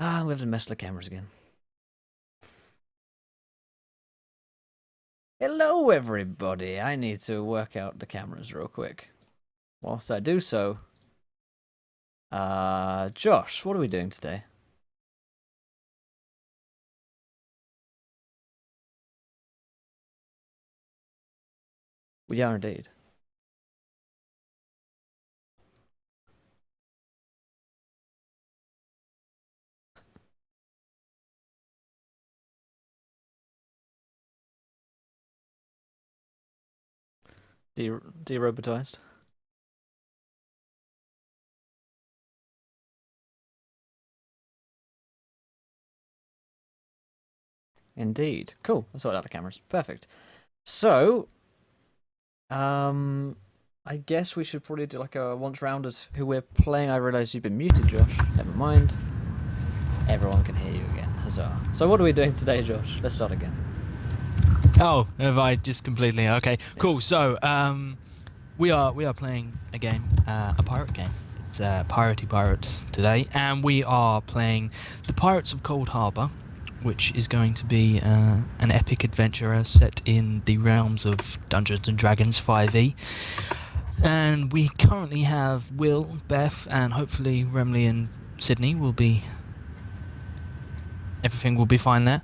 Ah, I'm going to mess the cameras again. Hello, everybody. I need to work out the cameras real quick. Whilst I do so, Josh, what are we doing today? We are indeed. De-robotized. Indeed. Cool. I sorted out the cameras. Perfect. So, I guess we should probably do like a once round as who we're playing. I realise you've been muted, Josh. Never mind. Everyone can hear you again. Huzzah. So what are we doing today, Josh? Let's start again. Oh, have I just completely? Okay, cool. So, we are playing a game, a pirate game. It's Pirates today, and we are playing the Pirates of Coldharbour, which is going to be an epic adventure set in the realms of Dungeons and Dragons 5e. And we currently have Will, Beth, and hopefully Remley and Sydney will be. Everything will be fine there.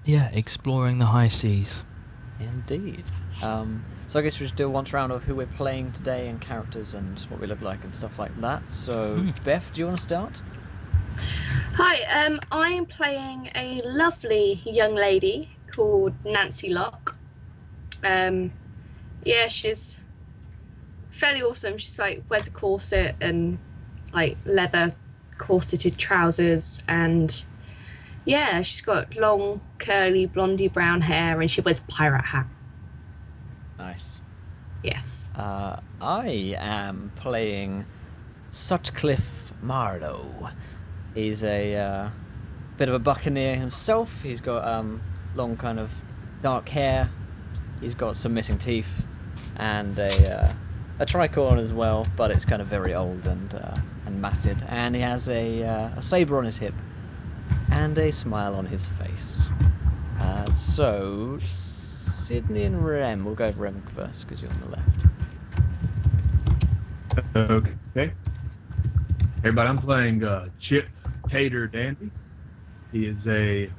Yeah, exploring the high seas. Indeed. So I guess we should do a once round of who we're playing today and characters and what we look like and stuff like that. So, Beth, do you want to start? Hi, I'm playing a lovely young lady called Nancy Locke. Yeah, she's fairly awesome. She's like wears a corset and like leather corseted trousers, and yeah, she's got long curly blondie brown hair, and she wears a pirate hat. Nice. Yes. I am playing Sutcliffe Marlowe. He's a bit of a buccaneer himself. He's got long kind of dark hair. He's got some missing teeth and a tricorn as well, but it's kind of very old and matted. And he has a saber on his hip and a smile on his face. So, Sydney and Rem. We'll go with Rem first because you're on the left. Okay. Everybody, I'm playing Chip Tater Dandy. He is a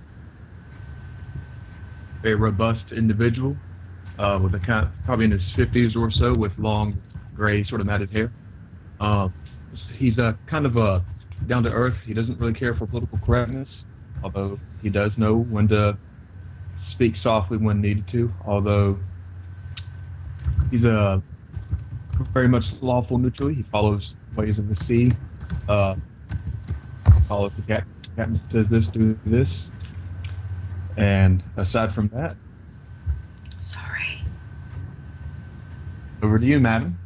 very robust individual with a kind of, probably in his 50s or so, with long, gray, sort of matted hair. He's kind of down to earth. He doesn't really care for political correctness, although he does know when to speak softly when needed to. Although he's a very much lawful neutral. He follows ways of the sea. Follows the captain says this, do this. And aside from that, Sorry. over to you, madam.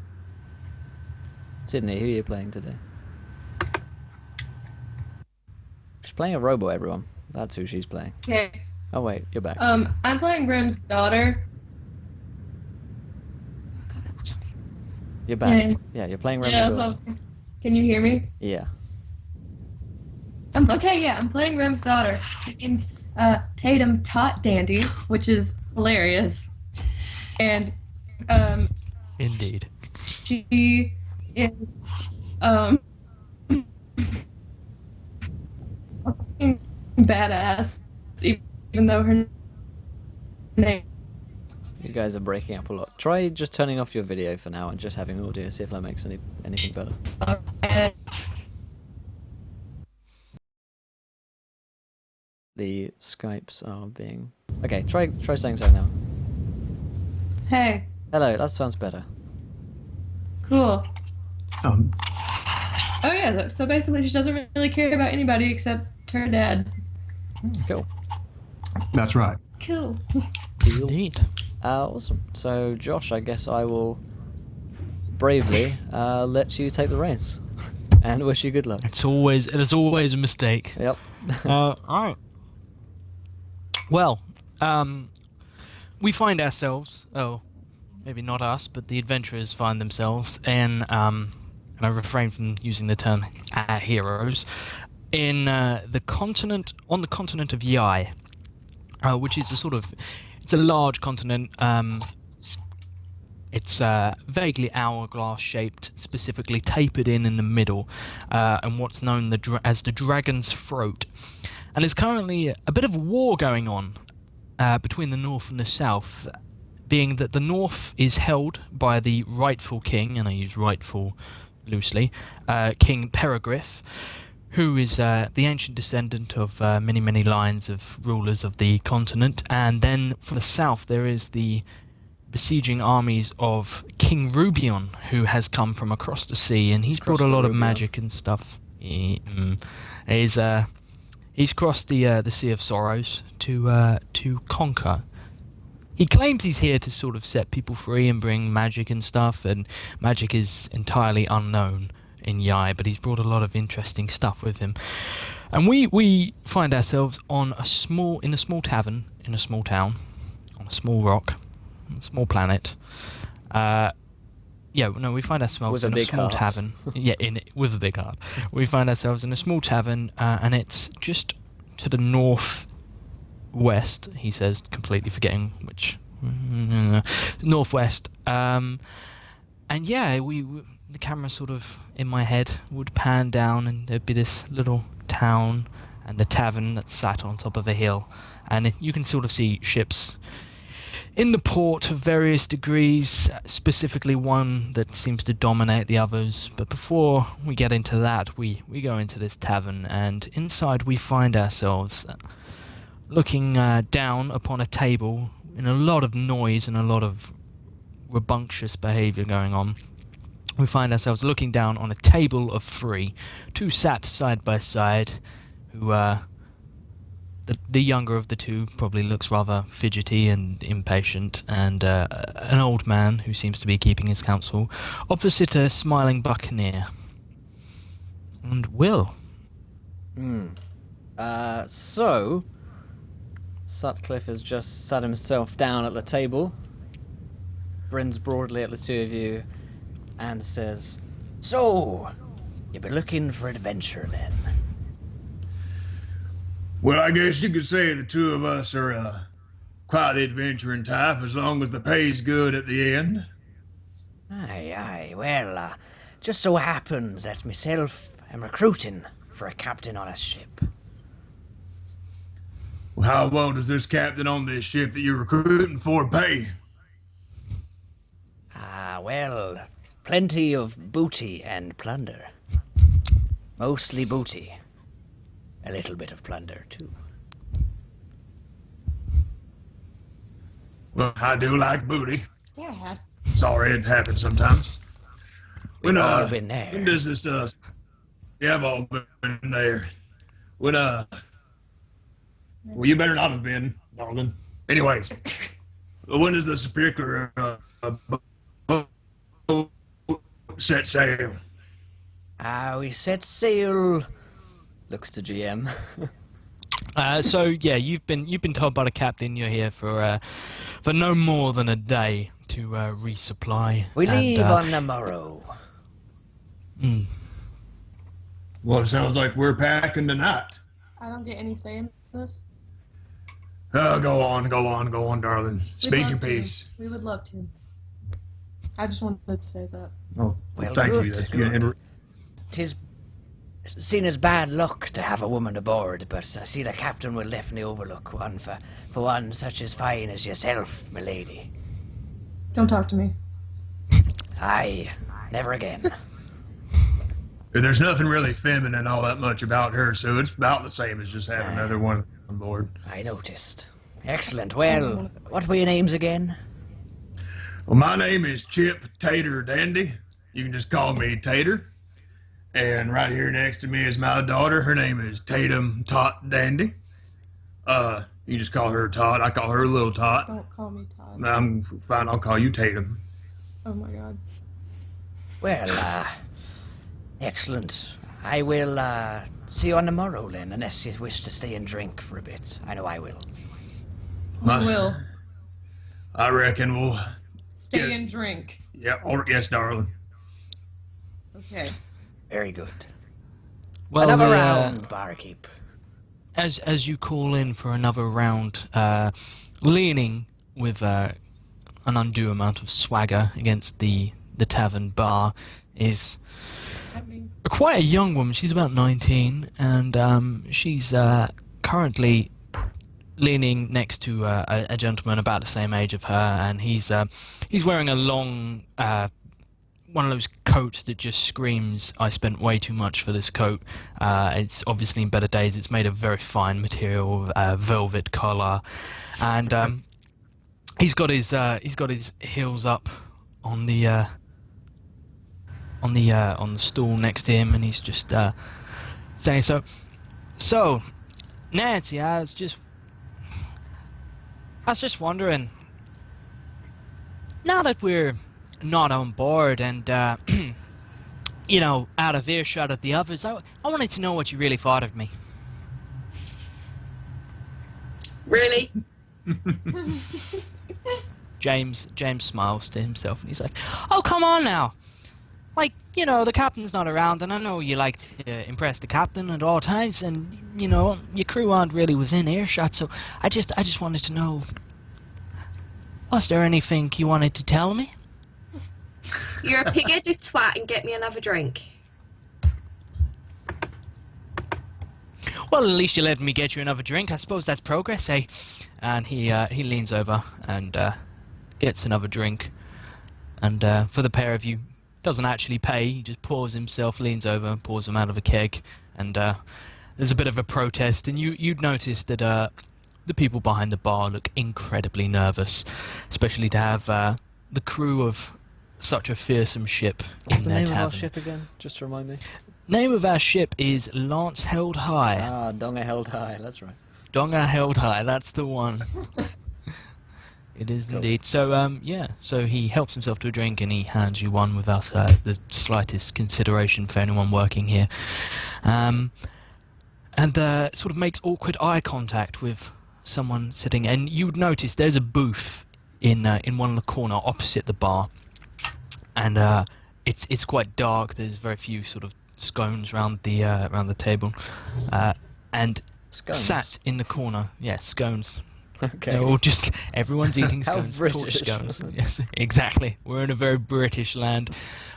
Sydney, who are you playing today? She's playing a robo, everyone. That's who she's playing. Okay. Oh wait, you're back. I'm playing Grim's daughter. You're back. Yeah. Yeah, you're playing Rem's Yeah, daughter. can you hear me? Yeah. Okay, yeah, I'm playing Grim's daughter. Her name's Tatum Tot Dandy, which is hilarious. And Indeed. she is badass, even though her name. You guys are breaking up a lot. Try just turning off your video for now and just having audio, see if that makes anything better. The Skypes are being... Okay, try saying something now. Hey, Hello, that sounds better. cool. Oh yeah, so basically she doesn't really care about anybody except her dad. Cool. That's right. Cool. Indeed. Awesome. So, Josh, I guess I will bravely let you take the reins and wish you good luck. It's always a mistake. Yep. Alright. Well, we find ourselves, maybe not us, but the adventurers find themselves in a and I refrain from using the term our heroes, in on the continent of Yai, which is it's a large continent. It's vaguely hourglass shaped, specifically tapered in the middle, and what's known as the Dragon's Throat. And there's currently a bit of a war going on between the north and the south, being that the north is held by the rightful king, and I use rightful loosely, King Peregriff, who is the ancient descendant of many, many lines of rulers of the continent. And then from the south there is the besieging armies of King Rubion, who has come from across the sea, and he's brought a lot of magic and stuff. He's crossed the Sea of Sorrows to conquer. He claims he's here to sort of set people free and bring magic and stuff, and magic is entirely unknown in Yai, but he's brought a lot of interesting stuff with him. And we find ourselves in a small tavern in a small town, on a small rock, on a small planet. We find ourselves in a small tavern. With a big heart. We find ourselves in a small tavern, and it's just to the northwest, he says, completely forgetting which. Northwest. The camera sort of in my head would pan down, and there'd be this little town and the tavern that's sat on top of a hill, and you can sort of see ships in the port of various degrees, specifically one that seems to dominate the others. But before we get into that, we go into this tavern, and inside we find ourselves looking down upon a table in a lot of noise and a lot of rambunctious behaviour going on. We find ourselves looking down on a table of three, two sat side by side, who the younger of the two probably looks rather fidgety and impatient, and an old man who seems to be keeping his counsel, opposite a smiling buccaneer. And Will. So Sutcliffe has just sat himself down at the table, grins broadly at the two of you, and says, "So, you've been looking for adventure then?" Well, I guess you could say the two of us are quite the adventuring type, as long as the pay's good at the end. Aye. Well, just so happens that myself am recruiting for a captain on a ship. Well, how well does this captain on this ship that you're recruiting for pay? Well, plenty of booty and plunder. Mostly booty. A little bit of plunder, too. Well, I do like booty. Yeah. Sorry, it happens sometimes. We've all been there. When does this, yeah, I've all been there. Well, you better not have been, darling. Anyways, when does this particular, boat set sail? We set sail. Looks to GM. You've been told by the captain you're here for no more than a day to resupply. We leave on the morrow. Well, it sounds like we're packing tonight. I don't get any say in this. Go on, darling. Speak your piece. We would love to. I just wanted to say that. Oh, Well, thank good, you. That's good. good. 'Tis seen as bad luck to have a woman aboard, but I see the captain will definitely overlook one for one such as fine as yourself, milady. Don't talk to me. Aye, never again. There's nothing really feminine all that much about her, so it's about the same as just having another one on board. I noticed. Excellent. Well, what were your names again? Well, my name is Chip Tater Dandy. You can just call me Tater. And right here next to me is my daughter. Her name is Tatum Tot Dandy. You just call her Tot. I call her Little Tot. Don't call me Todd. I'm fine. I'll call you Tatum. Oh my god. Well, excellent. I will see you on the morrow then, unless you wish to stay and drink for a bit. I know I will. You will. I reckon we'll Stay and drink. Yeah. Or yes, darling. Okay. Very good. Well, Another round, barkeep. as you call in for another round, leaning with an undue amount of swagger against the tavern bar is quite a young woman. She's about 19, and she's currently leaning next to a gentleman about the same age of her, and he's wearing a long one of those coats that just screams, "I spent way too much for this coat." It's obviously in better days. It's made of very fine material, velvet collar, and he's got his heels up on the stool next to him, and he's just saying, "So, Nancy, I was just wondering, now that we're not on board and, you know, out of earshot of the others, I wanted to know what you really thought of me." Really? James smiles to himself and he's like, "Oh, come on now. Like, you know, the captain's not around, and I know you like to impress the captain at all times, and, you know, your crew aren't really within earshot, so I just wanted to know, was there anything you wanted to tell me?" You're a pig-headed twat and get me another drink. "Well, at least you let me get you another drink. I suppose that's progress, eh?" And he leans over and gets another drink. And for the pair of you, doesn't actually pay. He just pours himself, leans over, pours them out of a keg. And there's a bit of a protest. And you'd notice that the people behind the bar look incredibly nervous, especially to have the crew of such a fearsome ship What's in the their name of our tavern. ship again? Just to remind me. Name of our ship is Lance Held High. Ah, Donga Held High, that's right. Donga Held High, that's the one. It is Cool. indeed. So, yeah, so he helps himself to a drink and he hands you one without the slightest consideration for anyone working here. And sort of makes awkward eye contact with someone sitting, and you would notice there's a booth in one of the corner opposite the bar, and it's quite dark. There's very few sort of scones around the table, and Scones. sat in the corner, scones. Okay. They're all just everyone's eating How scones, torch British. scones. Yes, exactly. We're in a very British land,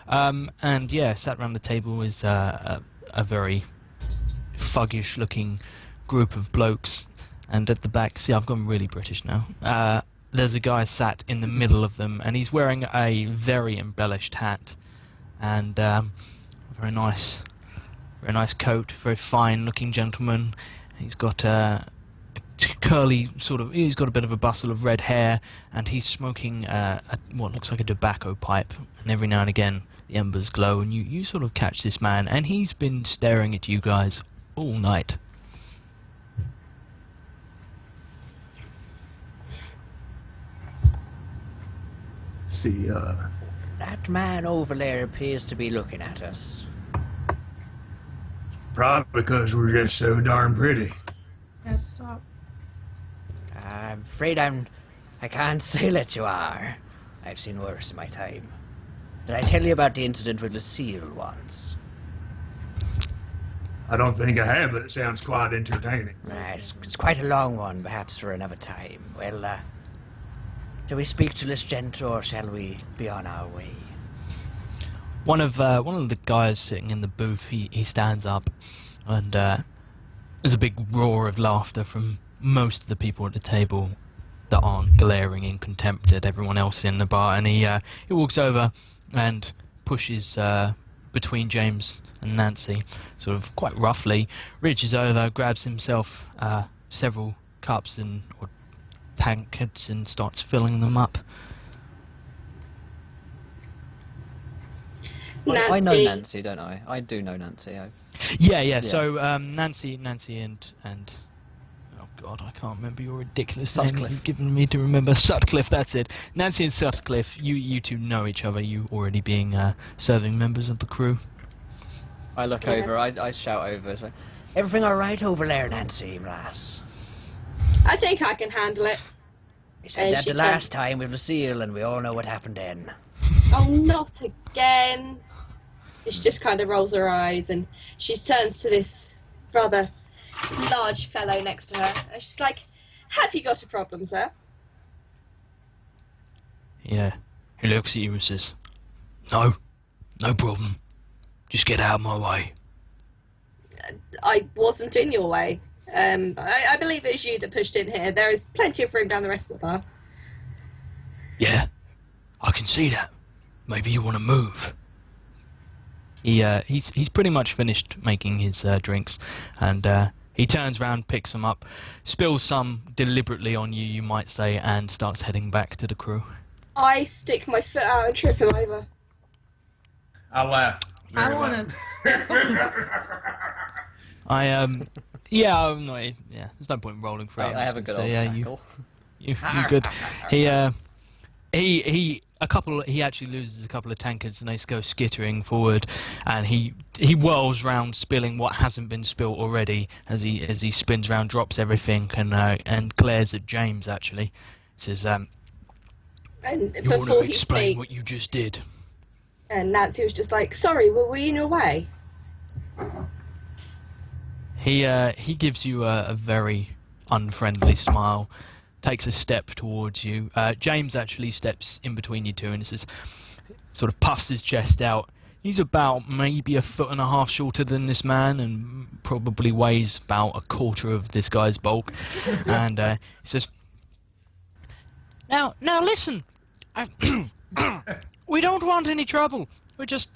and yeah, sat around the table is a very fuggish-looking group of blokes, and at the back, see, I've gone really British now. There's a guy sat in the middle of them, and he's wearing a very embellished hat, and very nice coat, very fine-looking gentleman. He's got curly he's got a bit of a bustle of red hair, and he's smoking what looks like a tobacco pipe, and every now and again the embers glow, and you sort of catch this man, and he's been staring at you guys all night. See, That man over there appears to be looking at us. Probably because we're just so darn pretty. Can't stop. I'm afraid I can't say that you are. I've seen worse in my time. Did I tell you about the incident with Lucille once? I don't think I have, but it sounds quite entertaining. It's quite a long one, perhaps for another time. Well, shall we speak to this gent, or shall we be on our way? One of the guys sitting in the booth, he stands up, and there's a big roar of laughter from most of the people at the table that aren't glaring in contempt at everyone else in the bar, and he walks over and pushes between James and Nancy, sort of quite roughly, reaches over, grabs himself several cups or tankards and starts filling them up. Nancy. I know Nancy, don't I? I do know Nancy. Yeah. So Nancy and oh god, I can't remember your ridiculous name Sutcliffe. you've given me to remember. Sutcliffe, that's it. Nancy and Sutcliffe, you two know each other. You already being serving members of the crew. I look over, I shout over. So, everything all right over there, Nancy, lass? I think I can handle it. You said that she the last time with Lucille, and we all know what happened then. Oh, not again. She just kind of rolls her eyes, and she turns to this rather large fellow next to her, and she's like, "Have you got a problem, sir?" Yeah. He looks at you and says, "No, no problem. Just get out of my way." I wasn't in your way. I believe it was you that pushed in here. There is plenty of room down the rest of the bar. Yeah, I can see that. Maybe you want to move. He's pretty much finished making his drinks, and he turns around, picks them up, spills some deliberately on you, you might say, and starts heading back to the crew. I stick my foot out and trip him over. I laugh. I want to spit. I'm not. Yeah, there's no point in rolling for it. I have a good old cackle. You're good. He actually loses a couple of tankards and they go skittering forward, and he whirls round, spilling what hasn't been spilt already as he spins around, drops everything, and glares at James. Actually, says, And "You want to before he explain speaks, what you just did?" and Nancy was just like, "Sorry, were we in your way?" He gives you a very unfriendly smile, takes a step towards you. James actually steps in between you two and says, sort of puffs his chest out. He's about maybe 1.5 foot shorter than this man, and probably weighs about a quarter of this guy's bulk. And he says, Now listen, we don't want any trouble. We're just,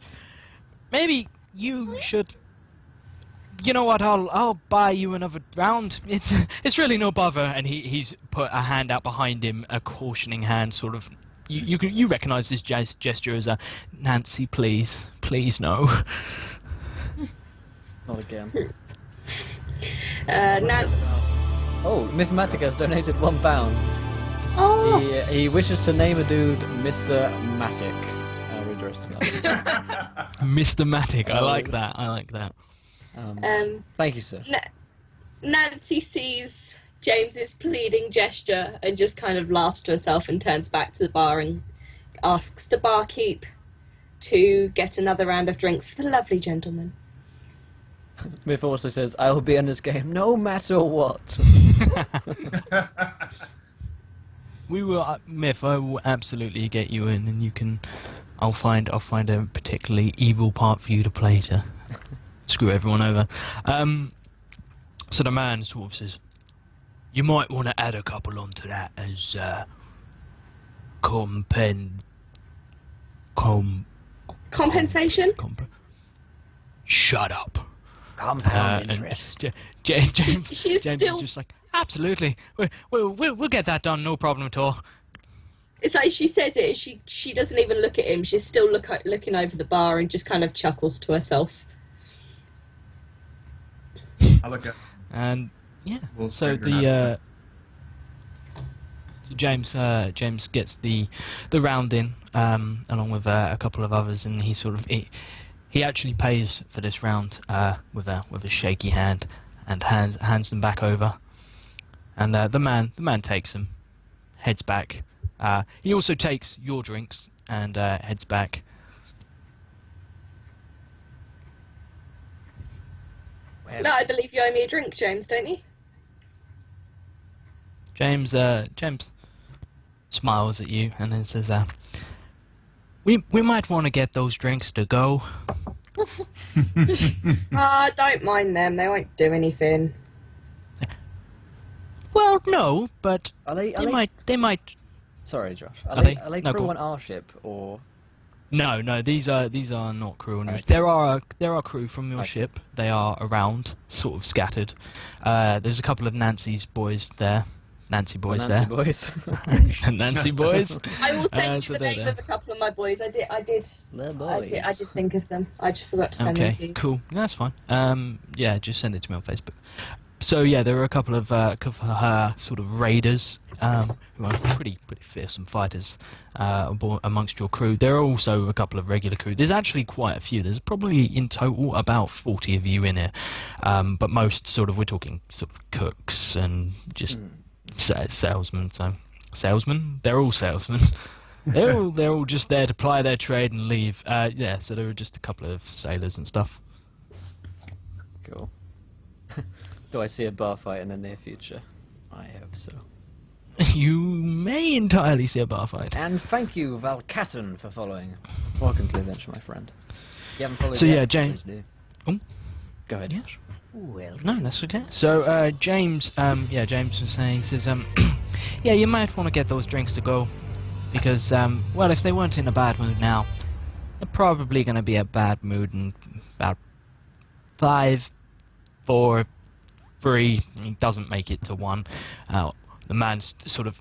maybe you should. You know what? I'll buy you another round. It's really no bother. And he's put a hand out behind him, a cautioning hand, sort of. You recognise this gesture as a Nancy, please no. Not again. Oh, Mythmatic has donated £1. Oh, He wishes to name a dude Mr. Matic. I'll read the rest of that. Mr. Matic, I like that. Thank you, sir. Nancy sees James's pleading gesture and just kind of laughs to herself and turns back to the bar and asks the barkeep to get another round of drinks for the lovely gentleman. Myth also says, "I will be in this game no matter what." We will, Myth. I will absolutely get you in, and you can. I'll find a particularly evil part for you to play to screw everyone over. So the man sort of says, "You might want to add a couple onto that as Compensation? Shut up." Compound interest. James She's James still. is just like, absolutely. We'll get that done, no problem at all. It's like she says it. She doesn't even look at him. She's still looking over the bar and just kind of chuckles to herself. I look at. And yeah, We'll so figure it out. James gets the round in along with a couple of others, and he actually pays for this round with a shaky hand and hands them back over. And the man takes them, heads back. He also takes your drinks and heads back. No, I believe you owe me a drink, James, don't you? James smiles at you and then says, "We might want to get those drinks to go." Don't mind them. They won't do anything. Well, no, but Are they might. Sorry, Josh. Are Are they they? No, crew go on our ship, or... No, these are not crew on yours. Okay. There are crew from your Okay. ship. They are around, sort of scattered. There's a couple of Nancy boys there. Nancy boys. Nancy boys. Nancy boys. I will send so you the they're name there. of a couple of my boys. I did They're boys. I did think of them. I just forgot to send them to Okay, you. cool. That's fine. Yeah, just send it to me on Facebook. So yeah, there were a couple of sort of raiders who are pretty fearsome fighters amongst your crew. There are also a couple of regular crew. There's actually quite a few. There's probably in total about 40 of you in here, but most we're talking sort of cooks and just salesmen. So salesmen, they're all salesmen. They're all just there to ply their trade and leave. Yeah, so there were just a couple of sailors and stuff. Cool. Do I see a bar fight in the near future? I hope so. You may entirely see a bar fight. And thank you, Valcaton, for following. Welcome to the adventure, my friend. You haven't followed So yet? yeah, James. Please do. Oh. Go ahead. Yes. Well. No, that's okay. So James, James was saying, says, yeah, you might want to get those drinks to go, because, well, if they weren't in a bad mood now, they're probably going to be a bad mood in about 5, 4, 3. He doesn't make it to 1. The man sort of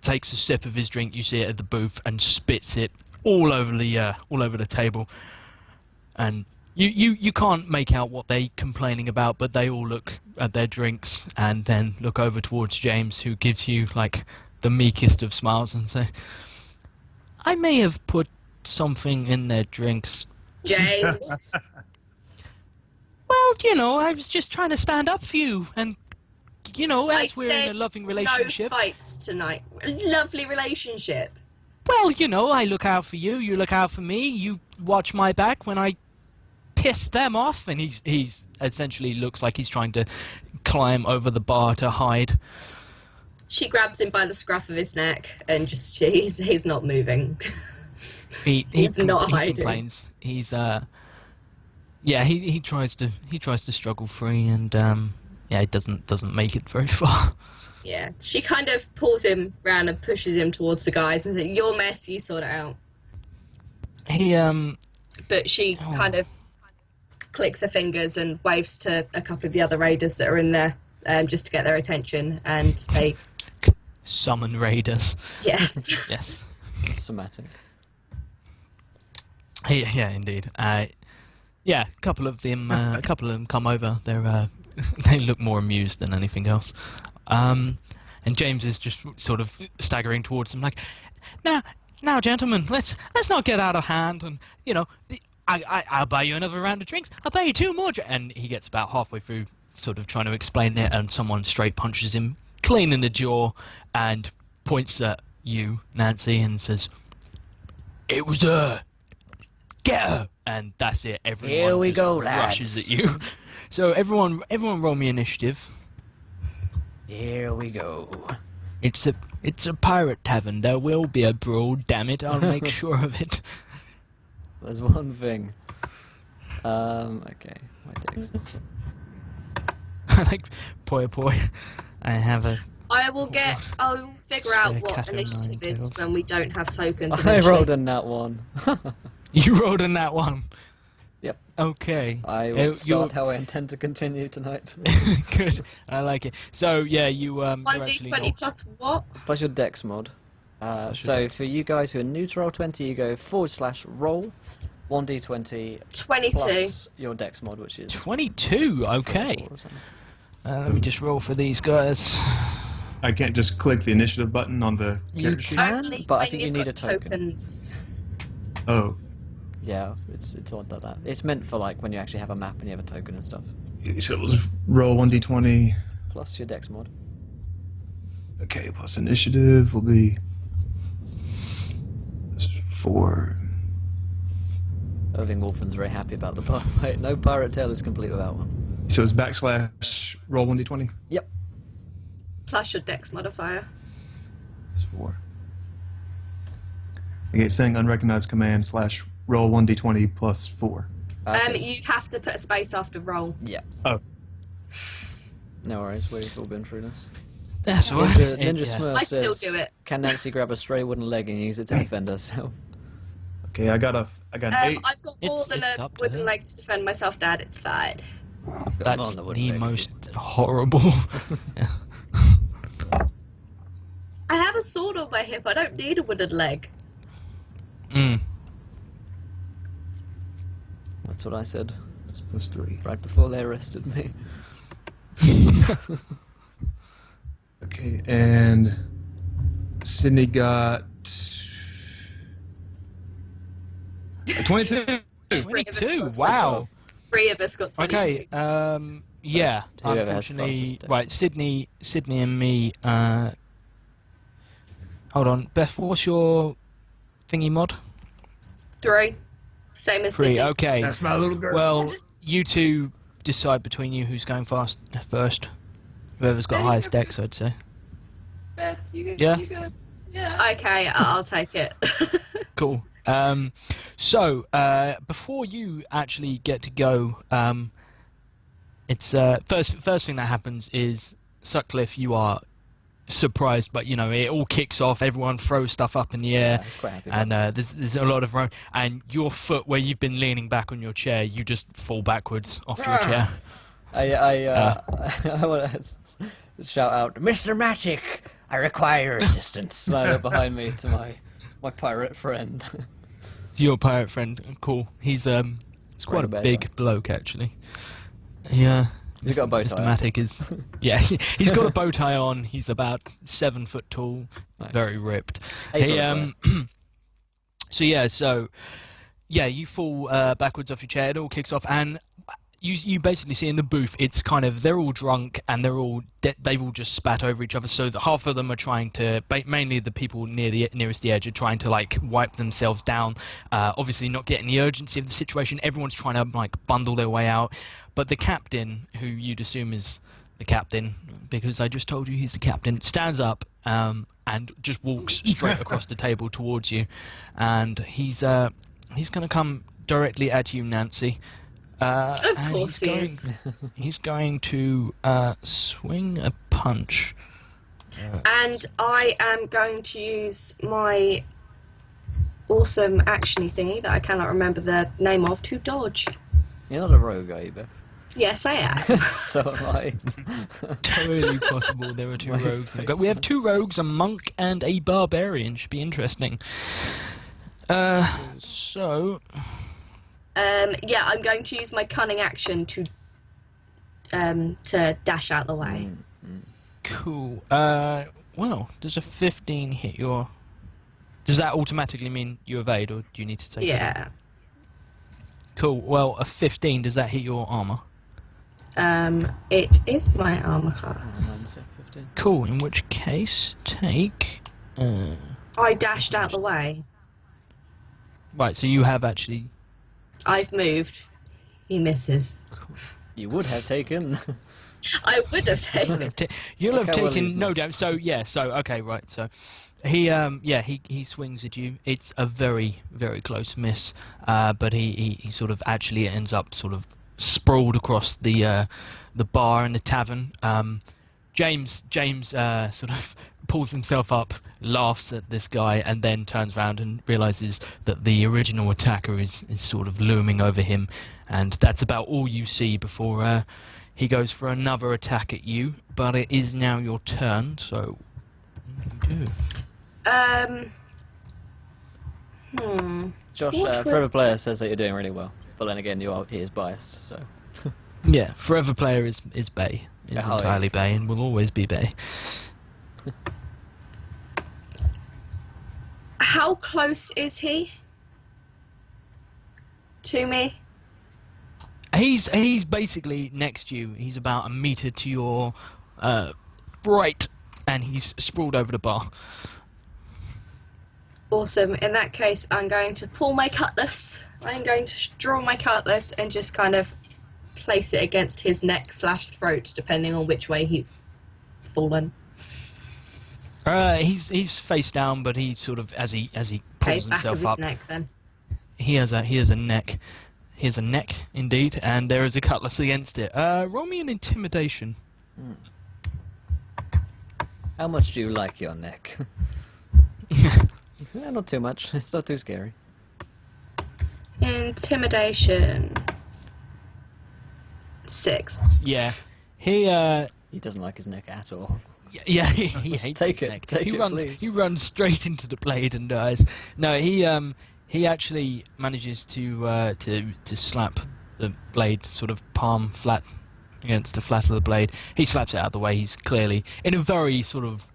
takes a sip of his drink. You see it at the booth and spits it all over the table, and. You can't make out what they're complaining about, but they all look at their drinks and then look over towards James, who gives you, like, the meekest of smiles and say, I may have put something in their drinks. James. Well, I was just trying to stand up for you, and, as we're in a loving relationship... no fights tonight. Lovely relationship. Well, I look out for you, you look out for me, you watch my back when I... piss them off, and he's essentially looks like he's trying to climb over the bar to hide. She grabs him by the scruff of his neck and just he's not moving. He's not hiding. Complains. He's he tries to struggle free, and he doesn't make it very far. Yeah, she kind of pulls him round and pushes him towards the guys and says, "Your mess, you sort it out." But she kind of clicks her fingers and waves to a couple of the other raiders that are in there, just to get their attention, and they summon raiders. Yes. Yes. Somatic. Yeah, indeed. A couple of them come over. They look more amused than anything else. And James is just sort of staggering towards them, like, now, gentlemen, let's not get out of hand, and I'll buy you another round of drinks. I'll buy you 2 more. And he gets about halfway through, sort of trying to explain it, and someone straight punches him clean in the jaw and points at you, Nancy, and says, "It was her. Get her!" And that's it. Everyone Here we just go, rushes lads. at you. So everyone roll me initiative. Here we go. It's a pirate tavern. There will be a brawl. Damn it! I'll make sure of it. There's one thing. Okay, my dicks. Like, boy. I will figure out Spare what cat and initiative nine is tails. when we don't have tokens. I eventually. rolled a nat 1. You rolled in that one. Yep. Okay. I will start how I intend to continue tonight. Good. I like it. So yeah, you 1d20 plus what? Plus your dex mod. So for you guys who are new to Roll20, you go /roll 1d20 22. plus your dex mod, which is 22. Okay. 24 or something. Let me just roll for these guys. I can't just click the initiative button on the You character sheet? can, Only but I when think you you've need a got token. tokens. Oh, Yeah, it's odd like that. It's meant for like when you actually have a map and you have a token and stuff. so it was roll 1d20. Plus your dex mod. Okay, plus initiative will be 4. Irving Wolfen's very happy about the bar fight. No pirate tale is complete without one. So it's / roll 1d20. Yep. Plus your dex modifier. That's 4. Okay, it's saying unrecognized command / roll 1d20 plus 4. You have to put a space after roll. Yeah. Oh. No worries, we've all been through this. That's all right. Ninja Smurf I still says, do it. "Can Nancy grab a stray wooden leg and use it to defend herself?" Okay, I got an 8. I've got more than it's a up to wooden her. leg to defend myself, Dad. It's fine. That's on the the wooden leg. most horrible. Yeah. I have a sword on my hip. I don't need a wooden leg. That's what I said That's plus 3. right before they arrested me. Okay, and Sydney got 22. 22. Wow. 3 of us got 22. Okay. Yeah. Whoever has Unfortunately, fastest right. Sydney, and me. Hold on, Beth. What's your thingy mod? 3. Same as 3. Sydney's. Okay. That's my little girl. Well, you two decide between you who's going first. Whoever's got highest dex, I'd say. Beth, you Yeah? go. Yeah. Okay, I'll take it. Cool. So before you actually get to go, it's first thing that happens is Sutcliffe. You are surprised, but it all kicks off. Everyone throws stuff up in the air, Yeah, it's quite happy. and there's a lot of and your foot where you've been leaning back on your chair, you just fall backwards off your chair. I want to shout out, Mr. Magic, I require your assistance. And I look behind me to my pirate friend. Your pirate friend, cool. He's quite a better. big bloke actually. Yeah. He's got a bow tie Mr. on. Matic is, yeah, he's got a bow tie on. He's about 7 foot tall, Nice. very ripped. Hey, He, Philip, so you fall backwards off your chair. It all kicks off, and you basically see in the booth, it's kind of they're all drunk and they've all just spat over each other. So that half of them are trying to, mainly the people nearest the edge, are trying to like wipe themselves down. Obviously, not getting the urgency of the situation. Everyone's trying to like bundle their way out. But the captain, who you'd assume is the captain, because I just told you he's the captain, stands up and just walks straight across the table towards you, and he's going to come directly at you, Nancy. Of course he is. He's going to swing a punch. And I am going to use my awesome actiony thingy that I cannot remember the name of to dodge. You're not a rogue, are you, Beth? Yes, I am. So am I. Totally possible. There are 2 My rogues. face. We have 2 rogues, a monk and a barbarian. Should be interesting. So Yeah, I'm going to use my cunning action to dash out the way. cool. Well, does a 15 hit your? Does that automatically mean you evade, or do you need to take? Yeah. Cool. Well, a 15, does that hit your armor? It is my armor Oh, class. mine's a 15. Cool. In which case, take. I dashed out the way. Right. So you have actually. I've moved. He misses. You would have taken. I would have taken. You'll have Look how well taken he's no missed. damage. So yeah. So okay. Right. So. He swings at you. It's a very, very close miss, but he sort of actually ends up sort of sprawled across the bar in the tavern. James sort of pulls himself up, laughs at this guy, and then turns around and realizes that the original attacker is sort of looming over him, and that's about all you see before he goes for another attack at you. But it is now your turn, so what do you do? Josh, What Forever was- Player says that you're doing really well. But then again, he is biased, so. Yeah, forever player is Bay. Is Yeah, entirely yeah. Bay and will always be Bay. How close is he to me? He's basically next to you. He's about a meter to your right, and he's sprawled over the bar. Awesome. In that case, I'm going to pull my cutlass. I'm going to draw my cutlass and just kind of place it against his neck/throat, depending on which way he's fallen. He's face down, but he sort of as he Okay, pulls back of himself his up, neck then. he has a neck. He has a neck indeed, and there is a cutlass against it. Roll me an intimidation. How much do you like your neck? Not too much. It's not too scary. Intimidation. 6. Yeah, he He doesn't like his neck at all. Yeah, he hates Take his it, neck. take he it, runs. please. He runs straight into the blade and dies. No, he actually manages to slap the blade sort of palm flat against the flat of the blade. He slaps it out of the way. He's clearly in a very sort of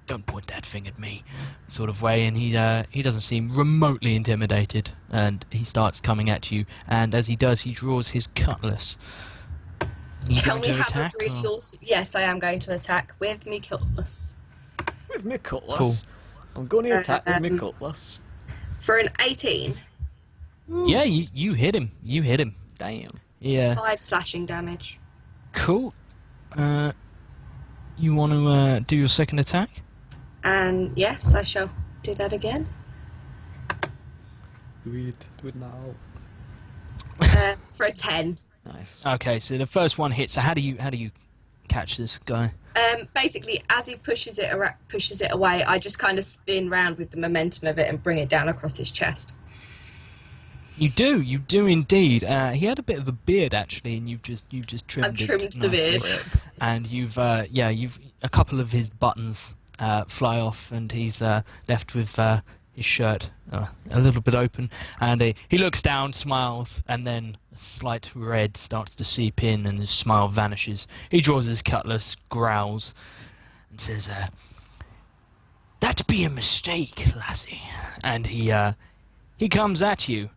"don't point that thing at me" sort of way, and he doesn't seem remotely intimidated. And he starts coming at you. And as he does, he draws his cutlass. You Can going we to have attack, a really or- awesome... Yes, I am going to attack with me cutlass. With me cutlass. I'm going to attack with me cutlass. For an 18, Yeah, you hit him. You hit him. Damn. Yeah. 5 slashing damage. Cool. You want to do your second attack? And yes, I shall do that again. Do it now. For a 10. Nice. Okay, so the first one hits. So how do you catch this guy? Basically, as he pushes it away, I just kind of spin round with the momentum of it and bring it down across his chest. You do indeed. He had a bit of a beard actually, and you've just trimmed I've trimmed it the beard. nicely. And you've a couple of his buttons fly off, and he's left with his shirt a little bit open, and he looks down, smiles, and then a slight red starts to seep in, and his smile vanishes. He draws his cutlass, growls, and says, "That be a mistake, lassie." And he comes at you,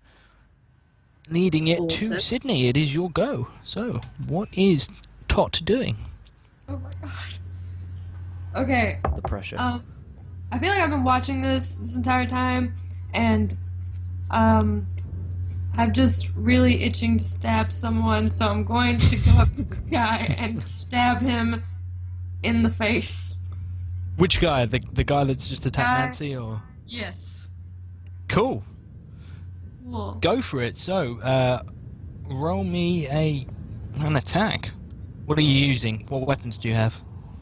leading it to Awesome. Sydney. It is your go. So, what is Tot doing? Oh my god. Okay. The pressure. I feel like I've been watching this entire time, and I'm just really itching to stab someone, so I'm going to go up to this guy and stab him in the face. Which guy? The guy that's just attacked Guy. Nancy, or? Yes. Cool. Cool. Go for it. So, roll me an attack. What are you using? What weapons do you have?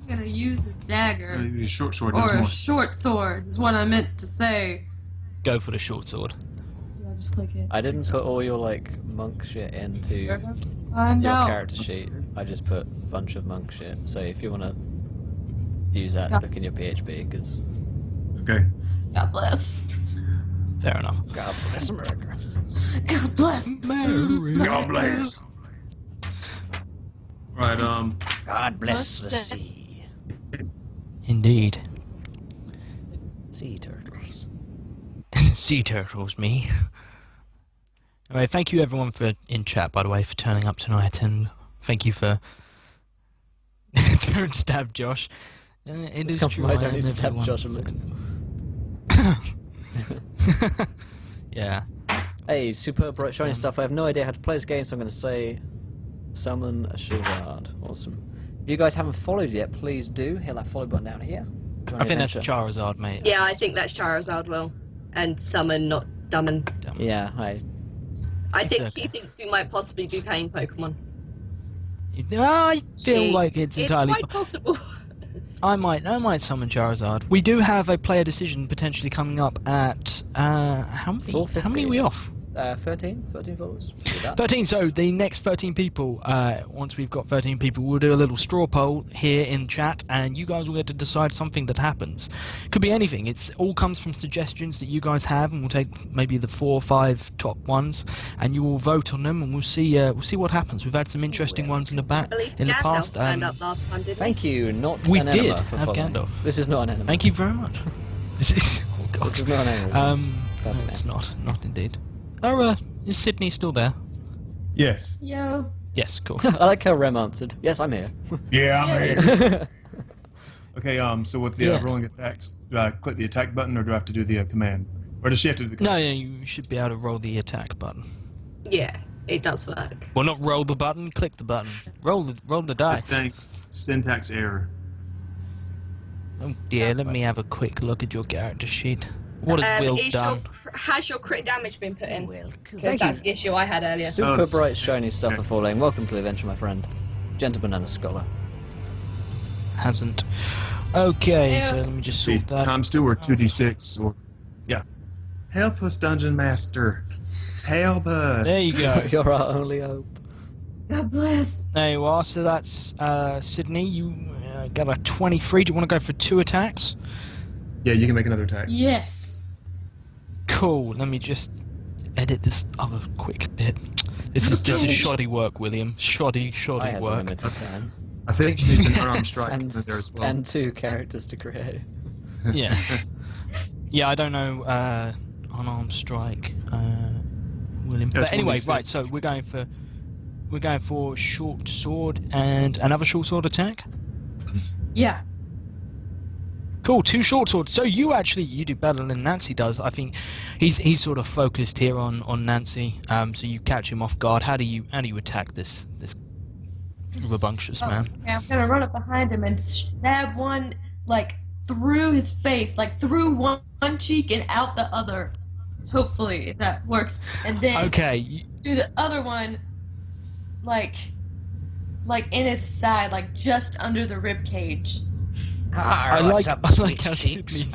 I'm gonna use a dagger. Use short sword does Or a more. short sword, is what I meant to say. Go for the short sword. Do I just click it? I didn't put all your monk shit into Find your out. character sheet. I just put a bunch of monk shit. So if you want to use that, look in your PHP, because Okay. God bless. Fair enough. God bless America. God bless. God bless. Right. God bless the What's that? sea. Indeed. Sea turtles. Sea turtles, me. Anyway, thank you everyone in chat, by the way, for turning up tonight, and thank you for don't stab Josh. It This is true. compromise I only am stabbed everyone. Josh a little. Yeah. Hey, super bright shiny stuff. I have no idea how to play this game, so I'm going to say summon a Shivard. Awesome. If you guys haven't followed yet, please do. Hit that follow button down here. Join I the think that's adventure. Charizard, mate. Yeah, I think that's Charizard will. And summon, not Dummon. Yeah, hi. I think okay. he thinks we might possibly be playing Pokemon. I feel See, like it's entirely. quite possible. I might summon Charizard. We do have a player decision potentially coming up at how many? 4:50 How many are we is- off? 13 followers. Do that. 13. So the next 13 people, once we've got 13 people, we'll do a little straw poll here in chat, and you guys will get to decide something that happens. Could be anything. It's all comes from suggestions that you guys have, and we'll take maybe the 4 or 5 top ones, and you will vote on them, and we'll see what happens. We've had some interesting ones in the I back believe in the Gandalf past. turned up last time, didn't Thank you, not We an did enema for have following. Gandalf. This is not an enema. Thank you very much. This is oh god. This is not an enema. No, Perfect it's name. not indeed. Oh, is Sydney still there? Yes. Yo. Yes, cool. I like how Rem answered. Yes, I'm here. Yeah, I'm here. Okay, so with the Yeah. rolling attacks, do I click the attack button or do I have to do the command? Or does she have to do the No, command? yeah, you should be able to roll the attack button. he? Yeah, it does work. Well, not roll the button, click the button. Roll the It's dice. saying syntax error. Oh dear, let me have a quick look at your character sheet. What has Will done? Has your crit damage been put in? Welcome. Because Thank that's you. the issue I had earlier. Super Oh. bright shiny stuff Okay. for falling. Welcome to the adventure, my friend. Gentleman and a scholar. Hasn't. Okay, Yeah. so let me just See, sort that. times 2 or 2d6 or yeah. Help us, Dungeon Master. Help us. There you go. You're our only hope. God bless. There you are. So that's Sydney. You got a 23. Do you want to go for 2 attacks? Yeah, you can make another attack. Yes. Cool. Let me just edit this other quick bit. This is shoddy work, William. Shoddy I had work. limited time. I think she needs an unarmed strike And, in there as well. and 2 characters to create. Yeah. Yeah, I don't know unarmed strike, William. That's But anyway, 1d6. right. So we're going for short sword and another short sword attack. Yeah. Cool, 2 short swords. So you do better than Nancy does. I think he's sort of focused here on Nancy. So you catch him off guard. How do you attack this rambunctious man? Yeah, I'm gonna run up behind him and stab one like through his face, like through one cheek and out the other. Hopefully, if that works. And then do the other one like in his side, like just under the rib cage. I like how Sydney.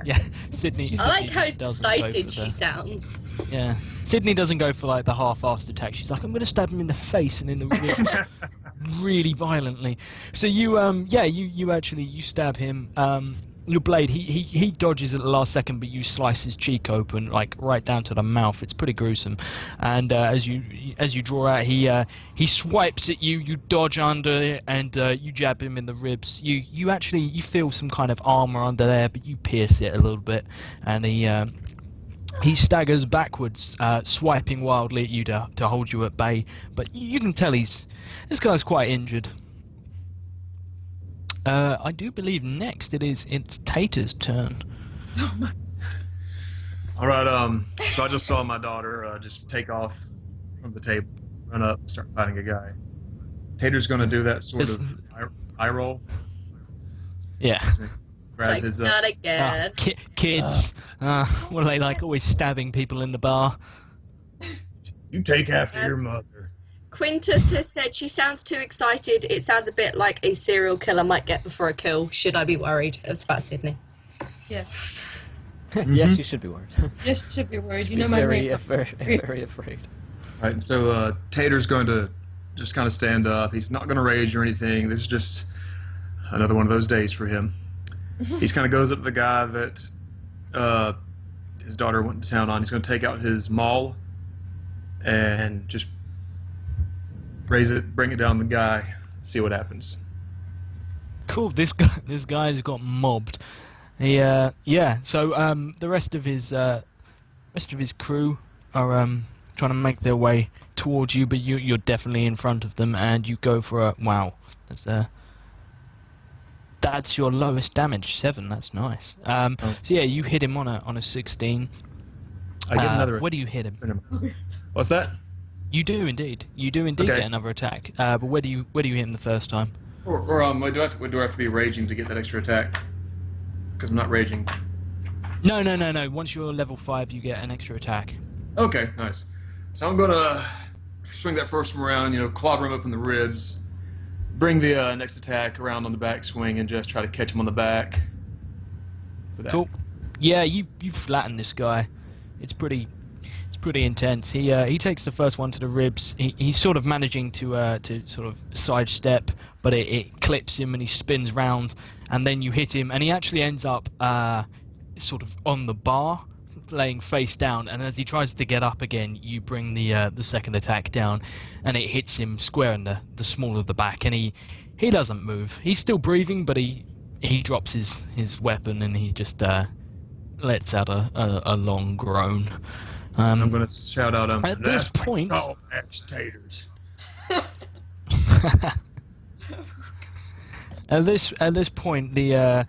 Yeah, Sydney. I like how just doesn't go excited for she the- sounds. Yeah, Sydney doesn't go for like the half-assed attack. She's like, I'm going to stab him in the face and in the ribs, really violently. So you actually stab him. Your blade, he dodges at the last second, but you slice his cheek open, like right down to the mouth. It's pretty gruesome. And as you draw out, he swipes at you. You dodge under it, and you jab him in the ribs. You feel some kind of armor under there, but you pierce it a little bit, and he staggers backwards, swiping wildly at you to hold you at bay. But you can tell this guy's quite injured. I do believe next it's Tater's turn. All right. So I just saw my daughter just take off from the table, run up, start fighting a guy. Tater's going to do that sort of eye roll. Yeah. Grab Like, his. not again. Kids. What are they like? Always stabbing people in the bar. You take after your mother. Quintus has said she sounds too excited. It sounds a bit like a serial killer might get before a kill. Should I be worried? It's about Sydney. Yes. Yes, you should be worried. Yes, you should be worried. You Be know my very, makeup. very afraid. Right, so Tater's going to just kind of stand up. He's not going to rage or anything. This is just another one of those days for him. He's kind of goes up to the guy that his daughter went to town on. He's going to take out his maul and just raise it, bring it down the guy, see what happens. Cool. This guy's got mobbed. So the rest of his crew are trying to make their way towards you, but you're definitely in front of them, and you go for a wow. That's your lowest damage, 7. That's nice. So yeah, you hit him on a 16. I get another. Where do you hit him? What's that? You do indeed. Okay. Get another attack. But where do you hit him the first time? Or do I have to be raging to get that extra attack? Because I'm not raging. No. Once you're level 5, you get an extra attack. Okay, nice. So I'm gonna swing that first one around, clobber him up in the ribs, bring the next attack around on the back swing, and just try to catch him on the back. For that. Cool. Yeah, you flatten this guy. It's pretty intense. He takes the first one to the ribs. He's sort of managing to sort of sidestep, but it clips him and he spins round, and then you hit him, and he actually ends up sort of on the bar, laying face down. And as he tries to get up again, you bring the second attack down, and it hits him square in the small of the back, and he doesn't move. He's still breathing, but he drops his weapon, and he just lets out a long groan. I'm going to shout out, at this point, Oh, that's taters. at this point, the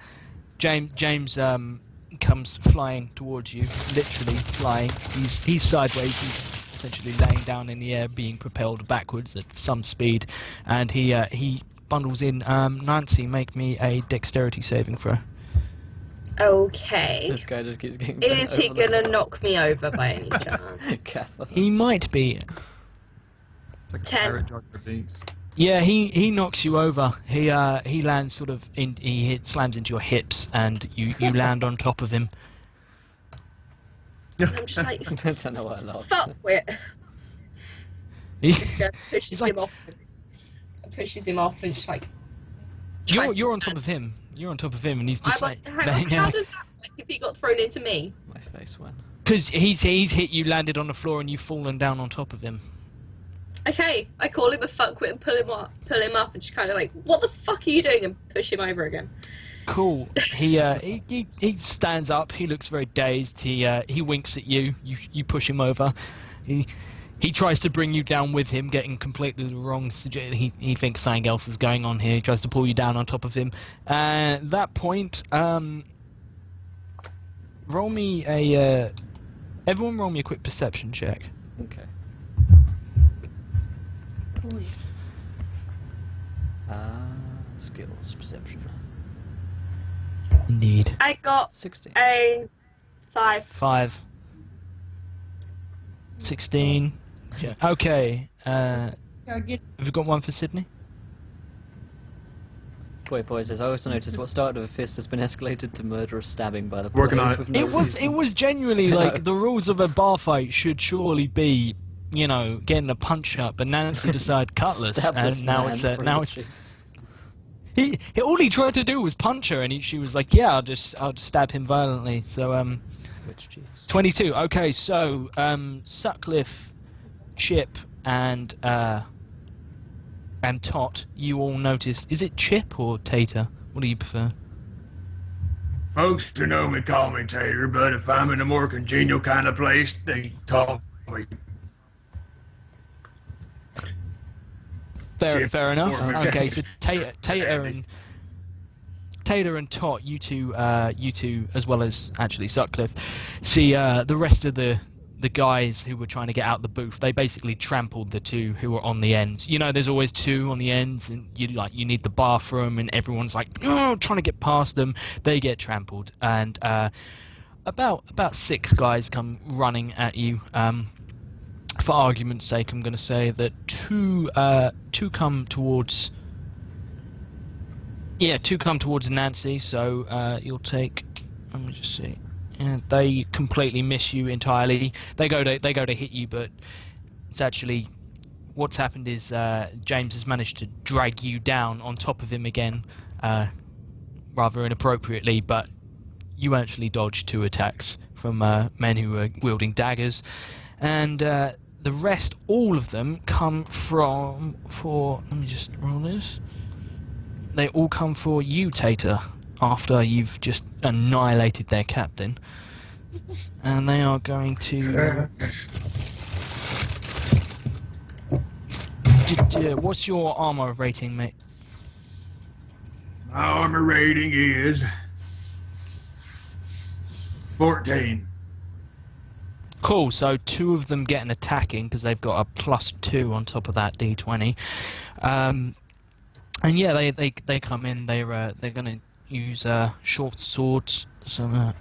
James comes flying towards you, literally flying. He's sideways. He's essentially laying down in the air, being propelled backwards at some speed, and he bundles in. Nancy, make me a dexterity saving throw. This Okay. guy just keeps getting. Is he gonna knock me over by any chance? Careful. He might be. It's like 10. Pirate Jar Jar Binks. Yeah, he knocks you over. He lands sort of slams into your hips, and you land on top of him. I'm just like, I don't know why I laughed. fuck it. He- Pushes He's like- him off. Pushes him off and just like. you're tries to on stand. top of him. You're on top of him, and he's I just want, like, hang on, how does that work if he got thrown into me? My face went. because he's hit you, landed on the floor, and you've fallen down on top of him. Okay, I call him a fuckwit and pull him up, and just kind of like, what the fuck are you doing? And push him over again. Cool. He stands up. He looks very dazed. He winks at you. You push him over. He He tries to bring you down with him, getting completely the wrong. He thinks something else is going on here. He tries to pull you down on top of him. At that point, roll me a. Everyone, roll me a quick perception check. Okay. Cool. Skills, perception. Indeed. I got 16. a 5. 5. 16. Yeah. Okay. Yeah, get Have you got one for Sydney? Boy says, I also noticed what started with a fist has been escalated to murderous stabbing by the Working on players it. with no reason. It was genuinely like the rules of a bar fight should surely be, you know, getting a punch up, but Nancy decided cutlass, Stab this and now man it's for now the it's. cheeks. All he tried to do was punch her, and she was like, "Yeah, I'll just stab him violently." So Which cheeks? 22. Okay, so Sutcliffe, Chip, and Tot, you all noticed. Is it Chip or Tater? What do you prefer? Folks who know me call me Tater, but if I'm in a more congenial kind of place, they call me Chip. Fair enough. Or- Okay, so Tater and Tot, you two, as well as actually Sutcliffe, see the rest of the guys who were trying to get out the booth. They basically trampled the two who were on the ends. You know, there's always two on the ends, and you need the bathroom, and everyone's like, oh, trying to get past them. They get trampled, and about 6 guys come running at you. For argument's sake, I'm going to say that two come towards. Yeah, 2 come towards Nancy. So you'll take. Let me just see. Yeah, they completely miss you entirely. They go to hit you, but it's actually what's happened is James has managed to drag you down on top of him again, rather inappropriately. But you actually dodged 2 attacks from men who were wielding daggers, and the rest, all of them, come from for. Let me just roll this. They all come for you, Tater, after you've just annihilated their captain. And they are going to... What's your armor rating, mate? My armor rating is 14. Cool, so 2 of them get an attacking because they've got a +2 on top of that d20. And yeah, they come in. They're going to use short swords, and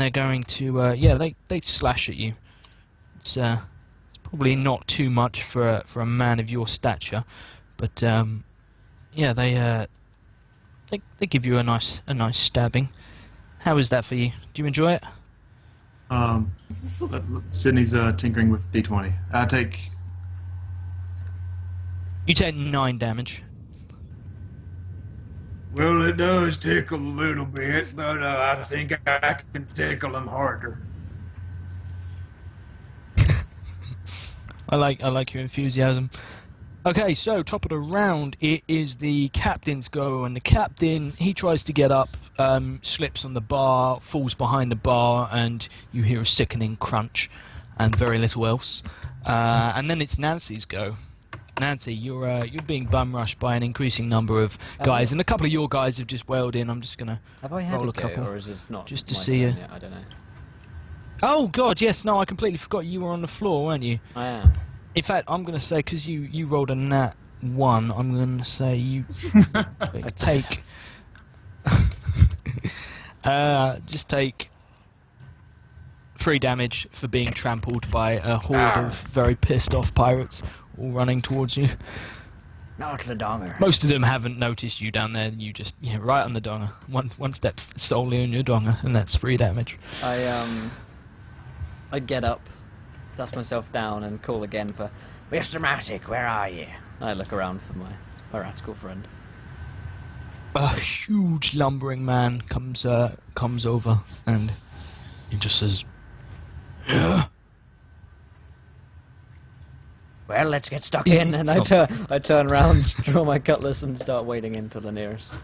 they're going to they slash at you. It's probably not too much for a man of your stature, but they give you a nice stabbing. How is that for you? Do you enjoy it? Sydney's tinkering with D20. You take 9 damage. Well, it does tickle a little bit, but I think I can tickle them harder. I like your enthusiasm. Okay, so top of the round, it is the captain's go, and the captain, he tries to get up, slips on the bar, falls behind the bar, and you hear a sickening crunch, and very little else. And then it's Nancy's go. Nancy, you're being bum rushed by an increasing number of guys, and a couple of your guys have just wailed in. I'm just gonna Have I had roll a a couple, go, or is this not just to my see turn you. yet? I don't know. Oh God, yes. No, I completely forgot you were on the floor, weren't you? I am. In fact, I'm gonna say because you rolled a nat 1, I'm gonna say you take just take 3 damage for being trampled by a horde of very pissed off pirates all running towards you. Not the donger. Most of them haven't noticed you down there. You just right on the donger. One step solely on your donger, and that's 3 damage. I get up, dust myself down, and call again for Mr. Matic, where are you? I look around for my piratical friend. A huge lumbering man comes over, and he just says, "Yeah." Well, let's get stuck in, and I turn around, draw my cutlass, and start wading into the nearest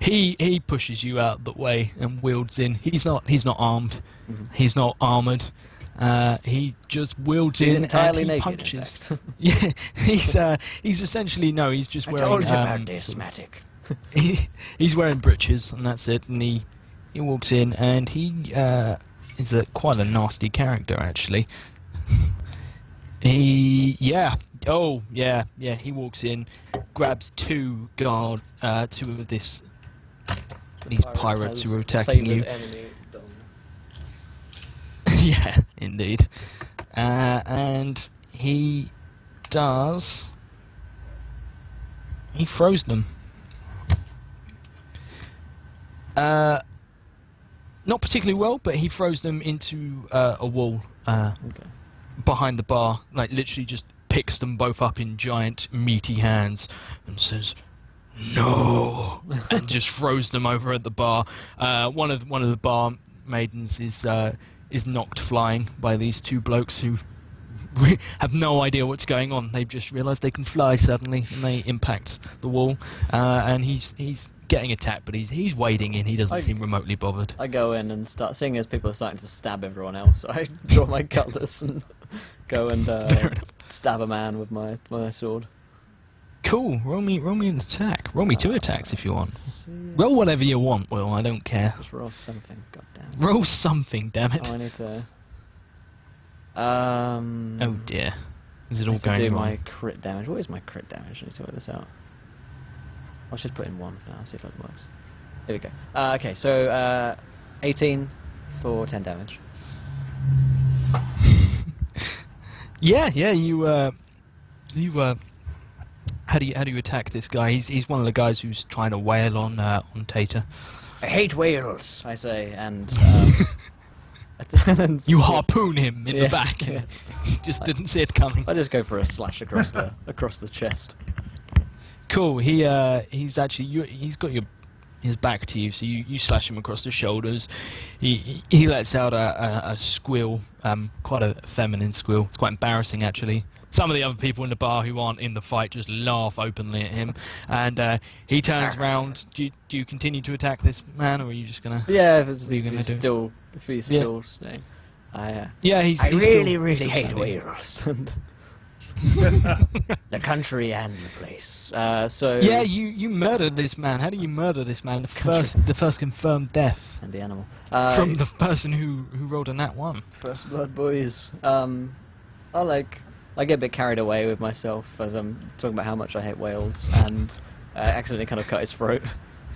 He pushes you out the way and wields in. He's not armed. Mhm. He's not armored. He just wields He's in entirely and he naked, in punches. fact. Yeah, he's essentially he's just I wearing. told you about this, Matic. He's wearing breeches and that's it. And he walks in and he is quite a nasty character actually. He walks in, grabs two of these pirates who are attacking you. Enemy, Yeah, indeed. And he froze them. Not particularly well, but he froze them into a wall okay. behind the bar. Like literally, just picks them both up in giant, meaty hands and says, "No," and just throws them over at the bar. One of the bar maidens is knocked flying by these two blokes who have no idea what's going on. They've just realised they can fly suddenly, and they impact the wall. And he's getting attacked, but he's wading in. He doesn't seem remotely bothered. I go in and start seeing as people are starting to stab everyone else. So I draw my cutlass and go and stab a man with my sword. Cool. Roll me an attack. Roll me 2 attacks if you want. Roll whatever you want, Will. I don't care. Just roll something. God damn. Roll something, damn it. Oh, I need to. Oh dear. Is it all I need to going do wrong? my crit damage. What is my crit damage? I need to work this out. I'll just put in 1 for now. See if that works. Here we go. Okay, so 18 for 10 damage. Yeah. You how do you attack this guy? He's one of the guys who's trying to wail on Tater. I hate whales, I say, and You harpoon him in Yeah, the back. And yes. just didn't see it coming. I just go for a slash across the chest. Cool. He's actually he's got his back to you, so you slash him across the shoulders. He lets out a squeal, quite a feminine squeal. It's quite embarrassing actually. Some of the other people in the bar who aren't in the fight just laugh openly at him, and he turns round. Do you continue to attack this man, or are you just gonna? Yeah, if he's still staying. Yeah, he's I really still hate standing. Wales and the country and the place. So Yeah, you murdered this man. How do you murder this man? The first confirmed death and the animal from the person who rolled a nat 1. First blood, boys. I get a bit carried away with myself as I'm talking about how much I hate whales, and accidentally kind of cut his throat.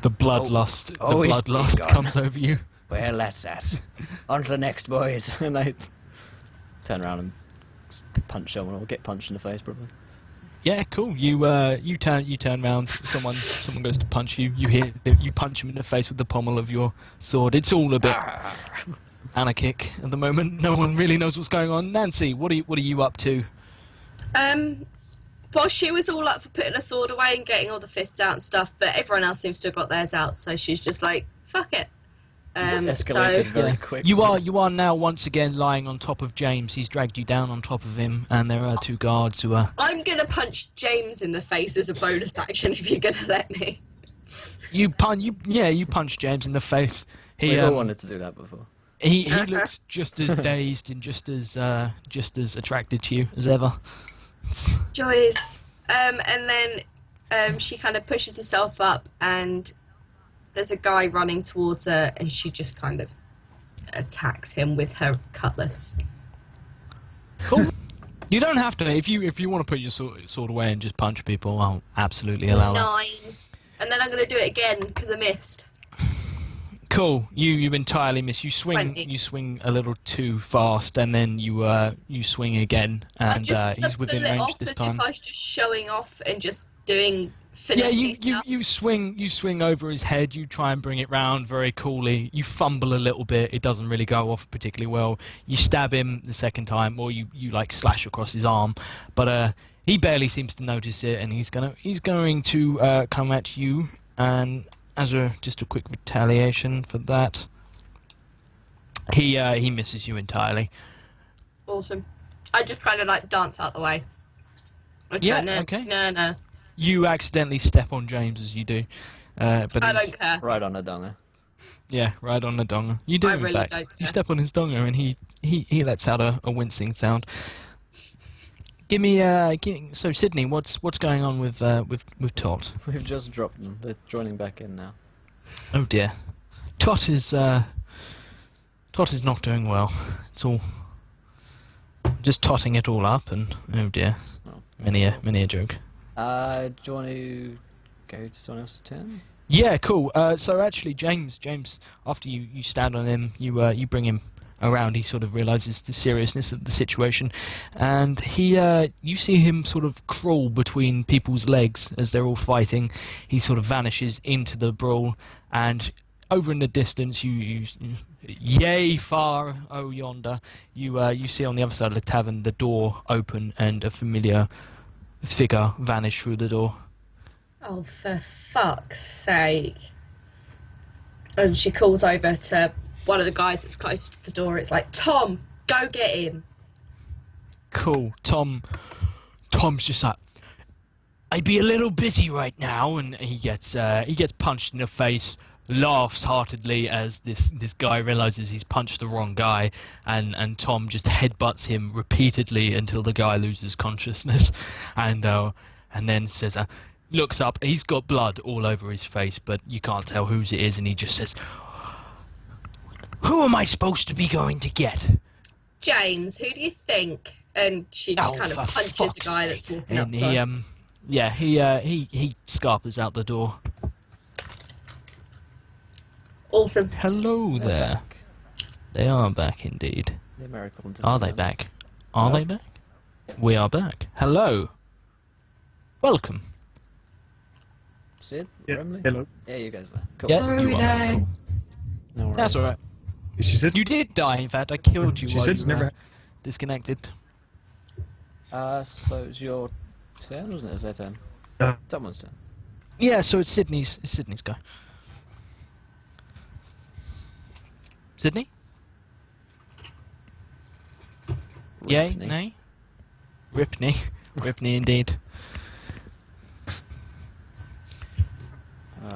The bloodlust, he's gone. comes over you. Well, that's that. On to the next, boys. And I turn around and punch someone, or get punched in the face, probably. Yeah, cool. You turn round. Someone goes to punch you. You punch him in the face with the pommel of your sword. It's all a bit anarchic at the moment. No one really knows what's going on. Nancy, what are you up to? Well, she was all up for putting her sword away and getting all the fists out and stuff, but everyone else seems to have got theirs out, so she's just like, fuck it. Escalated very quickly. You are now once again lying on top of James. He's dragged you down on top of him, and there are 2 guards who are. I'm gonna punch James in the face as a bonus action if you're gonna let me. You punch James in the face. We all wanted to do that before. He looks just as dazed and just as attracted to you as ever. Joyce. And then she kind of pushes herself up, and there's a guy running towards her, and she just kind of attacks him with her cutlass. Cool. You don't have to. If you want to put your sword away and just punch people, I'll absolutely allow that. 9. And then I'm going to do it again because I missed. Cool. You entirely miss. You 20. swing a little too fast, and then you swing again, I and just he's within pull it range off this as time. if I was just showing off and just doing Yeah, finessey stuff. you swing over his head. You try and bring it round very coolly. You fumble a little bit. It doesn't really go off particularly well. You stab him the second time, or you like slash across his arm, but he barely seems to notice it, and he's going to come at you, and as just a quick retaliation for that, he misses you entirely. Awesome. I just kind of like dance out the way. Yeah, No, okay. No. You accidentally step on James as you do, But I he's- don't care. Right on the donger. Yeah, right on the donger. You do, I in really fact. don't You care. step on his donger and he lets out a wincing sound. Give me, so Sydney, what's going on with Tot? We've just dropped them. They're joining back in now. Oh dear, Tot is not doing well. It's all just totting it all up, and oh dear, Oh. many a joke. Do you want to go to someone else's turn? Yeah, cool. So actually, James, after you stand on him, you bring him around. He sort of realizes the seriousness of the situation, and you see him sort of crawl between people's legs as they're all fighting. He sort of vanishes into the brawl, and over in the distance, you yay far, oh yonder, you see on the other side of the tavern the door open and a familiar figure vanish through the door. Oh, for fuck's sake. And she calls over to one of the guys that's closer to the door. It's like, Tom, go get him. Cool. Tom's just like, I'd be a little busy right now, and he gets punched in the face, laughs heartedly as this guy realizes he's punched the wrong guy, and Tom just headbutts him repeatedly until the guy loses consciousness, and then says, looks up, he's got blood all over his face, but you can't tell whose it is, and he just says, who am I supposed to be going to get? James, who do you think? And she just kind of for punches a fuck's guy that's sake. walking up And to her. he scarpers out the door. Awesome. Hello They're there. back. They are back indeed. The Americans. Are they back? Are No. they back? We are back. Hello. Welcome. Sid? Yeah, Brimley? hello. Yeah, you guys there. Cool. Yeah, Sorry you we are. died. No worries. That's alright. She said. You did die, in fact. I killed you She while said you she never. were disconnected. So it's your turn, wasn't it? It's their turn. Someone's turn. Yeah, so it's Sydney's guy. Sydney? Yay? Ripney. Nay? Ripney. Ripney indeed.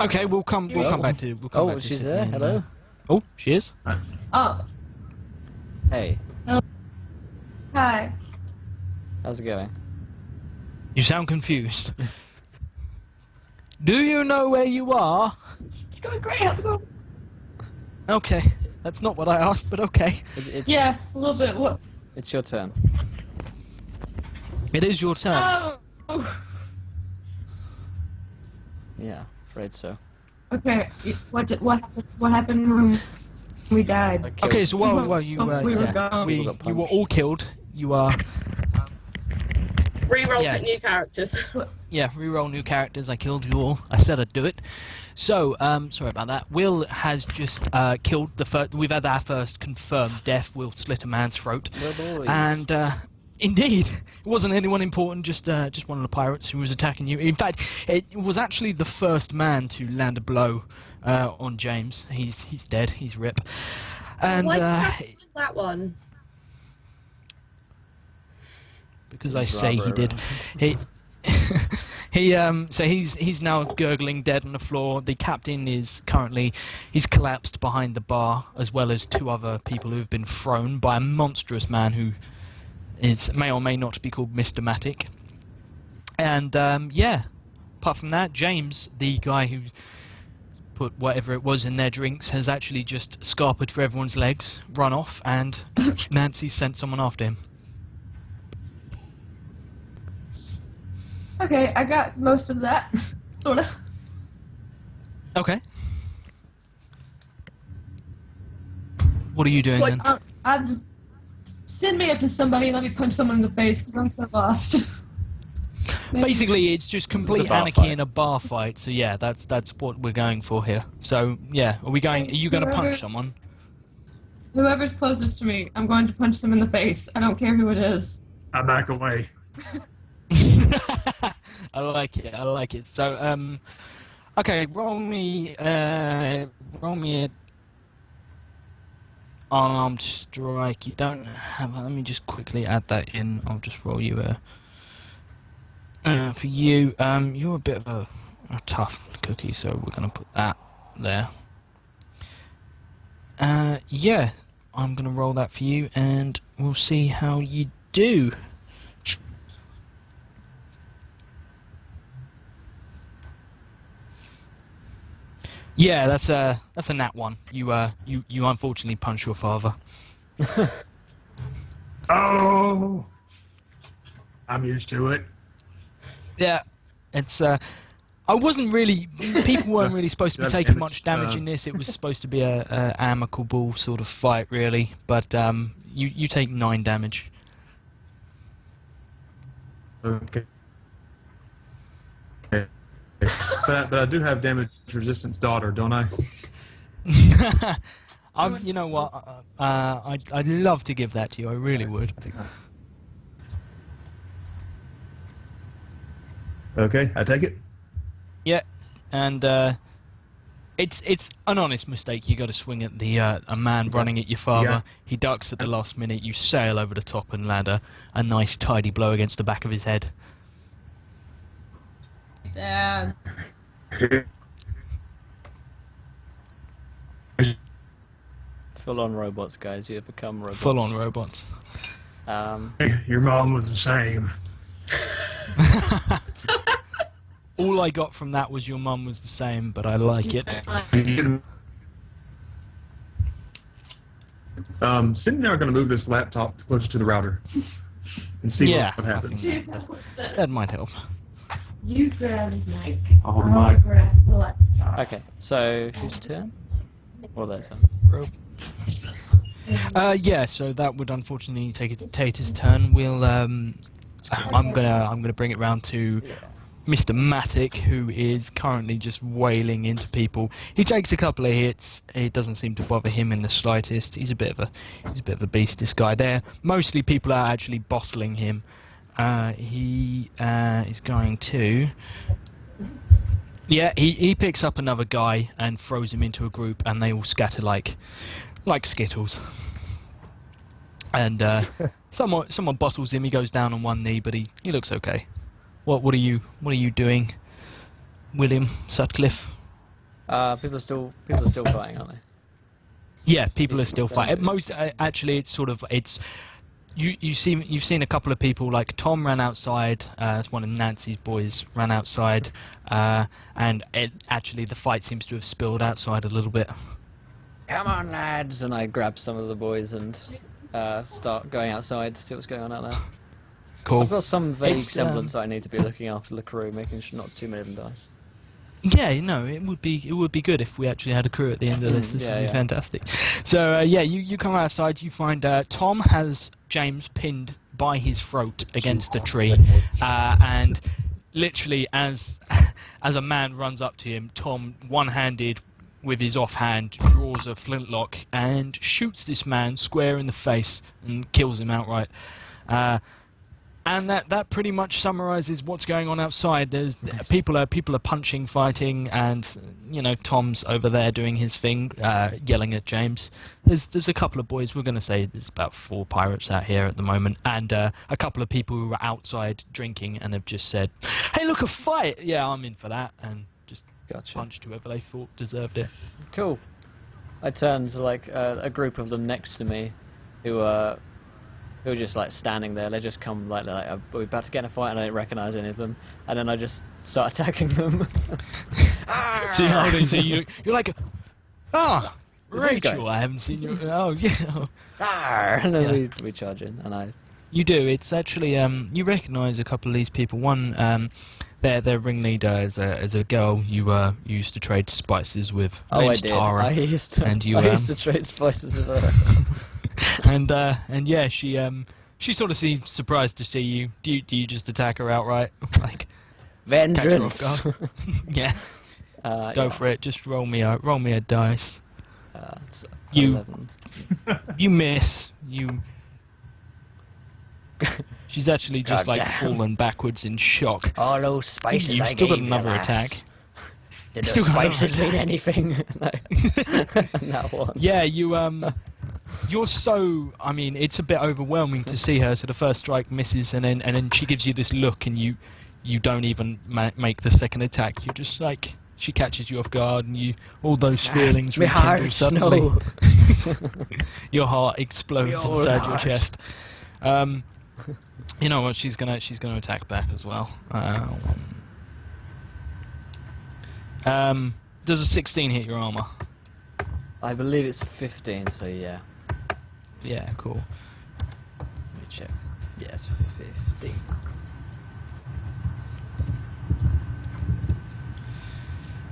Okay, we'll come back to Oh, to she's Sydney there. and, Hello. Oh, she is? Oh, Hey, hi. how's it going? You sound confused. Do you know where you are? It's going great. How's it going? Okay, that's not what I asked, but okay. It's, Yeah, a little bit. What? It's your turn. It is your turn. Oh. Yeah, afraid so. Okay. What happened when we died? I killed- Okay, so while you We were gone. you got were punched. all killed. You are Reroll Yeah. for new characters. reroll new characters. I killed you all. I said I'd do it. So sorry about that. Will has just killed the first. We've had our first confirmed death. Will slit a man's throat, Well, boys. and indeed, it wasn't anyone important. Just one of the pirates who was attacking you. In fact, it was actually the first man to land a blow on James. He's dead. He's rip. And Why did you have to kill that one? because I Seems say rather he did. So he's now gurgling dead on the floor. The captain is currently he's collapsed behind the bar, as well as two other people who have been thrown by a monstrous man who may or may not be called Mr. Matic. And apart from that, James, the guy who put whatever it was in their drinks, has actually just scarpered for everyone's legs, run off, and Nancy sent someone after him. Okay, I got most of that, sort of. Okay. What are you doing What- then? I'm just send me up to somebody and let me punch someone in the face because I'm so lost. Basically, it's just complete It's a bar anarchy fight. in a bar fight. So yeah, that's what we're going for here. So yeah, are you going to punch someone? Whoever's closest to me, I'm going to punch them in the face. I don't care who it is. I back away. I like it. I like it. So okay, roll me a armed strike. You don't have. Let me just quickly add that in. I'll just roll you a. For you, you're a bit of a a tough cookie, so we're going to put that there. Yeah, I'm going to roll that for you, and we'll see how you do. Yeah, that's a nat 1. You unfortunately punch your father. Oh, I'm used to it. Yeah, it's I wasn't really. People weren't really supposed to be That's taking damage. much damage in this. It was supposed to be a amicable sort of fight, really. But you take 9 damage. Okay. But I do have damage resistance daughter, don't I? You know what? I'd love to give that to you. I really would. Okay, I take it. Yeah, and it's an honest mistake. You got to swing at the a man running at your father. Yeah. He ducks at the last minute. You sail over the top and land a nice tidy blow against the back of his head. Dad. Full on robots, guys. You have become robots. Full on robots. Your mom was the same. All I got from that was your mum was the same, but I like it. Cindy and I are going to move this laptop closer to the router and see Yeah, what happens. I think that might help. You grab his mic. Oh, I'll my. grab the laptop. Okay, so whose turn? Or their turn. Yeah, so that would unfortunately take it to Tater's turn. We'll I'm gonna bring it round to Mr. Matic, who is currently just wailing into people. He takes a couple of hits. It doesn't seem to bother him in the slightest. He's a bit of a beast, this guy there. Mostly people are actually bottling him. He is going to. Yeah, he picks up another guy and throws him into a group, and they all scatter like Skittles. And someone bottles him. He goes down on one knee, but he looks okay. What are you doing, William Sutcliffe? People are still fighting, aren't they? Yeah, people are still fighting. Actually, you've seen a couple of people, like Tom ran outside. That's one of Nancy's boys ran outside, and actually the fight seems to have spilled outside a little bit. Come on, lads! And I grab some of the boys and start going outside to see what's going on out there. Cool. I've got some vague It's, semblance that I need to be looking after the crew, making sure not too many of them die. Yeah, no, it would be good if we actually had a crew at the end of this. This would be fantastic. So you come outside. You find Tom has James pinned by his throat against a tree, and literally as a man runs up to him, Tom, one-handed with his offhand, draws a flintlock and shoots this man square in the face and kills him outright. And that pretty much summarizes what's going on outside. There's people are punching, fighting, and Tom's over there doing his thing, yelling at James. There's a couple of boys. We're going to say there's about 4 pirates out here at the moment, and a couple of people who are outside drinking and have just said, "Hey, look, a fight! Yeah, I'm in for that," and just punched whoever they thought deserved it. Cool. I turn to a group of them next to me, who are just standing there. They just come we're about to get in a fight, and I don't recognise any of them. And then I just start attacking them. So you're like, These guys. Rachel, I haven't seen you. Oh yeah. And then we charge in, and I. You do. It's actually you recognise a couple of these people. One, their ringleader is a girl you used to trade spices with. Her Oh, I name's did. Tara. I used to trade spices with her. and yeah, she sort of seems surprised to see you. Do you just attack her outright? Catch her Vengeance. off guard? Yeah. Go for it. Just roll me a dice. It's You- 11. You miss. She's actually just God damn. fallen backwards in shock. All those spices You've I still got gave you, another lass. attack. Did Still those got another spices mean attack. anything? That one. Yeah, you're so. I mean, it's a bit overwhelming to see her. So the first strike misses, and then she gives you this look, and you you don't even make the second attack. You just like she catches you off guard, and all those feelings My rekindle heart, suddenly. no. Your heart explodes My old inside your heart. chest. You know what? She's gonna attack back as well. Does a 16 hit your armor? I believe it's 15, so yeah. Yeah, cool. Let me check. Yes, 15.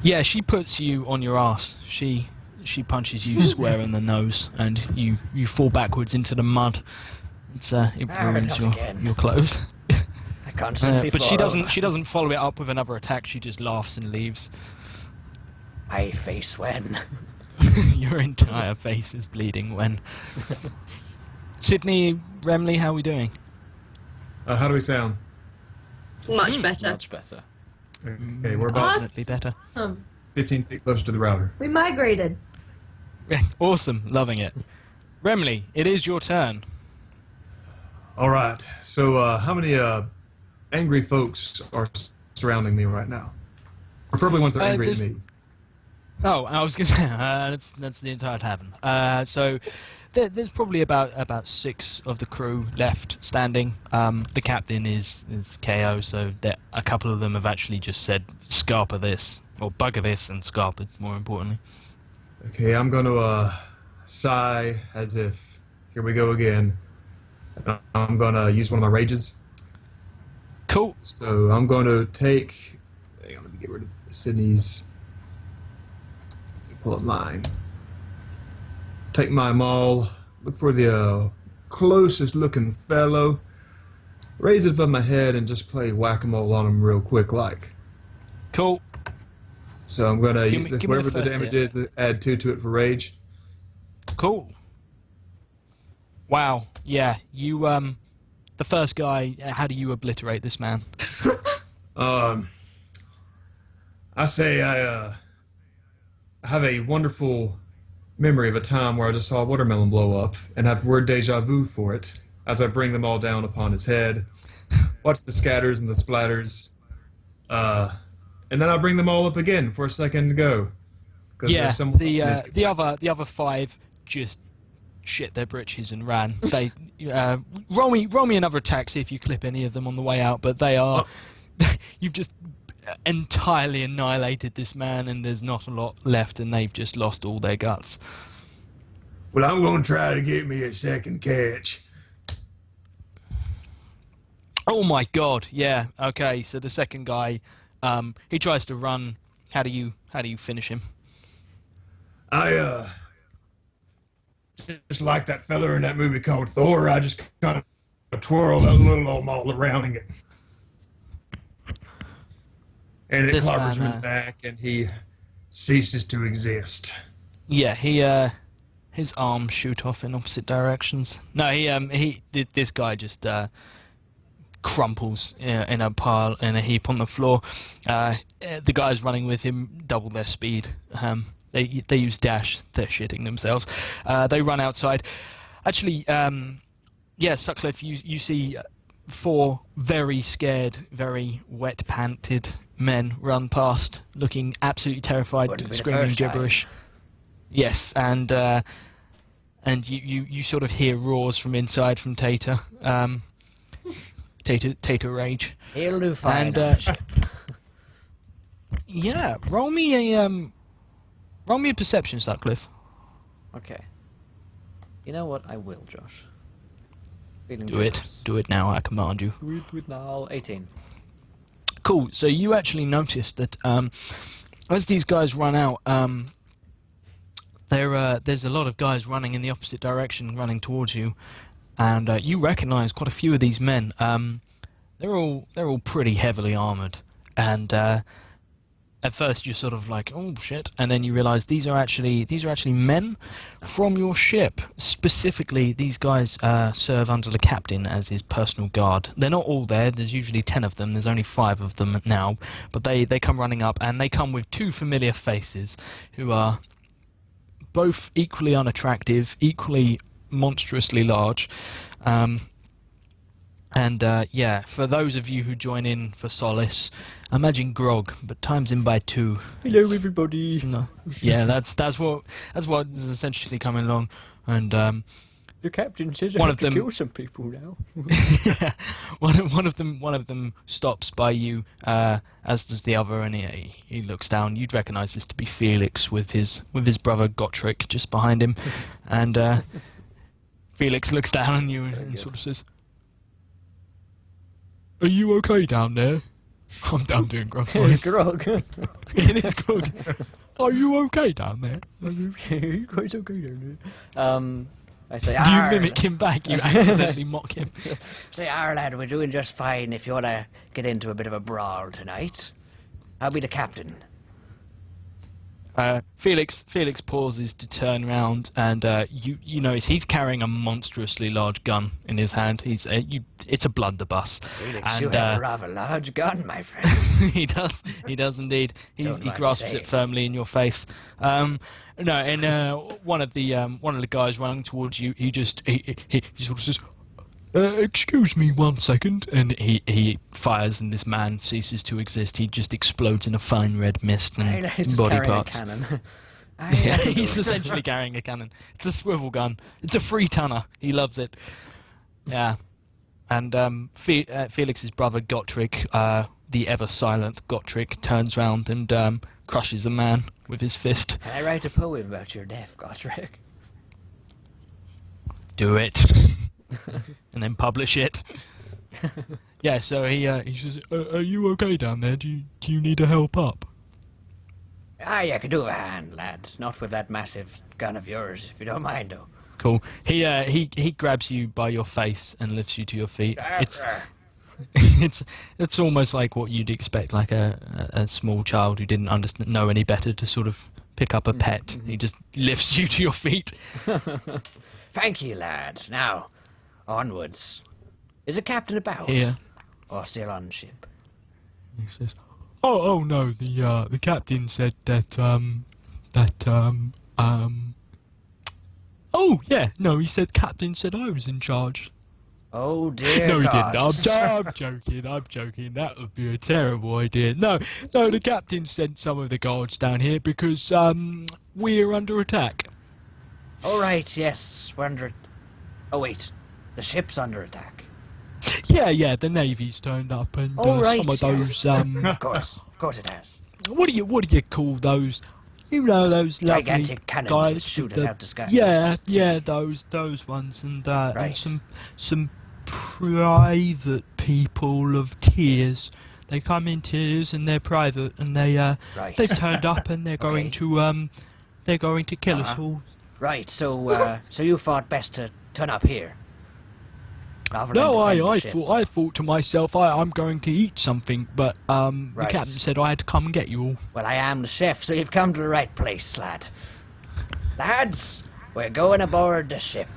Yeah, she puts you on your ass. She punches you square in the nose, and you fall backwards into the mud. It ruins not again. your clothes. I constantly But fall. she doesn't follow it up with another attack. She just laughs and leaves. I face when. Your entire face is bleeding when. Sydney, Remley, how are we doing? How do we sound? Much better. Much better. Okay, we're about Definitely better. 15 feet closer to the router. We migrated. Yeah, awesome, loving it. Remley, it is your turn. All right. So, how many angry folks are surrounding me right now? Preferably ones that are angry at there's- me. Oh, I was going to say that's the entire tavern. So there's probably about 6 of the crew left standing. The captain is KO, so a couple of them have actually just said "Scarper this" or "Bugger this" and "Scarpered," more importantly. Okay, I'm going to sigh as if, here we go again. I'm going to use one of my rages. Cool. So I'm going to take... Hang on, let me get rid of Sydney's... Let's pull up mine. Take my maul, look for the closest looking fellow, raise it above my head, and just play whack-a-mole on him real quick like. Cool. So I'm going to Give me use the whatever the first damage hit. is, add 2 to it for rage. Cool. Wow. Yeah. You the first guy. How do you obliterate this man? I say I have a wonderful memory of a time where I just saw a watermelon blow up, and have word deja vu for it as I bring them all down upon his head. Watch the scatters and the splatters, and then I bring them all up again for a second to go. 'Cause Yeah. there's someone else The other 5 just shit their britches and ran. They roll me another attack, see if you clip any of them on the way out. But they are you've just entirely annihilated this man, and there's not a lot left, and they've just lost all their guts. Well, I'm going to try to get me a second catch. Oh my god! Yeah. Okay. So the second guy, he tries to run. How do you finish him? I just like that feather in that movie called Thor. I just kind of twirl that little old maul around it. And it This clobbers man, me back, and he ceases to exist. Yeah. His arms shoot off in opposite directions. No, this guy just crumples in a heap on the floor. The guys running with him double their speed. They use dash. They're shitting themselves. They run outside. Actually, Sutcliffe, you see 4 very scared, very wet-panted men run past, looking absolutely terrified, Wouldn't be the screaming first time. gibberish. Yes, and you sort of hear roars from inside from Tater. Tater rage. He'll do fine. And, on the ship. Yeah, roll me a perception, Sutcliffe. Okay. You know what? I will, Josh. Feeling Do it. generous. Do it now, I command you. Do it now. 18. Cool. So you actually notice that as these guys run out, there's a lot of guys running in the opposite direction, running towards you, and you recognise quite a few of these men. They're all pretty heavily armoured, and at first you're sort of like, oh shit, and then you realise these are actually men from your ship. Specifically, these guys serve under the captain as his personal guard. They're not all there. There's usually 10 of them. There's only 5 of them now, but they come running up, and they come with 2 familiar faces who are both equally unattractive, equally monstrously large. And yeah, for those of you who join in for solace, imagine Grog, but times him by 2. Hello, everybody. No. Yeah, that's what is essentially coming along. And The captain says I one have of to them- kill some people now. yeah, one of them stops by you, as does the other, and he looks down. You'd recognise this to be Felix with his brother Gottrick just behind him, and Felix looks down on you and good. sort of says, "Are you okay down there?" I'm doing Grog's It's voice. Grog. It is Grog. Are you okay down there? You guys okay down there? I say, Do you "Arr." mimic him back? You accidentally mock him. Say, "Our lad, we're doing just fine if you want to get into a bit of a brawl tonight. I'll be the captain." Felix pauses to turn around, and you notice he's carrying a monstrously large gun in his hand. It's a blunderbuss. Felix, And, you have a rather large gun, my friend. he does indeed. He Don't mind me grasps saying. it firmly in your face. No, and one of the guys running towards you, he sort of says, "Excuse me 1 second," and he fires, and this man ceases to exist. He just explodes in a fine red mist and He's body carrying parts. a cannon. Yeah, he's essentially carrying a cannon. It's a swivel gun. It's a 3-tonner. He loves it. Yeah. And Felix's brother Gottrick, the ever-silent Gottrick, turns round and crushes a man with his fist. Can I write a poem about your death, Gottrick? Do it. And then publish it. Yeah, so he says, "Are you okay down there? Do you need a help up?" You could do a hand, lad. Not with that massive gun of yours, if you don't mind, though. Cool. He grabs you by your face and lifts you to your feet. It's almost like what you'd expect, like a small child who didn't know any better to sort of pick up a pet. Mm-hmm. He just lifts you to your feet. Thank you, lad. Now, onwards. Is the captain about? Here. Or still on ship? He says, "Oh no, the captain said that oh yeah, no, he said captain said I was in charge." Oh, dear No, he gods. didn't. I'm joking. That would be a terrible idea. No, the captain sent some of the guards down here because we're under attack. All right, yes, we're under... Oh, wait. The ship's under attack. Yeah, the navy's turned up, and All right, some of those Of course it has. what do you call those? You know, those lovely Gigantic cannons guys that shoot with us the- out the sky. Yeah, those ones, and Right. some private people of tiers. They come in tiers, and they're private, and Right. they've turned up, and they're going to kill us Uh-huh. all. Right, so you thought best to turn up here? Rather than No, defend the I ship. thought to myself, I'm going to eat something, but the Right. captain said I had to come and get you all. Well, I am the chef, so you've come to the right place, lad. Lads, we're going aboard the ship.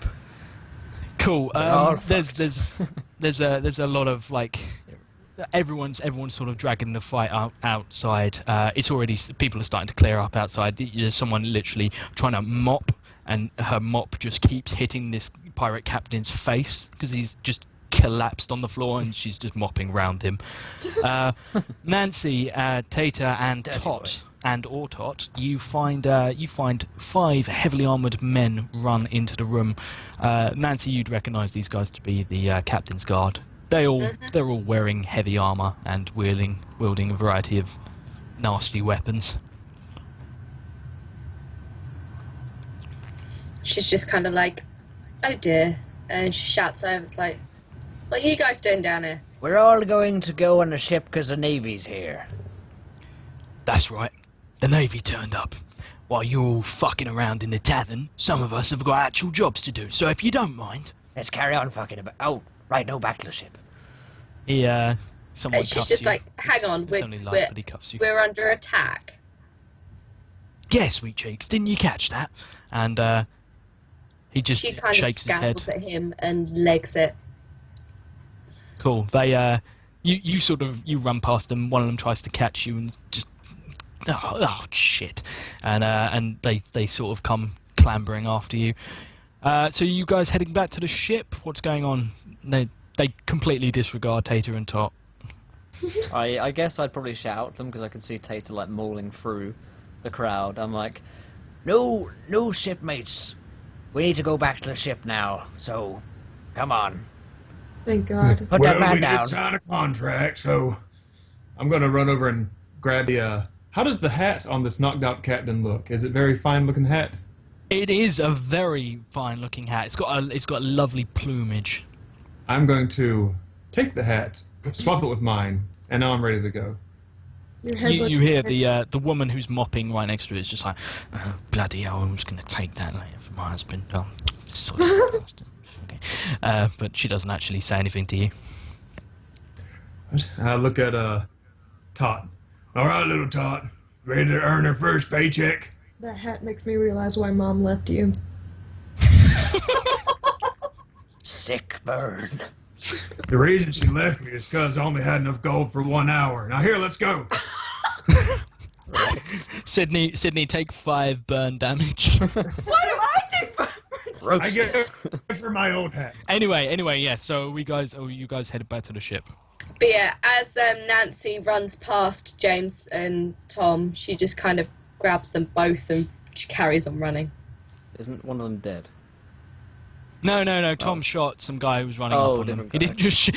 Cool. all There's fucked. there's a lot of like everyone's sort of dragging the fight outside. It's already people are starting to clear up outside. There's someone literally trying to mop, and her mop just keeps hitting this pirate captain's face because he's just collapsed on the floor, and she's just mopping around him. Nancy, Tater, and Dirty Tot. And Ortot, you find 5 heavily armoured men run into the room. Nancy, you'd recognise these guys to be the captain's guard. They're all wearing heavy armour and wielding a variety of nasty weapons. She's just kind of like, "Oh dear," and she shouts over. It's like, "What are you guys doing down here?" We're all going to go on the ship because the Navy's here. That's right. The Navy turned up. While you're all fucking around in the tavern, some of us have got actual jobs to do. So if you don't mind, Let's carry on fucking about... Oh, right, no, back to the ship. someone And she's cuffs just you. like, "Hang on, It's only light, but he cuffs you. we're under attack." Yeah, sweet cheeks, didn't you catch that? And he just She kind of shakes his head. scowls at him and legs it. Cool. They you run past them. One of them tries to catch you and just oh shit, and they sort of come clambering after you. So you guys heading back to the ship? What's going on? No, they completely disregard Tater and Tot. I guess I'd probably shout at them because I could see Tater like mauling through the crowd. I'm like, no shipmates. We need to go back to the ship now. So, come on. Thank God. Put well, that man we down. did sign a contract, so I'm going to run over and grab the. How does the hat on this knocked out captain look? Is it very fine looking hat? It is a very fine looking hat. It's got lovely plumage. I'm going to take the hat, swap it with mine, and now I'm ready to go. Your head You looks hear like- the woman who's mopping right next to it is just like, oh, bloody hell, I'm just going to take that later for my husband. Oh, sorry, bastard. Okay. But she doesn't actually say anything to you. I look at Tot. all right, little Tot, ready to earn her first paycheck? That hat makes me realize why Mom left you. Sick burn. The reason she left me is because I only had enough gold for 1 hour. Now here, let's go. Sydney, take 5 burn damage. Why do I take I Roasted. get it for my old hat. anyway, yeah. So you guys headed back to the ship. But yeah, as Nancy runs past James and Tom, she just kind of grabs them both and she carries on running. Isn't one of them dead? No. Tom shot some guy who was running Oh, up on him. different He guy. didn't just shoot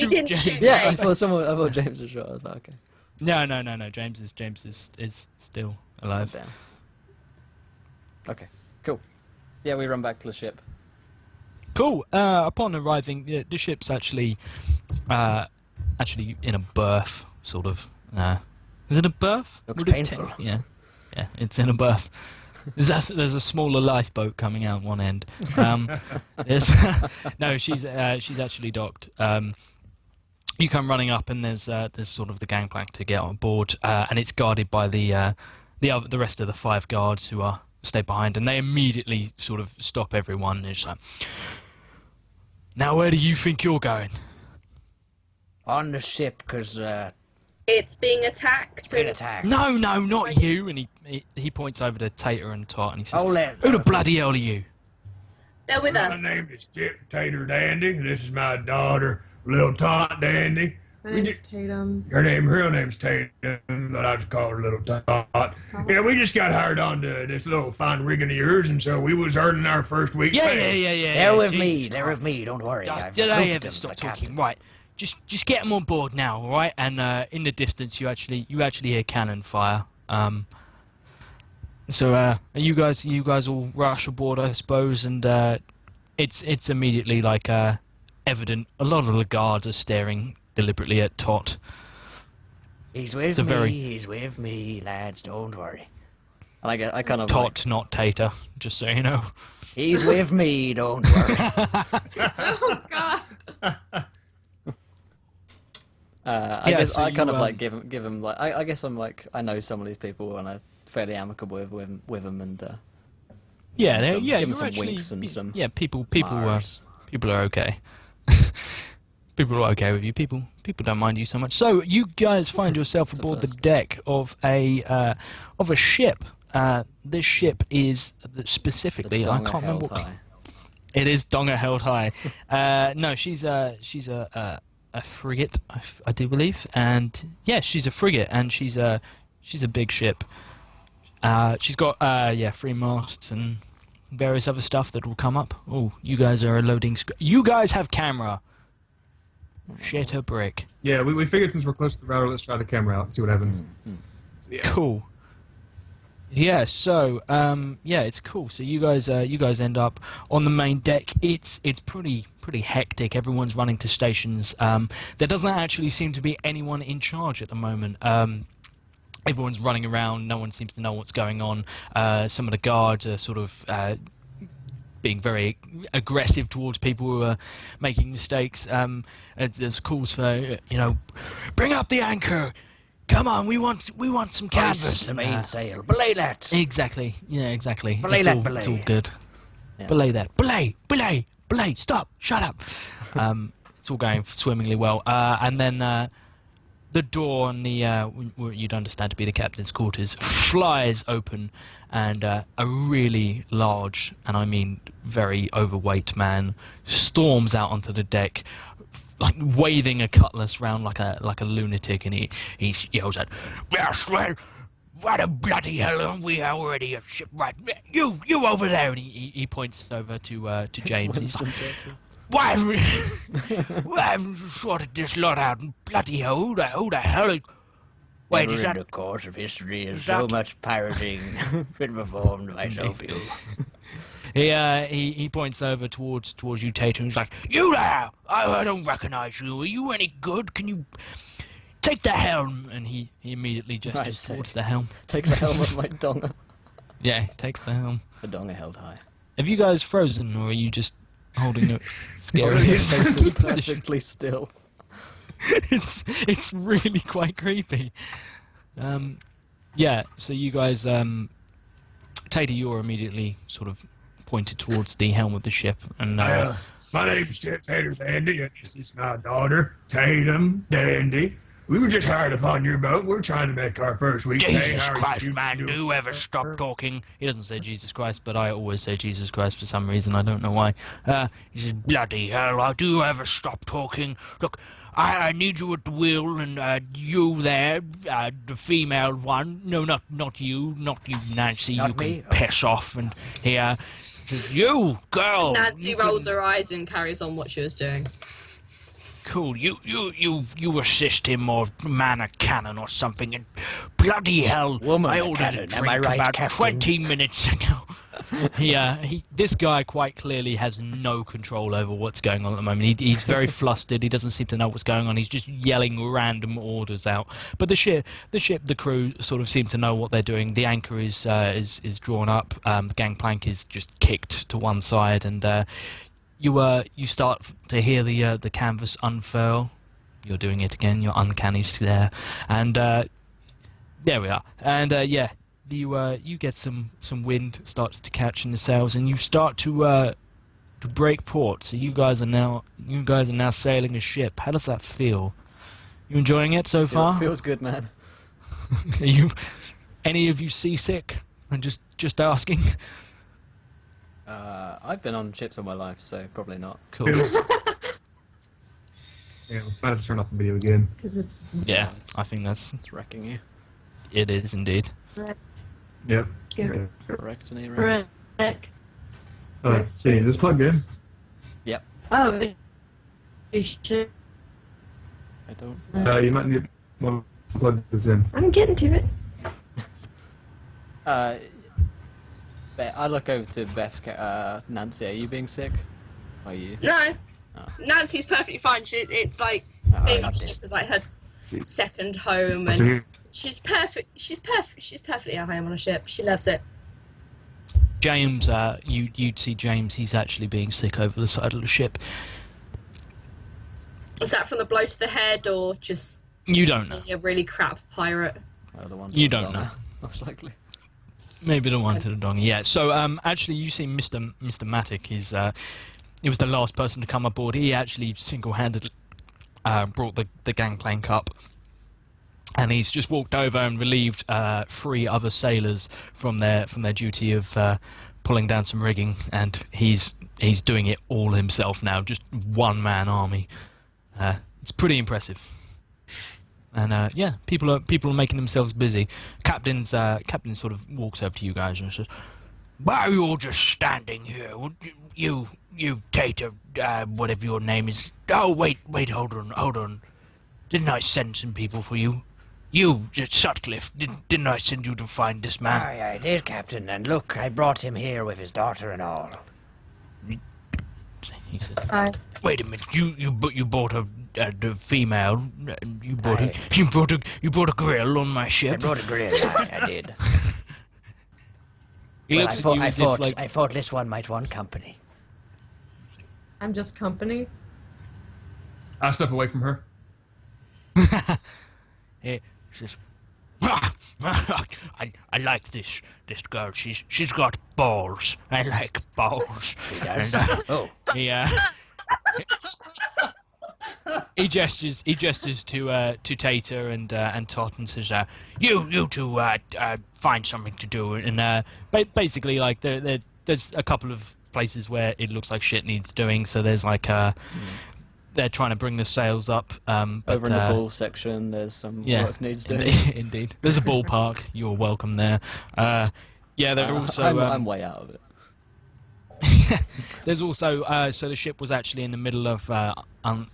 didn't James. shoot Yeah, I James. thought James was shot. I was like, okay. No. James is still alive. Damn. Okay, cool. Yeah, we run back to the ship. Cool. Upon arriving, the ship's actually in a berth, sort of. Is it a berth? Looks Would it painful. Yeah, it's in a berth. There's a smaller lifeboat coming out one end. There's no, she's actually docked. You come running up, and there's sort of the gangplank to get on board, and it's guarded by the rest of the 5 guards who are stay behind, and they immediately sort of stop everyone. And it's like, now where do you think you're going? On the ship, because It's being attacked. it's been attacked. No, not you. And he points over to Tater and Tot, and he says, Oh, let who the bloody hell are you? They're with My us. name is Chip Tater Dandy. This is my daughter, Little Tot Dandy. My name's Tatum. Her real name's Tatum, but I just call her Little Tot. Yeah, we just got hired on to this little fine rigging of yours, and so we was earning our first week. Yeah. They're with Jesus me. They're Christ. with me. Don't worry. I've Did I recruited ever them for stop the talking? captain. Right. Just get them on board now, all right? And in the distance, you actually hear cannon fire. So you guys all rush aboard, I suppose, and it's immediately like evident. A lot of the guards are staring deliberately at Tot. He's with a me. very- He's with me, lads. Don't worry. And I kind of Tot, not Tater, just so you know. He's with me. Don't worry. Oh God. I Yeah, guess so I kind you, of like give him like I guess I'm like I know some of these people and I'm fairly amicable with them and Yeah, some- yeah. give 'em you're some actually- winks and some people smiles. people are okay. People are okay with you. People don't mind you so much. So you guys find yourself It's a aboard the first. deck of a ship. This ship is specifically I can't remember. What, it is Donga held high. No, she's a frigate, I do believe, and yeah, she's a frigate, and she's a big ship. She's got 3 masts and various other stuff that will come up. Oh, you guys are loading. You guys have camera. Shit a brick. Yeah, we figured since we're close to the router, let's try the camera out and see what happens. So, yeah. Cool. Yeah, so it's cool. So you guys end up on the main deck. It's pretty hectic. Everyone's running to stations. There doesn't actually seem to be anyone in charge at the moment. Everyone's running around. No one seems to know what's going on. Some of the guards are sort of being very aggressive towards people who are making mistakes. There's calls for bring up the anchor. Come on, we want some canvas. Hoist the mainsail. Belay that. Exactly. Yeah, exactly. Belay it's that, all, belay. It's all good. Yeah. Belay that. Belay. Stop. Shut up. It's all going swimmingly well. And then the door on the what you'd understand to be the captain's quarters flies open, and a really large, and I mean very overweight man storms out onto the deck, like waving a cutlass round like a lunatic, and he yells out, "Yes, well, what a bloody hell are we already a ship? Right, you over there!" And he points over to James. He's like, "Why haven't you sorted this lot out? Bloody hell, who the hell is..." Wait, Never is in that... the course of history has is so that- much pirating been performed by so few. He points over towards you, Tatum. He's like, "You there! I don't recognize you. Are you any good? Can you take the helm?" And he immediately gestures Right, so- towards the helm. Take the helm of my donga. Yeah, he takes the helm. The donga held high. Have you guys frozen, or are you just holding it Holding scary? your faces perfectly still. It's really quite creepy. Yeah, so you guys, Tater, you're immediately sort of pointed towards the helm of the ship, and My name's Tater Dandy, and this is my daughter, Tatum Dandy. We were just hired upon your boat. We're trying to make our first week pay. Jesus How are Christ, you man, doing? do you ever stop talking? He doesn't say Jesus Christ, but I always say Jesus Christ for some reason. I don't know why. He says, "Bloody hell, do you ever stop talking? Look, I need you at the wheel, and you there, the female one. No, not you, Nancy. Not you me? can piss off." And he says, "You, girl." Nancy you rolls can- her eyes and carries on what she was doing. Cool. You assist him or man a cannon or something, and bloody hell, Woman I a ordered cannon, a am drink I right, about Captain? 20 minutes ago. This guy quite clearly has no control over what's going on at the moment. He's very flustered. He doesn't seem to know what's going on. He's just yelling random orders out. But the crew sort of seem to know what they're doing. The anchor is drawn up. The gangplank is just kicked to one side, and you start to hear the canvas unfurl. You're doing it again. Your uncanny stare, and there we are. And you get some wind starts to catch in the sails, and you start to break port. So you guys are now sailing a ship. How does that feel? You enjoying it so far? Feels good, man. Are you any of you seasick? I'm just asking. I've been on ships all my life, so probably not. Cool. Yeah, I'm about to turn off the video again. Yeah, I think that's It's wrecking you. it is indeed. Yep. Correct, and erect. See, is this plugged in? Yep. Oh, you should. I don't. You might need to plug this in. I'm getting to it. I look over to Beth's Nancy. Are you being sick? Are you? No. Oh. Nancy's perfectly fine. It's like Oh, being not on ship this. is like her second home, and she's perfect. She's perfectly at home on a ship. She loves it. James, you'd see James. He's actually being sick over the side of the ship. Is that from the blow to the head, or just You don't know. being a really crap pirate? The ones You on don't Donna, know. Most likely. Maybe the one to the dong. Yeah. So actually, you see Mr. Matic. He was the last person to come aboard. He actually single-handedly brought the gangplank up, and he's just walked over and relieved 3 other sailors from their duty of pulling down some rigging, and he's doing it all himself now, just one-man army. It's pretty impressive. And yeah, people are making themselves busy. Captain sort of walks over to you guys and says, "Why are you all just standing here? You Tater, whatever your name is. Oh, wait, hold on. Didn't I send some people for you? You, Sutcliffe, didn't I send you to find this man?" Aye, I did, Captain, and look, I brought him here with his daughter and all. He says, Hi. "Wait a minute, you bought the female. You bought Aye. you brought a grill on my I ship." brought a grill, I did. He Well, looks at you as if, like, I thought this one might want company. I'm just company. I step away from her. He says, I like this girl. She's got balls. I like balls. She does. And, Oh, he gestures to Tater and Tot and says, you two find something to do. And basically, like there's a couple of places where it looks like shit needs doing. So there's like they're trying to bring the sails up. But, Over in the ball section, there's some work needs doing. Indeed. There's a ballpark. You're welcome there. They're also. I'm way out of it. There's also so the ship was actually in the middle of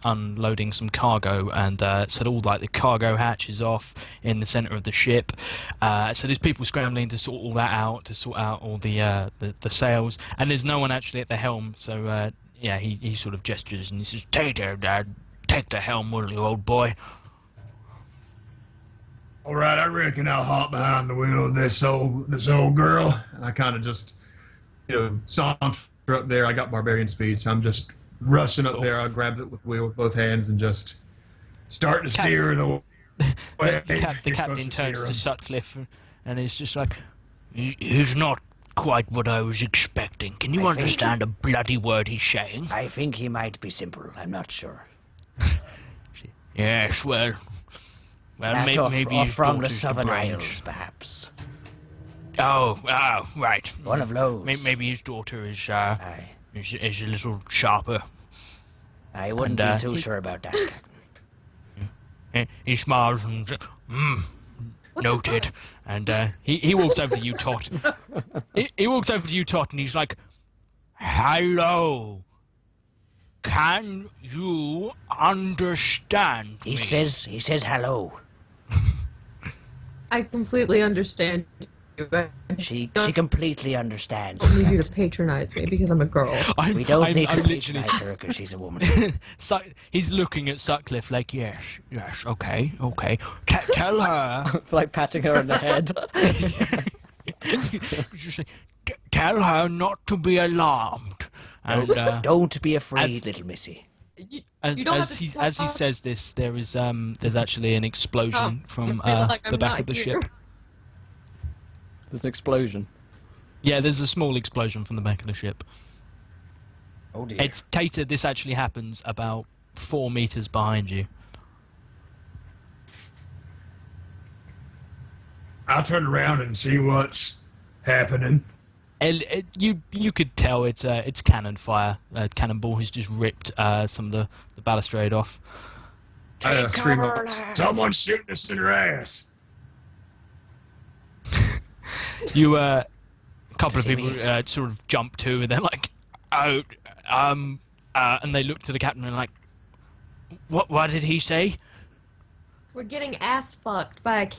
unloading some cargo, and so all like the cargo hatch is off in the center of the ship. So there's people scrambling to sort all that out, to sort out all the sails, and there's no one actually at the helm. So he sort of gestures and he says, "Tater, Dad, take the helm, will you, old boy?" All right, I reckon I'll hop behind the wheel of this old girl. And I kind of just, saunter up there. I got barbarian speed, so I'm just rushing up there. I grab it with the wheel with both hands and just start to steer the way. The captain turns to Sutcliffe and he's just like, "He's not quite what I was expecting. Can you understand a bloody word he's saying?" I think he might be simple. I'm not sure. Yes, well, maybe or his from the daughter's Southern brains. Isles, perhaps. Oh, right. One of those. Maybe his daughter is Aye. is a little sharper. I wouldn't be too sure about that, Captain. He smiles and noted, and he walks over to you, Tot. He walks over to you, Tot, and he's like, "Hello. Can you understand me?" He says hello. I completely understand you. But She completely understands. I don't need you to Captain. patronize me because I'm a girl. We don't need to literally. patronize her because she's a woman. He's looking at Sutcliffe like, yes, okay. Tell her. Like patting her on the head. Just say, tell her not to be alarmed. And Don't be afraid, little missy. as he says this, there's actually an explosion from the back of the ship. There's an explosion. Yeah, there's a small explosion from the back of the ship. Oh dear. It's Tater. This actually happens about 4 meters behind you. I'll turn around and see what's happening. You could tell it's cannon fire. Cannonball has just ripped some of the balustrade off. I scream up. Someone's shooting us in her ass. You a couple of people sort of jump to, and they're like, and they look to the captain and like, what did he say? We're getting ass fucked by a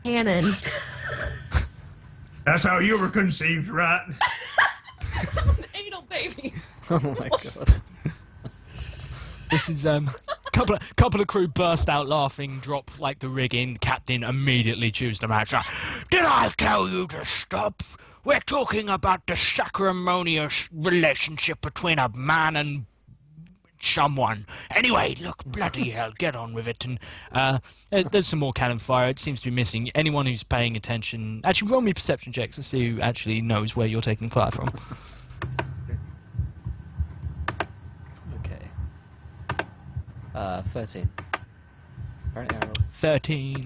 cannon. That's how you were conceived, right? I'm an anal baby. Oh my god. This is couple of crew burst out laughing, drop like the rigging. Captain immediately chews them out. Did I tell you to stop? We're talking about the sacrimonious relationship between a man and someone. Anyway, look, bloody hell, get on with it. And there's some more cannon fire. It seems to be missing. Anyone who's paying attention, actually roll me perception checks to see who actually knows where you're taking fire from. Okay. 13. Apparently I rolled. 13.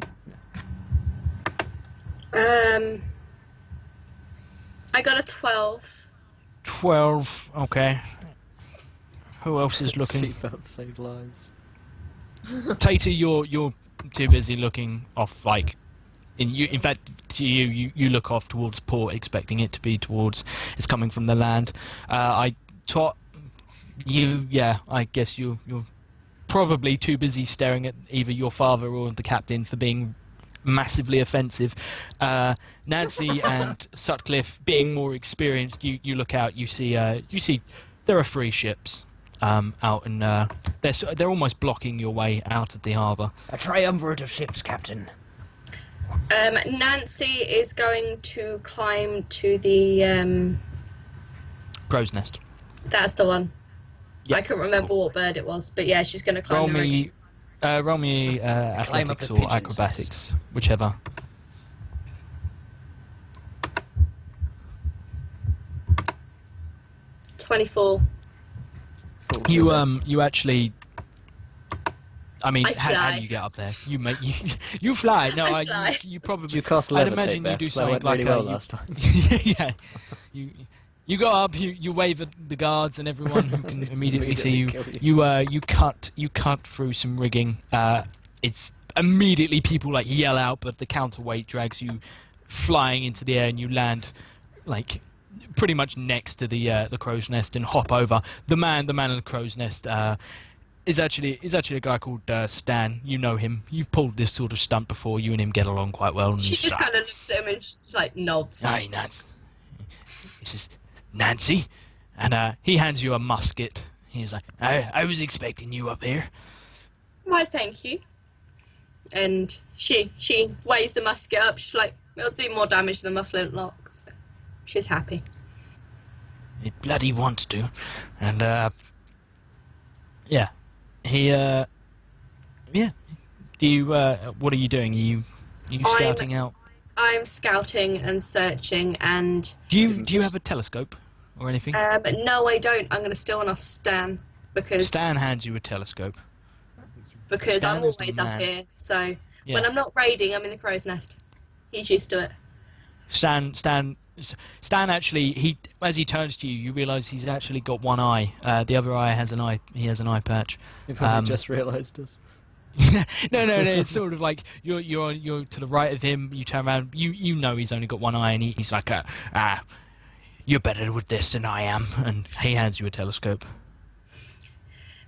I got a 12. 12. Okay. Who else is looking? Seatbelts save lives. Tater, you're too busy looking off. Like, in fact, to you look off towards port, expecting it to be towards. It's coming from the land. I taught you. Yeah, I guess you're probably too busy staring at either your father or the captain for being massively offensive. Nancy and Sutcliffe, being more experienced, you look out. You see there are 3 ships. Out and they're almost blocking your way out of the harbour. A triumvirate of ships, Captain. Nancy is going to climb to the Crow's Nest. That's the one. Yep. I couldn't remember what bird it was, but yeah, she's going to climb Roll the me, rigging. roll me Climb up athletics the or pigeon's acrobatics, whichever. $24. You actually. I mean, I how fly. do you get up there? You fly. No, I fly. you probably. You cast I'd levitate, imagine you Beth. do That something went like really well last time. yeah, You go up, you wave at the guards and everyone who can immediately see you. Kill you. You cut through some rigging. It's immediately people like yell out, but the counterweight drags you flying into the air, and you land like pretty much next to the crow's nest and hop over. The man in the crow's nest is actually a guy called Stan. You know him. You've pulled this sort of stunt before. You and him get along quite well. And She just kind of looks at him and just like nods. Hi, Nancy. This is Nancy, and he hands you a musket. He's like, I was expecting you up here. Why, thank you. And she weighs the musket up. She's like, it'll do more damage than my flintlock. So she's happy. It bloody wants to, and yeah, he yeah. Do you what are you doing? Are you scouting out? I'm scouting and searching, and Do you have a telescope or anything? but no, I don't. I'm going to steal one off Stan because Stan hands you a telescope. Stan I'm is the always up man. here. So Yeah. when I'm not raiding, I'm in the crow's nest. He's used to it. Stan actually, as he turns to you, you realise he's actually got one eye. The other eye has an eye. He has an eye patch. You probably just realised this. No. It's sort of like you're to the right of him. You turn around. You know he's only got one eye, and he's like, you're better with this than I am. And he hands you a telescope.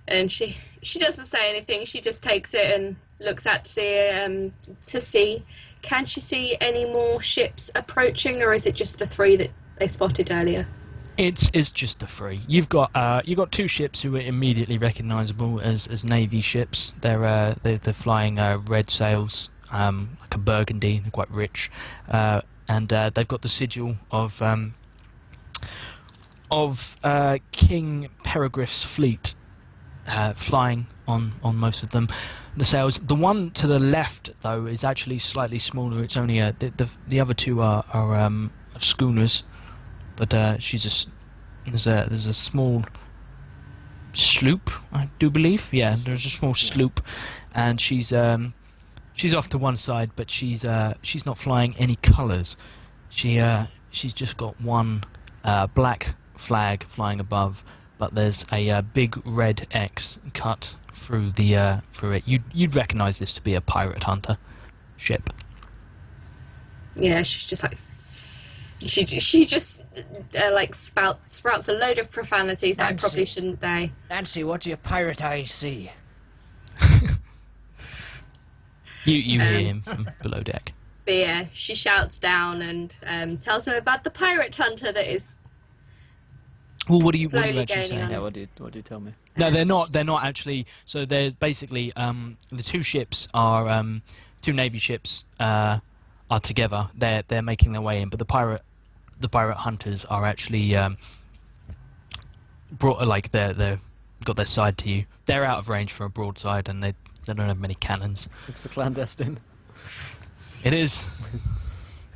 And she doesn't say anything. She just takes it and looks out to see. Can she see any more ships approaching, or is it just the 3 that they spotted earlier? It's just the 3. You've got 2 ships who are immediately recognisable as Navy ships. They're flying red sails, like a burgundy. They're quite rich, and they've got the sigil of King Peregriff's fleet flying on most of them. The sails. The one to the left, though, is actually slightly smaller. It's only the other 2 are schooners. But there's a small sloop, I do believe. Yeah, there's a small sloop, and she's off to one side, but she's not flying any colours. She's just got one black flag flying above, but there's a big red X cut through it. You'd recognise this to be a pirate hunter ship. Yeah, she's just like. She just like sprouts a load of profanities that I probably shouldn't say. Nancy, what do your pirate eyes see? You hear him from below deck. But yeah, she shouts down and tells her about the pirate hunter that is. Well, what do you slowly actually gaining say? on Yeah, us. what do you tell me? No, they're not actually. So they're basically the 2 ships are 2 Navy ships are together. They're making their way in, but the pirate hunters are actually brought like they're got their side to you. They're out of range for a broadside, and they don't have many cannons. It's the clandestine. It is.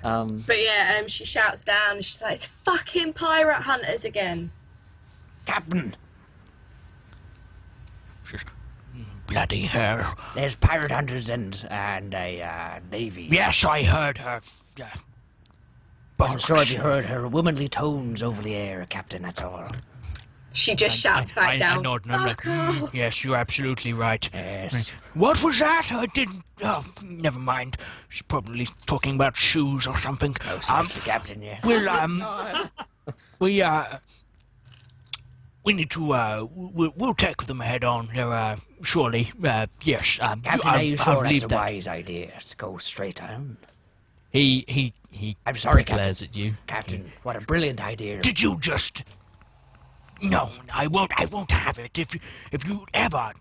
But yeah, she shouts down. And she's like, "It's fucking pirate hunters again." Captain, Bloody hell. there's pirate hunters and a navy. Yes, I heard her. Wasn't sure if you heard her womanly tones over the air, Captain, that's all. She just shouts back down. I nod and I'm like, "Fuck off." yes, you're absolutely right. Yes. What was that? I didn't. Oh, never mind. She's probably talking about shoes or something. No sense, the Captain, yeah. We need to. We'll take them head on. Surely. Yes. Captain, are you sure that's a wise idea to go straight on? He I'm sorry, glares Captain. at you. Captain, what a brilliant idea. Did you just? No, I won't have it. If you ever.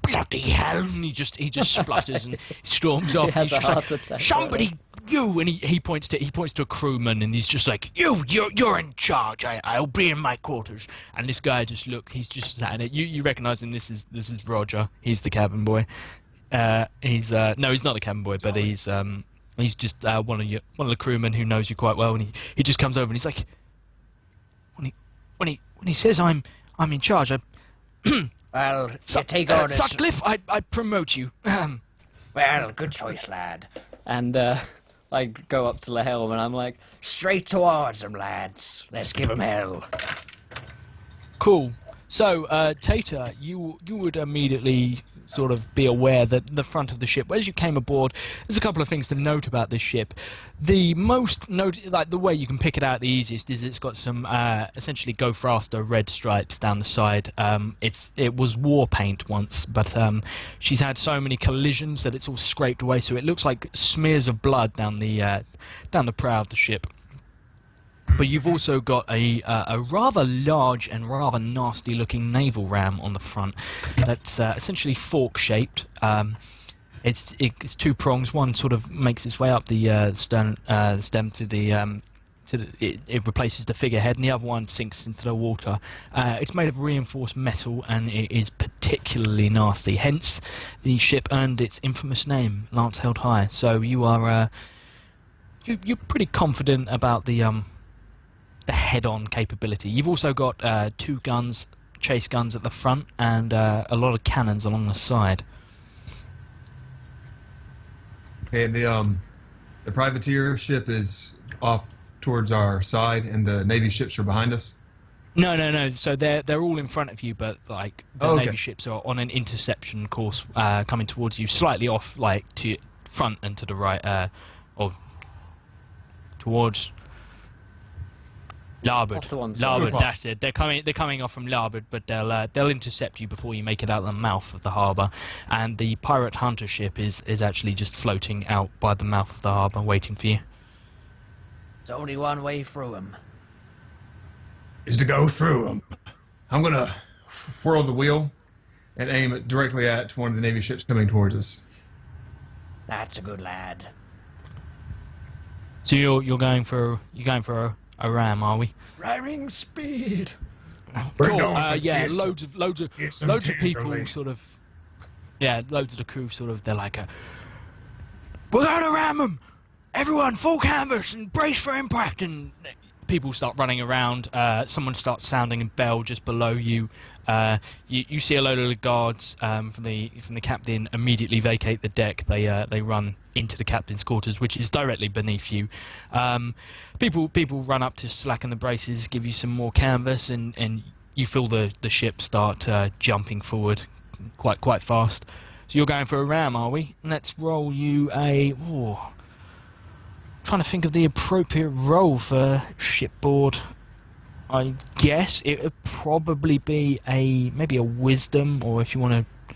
Bloody hell! And he just splutters and storms off. He has He's a just heart like, attack. somebody, you, and he points to a crewman, and he's just like, you're in charge. I'll be in my quarters. And this guy just he's just sat in it. You recognise him. This is Roger. He's the cabin boy. No, he's not the cabin boy, but he's just one of the crewmen who knows you quite well, and he just comes over and he's like, when he says I'm in charge, Well, you take orders. Sutcliffe, I promote you. Well, good choice, lad. And I go up to the helm and I'm like, straight towards them, lads. Let's give them hell. Cool. So, Tater, you would immediately sort of be aware that the front of the ship, as you came aboard, there's a couple of things to note about this ship. The most the way you can pick it out the easiest is it's got some essentially go faster red stripes down the side. It was war paint once, but she's had so many collisions that it's all scraped away, so it looks like smears of blood down the prow of the ship. But you've also got a rather large and rather nasty-looking naval ram on the front that's essentially fork-shaped. It's two prongs. One sort of makes its way up the stem to the it replaces the figurehead, and the other one sinks into the water. It's made of reinforced metal, and it is particularly nasty. Hence, the ship earned its infamous name, Lance Held High. So you are you're pretty confident about the head-on capability. You've also got 2 guns, chase guns at the front, and a lot of cannons along the side. And the privateer ship is off towards our side, and the Navy ships are behind us. No. So they're all in front of you, but like the Navy ships are on an interception course, coming towards you, slightly off, like to front and to the right, or towards. Larboard. Off to one side. Larboard, that's it. They're coming off from larboard, but they'll intercept you before you make it out of the mouth of the harbour. And the pirate hunter ship is actually just floating out by the mouth of the harbour, waiting for you. There's only one way through them. Is to go through them. I'm gonna whirl the wheel and aim it directly at one of the Navy ships coming towards us. That's a good lad. So you're going for a ram, are we? Ramming speed. We're Cool. going for Yeah, kids. loads of Get some people tenderly. sort of. Yeah, loads of the crew sort of. They're like, "We're going to ram them! Everyone, full canvas and brace for impact!" And people start running around. Someone starts sounding a bell just below you. You see a load of the guards from the captain immediately vacate the deck. They run into the captain's quarters, which is directly beneath you. People run up to slacken the braces, give you some more canvas, and you feel the ship start jumping forward quite fast. So you're going for a ram, are we? Let's roll you a. Trying to think of the appropriate roll for shipboard. I guess it would probably be maybe a wisdom, or if you want to.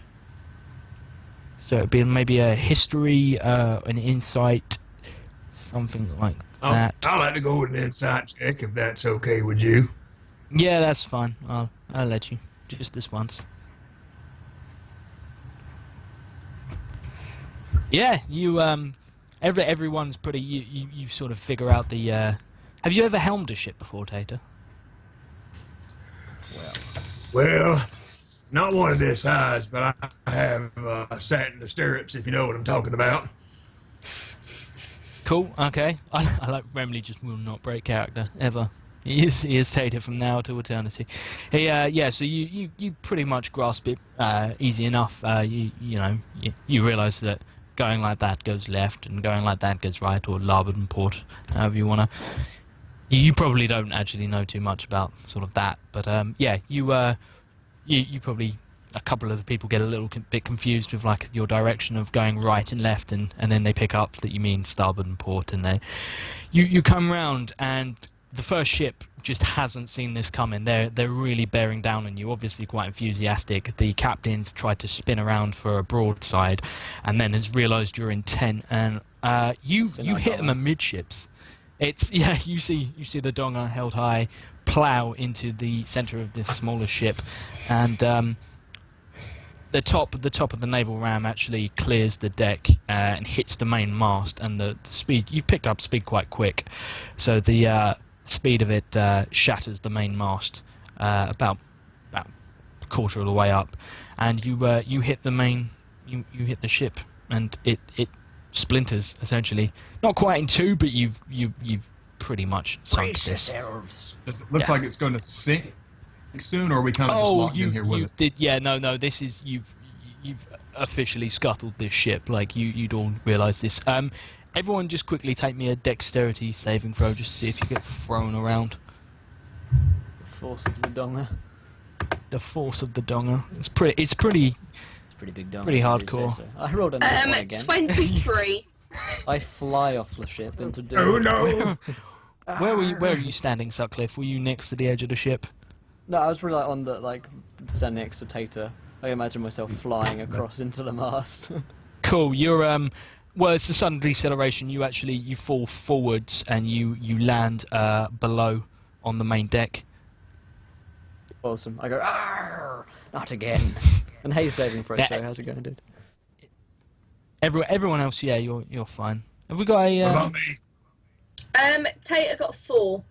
So it'd be maybe a history, an insight, something like that. I'll have to go with an insight check if that's okay with you. Yeah, that's fine. I'll let you. Just this once. Yeah, you everyone's pretty. You sort of figure out the. Have you ever helmed a ship before, Tater? Well, not one of this size, but I have sat in the stirrups, if you know what I'm talking about. Cool. Okay. I like Remley just will not break character ever. He is Tater from now to eternity. Yeah. So you pretty much grasp it easy enough. You realise that going like that goes left and going like that goes right, or larboard and port, however you want to. You probably don't actually know too much about sort of that, but yeah, you probably, a couple of the people get a little bit confused with like your direction of going right and left, and then they pick up that you mean starboard and port, and you come round, and the first ship just hasn't seen this coming. They're really bearing down on you, obviously quite enthusiastic. The captain's tried to spin around for a broadside, and then has realised your intent, and you hit them amidships. You see the Donga Held High plough into the centre of this smaller ship, and the top of the naval ram actually clears the deck and hits the main mast, and the speed you've picked up speed quite quick, so the speed of it shatters the main mast about a quarter of the way up, and you hit the main you hit the ship, and it splinters essentially, not quite in two, but you've pretty much sunk Brace this. yourselves. Does it look like it's going to sink soon, or are we kind of just locked in here with it? Did, yeah, no. This is you've officially scuttled this ship. Like you'd all realise this. Everyone just quickly take me a dexterity saving throw, just to see if you get thrown around. The force of the donger. The force of the donger. It's pretty It's pretty big donger. Pretty if I do hardcore. say so. I rolled a nice one again. 23. I fly off the ship into doom. Oh no! Where are you standing, Sutcliffe? Were you next to the edge of the ship? No, I was really on the standing next to Tater. I imagine myself flying across into the mast. Cool. You're well, it's a sudden deceleration. You fall forwards and you land below on the main deck. Awesome. I go, "Arr, not again." And hey, saving throw. So how's it going, dude? Everyone else, yeah, you're fine. Have we got a? What about me? Tater got 4.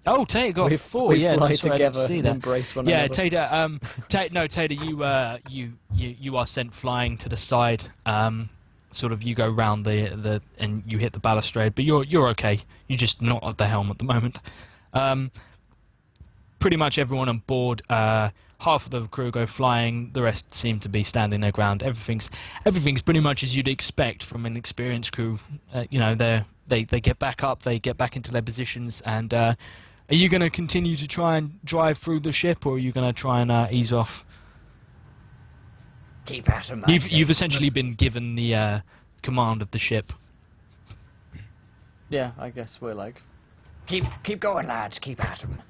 Oh, Tater got We 4. we Yeah, fly that's right, I didn't together see and that. embrace one Yeah, another. Tater. Tater, you are sent flying to the side. Sort of, you go round the and you hit the balustrade, but you're okay. You're just not at the helm at the moment. Pretty much everyone on board. Half of the crew go flying. The rest seem to be standing their ground. Everything's pretty much as you'd expect from an experienced crew. You know, they get back up, they get back into their positions, and are you going to continue to try and drive through the ship, or are you going to try and ease off? Keep at him. You've essentially been given the command of the ship. Yeah, I guess we're like, keep going, lads. Keep at him.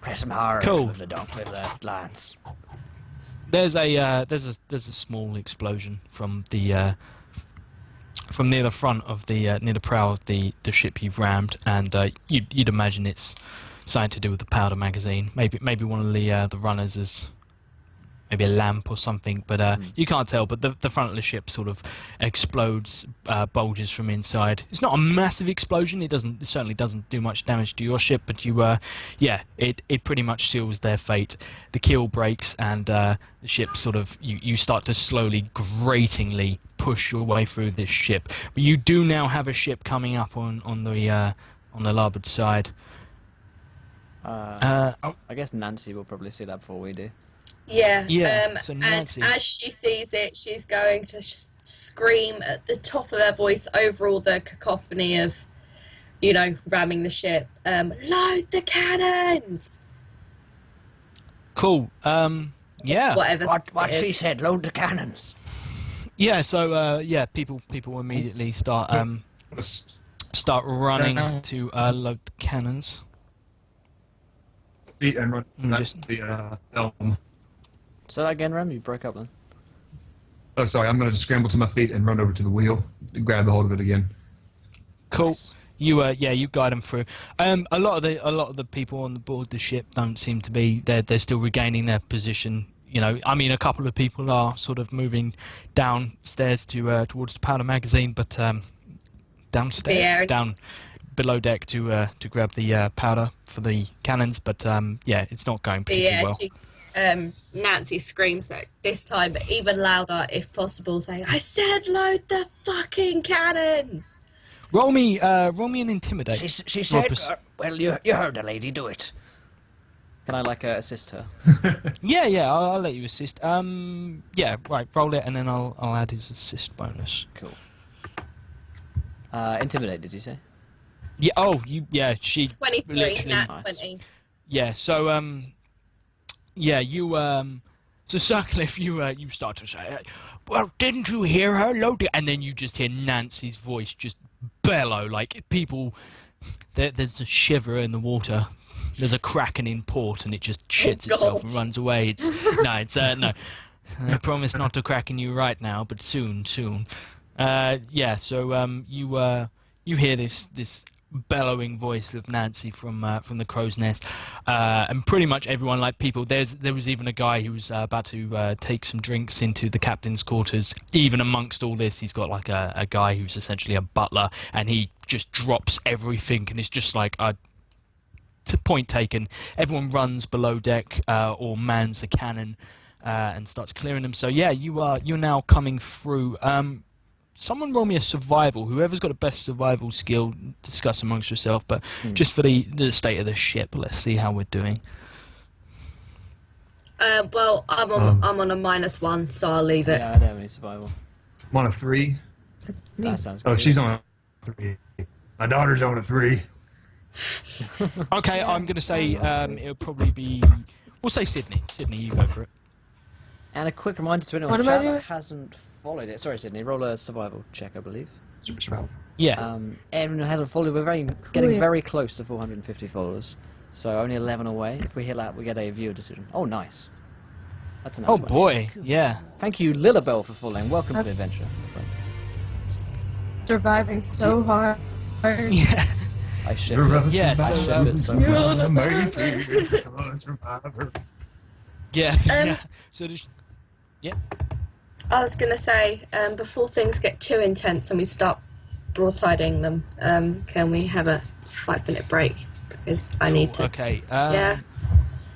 Press him hard Cool. with the lance. There's a small explosion from the from near the front of the near the prow of the ship you've rammed, and you'd imagine it's something to do with the powder magazine. Maybe one of the runners is maybe a lamp or something, but you can't tell. But the front of the ship sort of explodes, bulges from inside. It's not a massive explosion. It certainly doesn't do much damage to your ship, but it pretty much seals their fate. The keel breaks, and the ship sort of you start to slowly, gratingly push your way through this ship. But you do now have a ship coming up on the larboard side. I guess Nancy will probably see that before we do. Yeah. Yeah, so and Nancy- as she sees it, she's going to scream at the top of her voice over all the cacophony of, ramming the ship. Load the cannons! Cool. Yeah. Whatever. What it she is. said, load the cannons. Yeah. So people immediately start running to load the cannons. Feet and run back Just- to the helm. So that again, Rem, you broke up then. Oh, sorry. I'm going to scramble to my feet and run over to the wheel and grab the hold of it again. Cool. Nice. You guide them through. A lot of the people on the board the ship don't seem to be. They're still regaining their position. I mean, a couple of people are sort of moving downstairs towards the powder magazine, but downstairs, Yeah. down below deck to grab the powder for the cannons. But it's not going particularly well. Nancy screams at this time, but even louder if possible, saying, "I said load the fucking cannons!" Roll me an intimidate. She said, Rupus. well, you heard the lady, do it. Can I, assist her? Yeah, I'll let you assist. Right, roll it, and then I'll add his assist bonus. Cool. Intimidate, did you say? Yeah, she 23, literally. Nat Nice. 20. Yeah, so so Sutcliffe, you start to say, well, didn't you hear her load it? And then you just hear Nancy's voice just bellow, like people. There's a shiver in the water. There's a kraken in port, and it just shits itself and God. runs away. No. I promise not to kraken you right now, but soon. So you hear this bellowing voice of Nancy from the crow's nest, and pretty much everyone, like people. There was even a guy who was about to take some drinks into the captain's quarters. Even amongst all this, he's got like a guy who's essentially a butler, and he just drops everything, and it's just like to point taken. Everyone runs below deck or mans the cannon and starts clearing them. So yeah, you're now coming through. Someone roll me a survival. Whoever's got the best survival skill, discuss amongst yourself. But just for the state of the ship, let's see how we're doing. Well, I'm on a -1, so I'll leave it. Yeah, I don't have any survival. I'm on a 3. That sounds good. Oh, she's on 3. My daughter's on a 3. Okay, I'm going to say it'll probably be... We'll say Sydney. Sydney, you go for it. And a quick reminder to anyone What in am I chat doing? that hasn't followed it. Sorry, Sydney. Roll a survival check, I believe. Super survival. Yeah. Everyone who hasn't followed, we're getting very close to 450 followers. So only 11 away. If we hit that, we get a viewer decision. Oh, nice. That's an Oh boy, yeah. Thank you, Lilabelle, for following. Welcome to the adventure, my friends. Surviving so hard. Yeah. I ship You're it. a Yeah, I so, ship it so You're much. on a survivor. Yeah. Yeah. So just... I was going to say, before things get too intense and we start broadsiding them, can we have a 5-minute break? Because I need to. Okay. Yeah.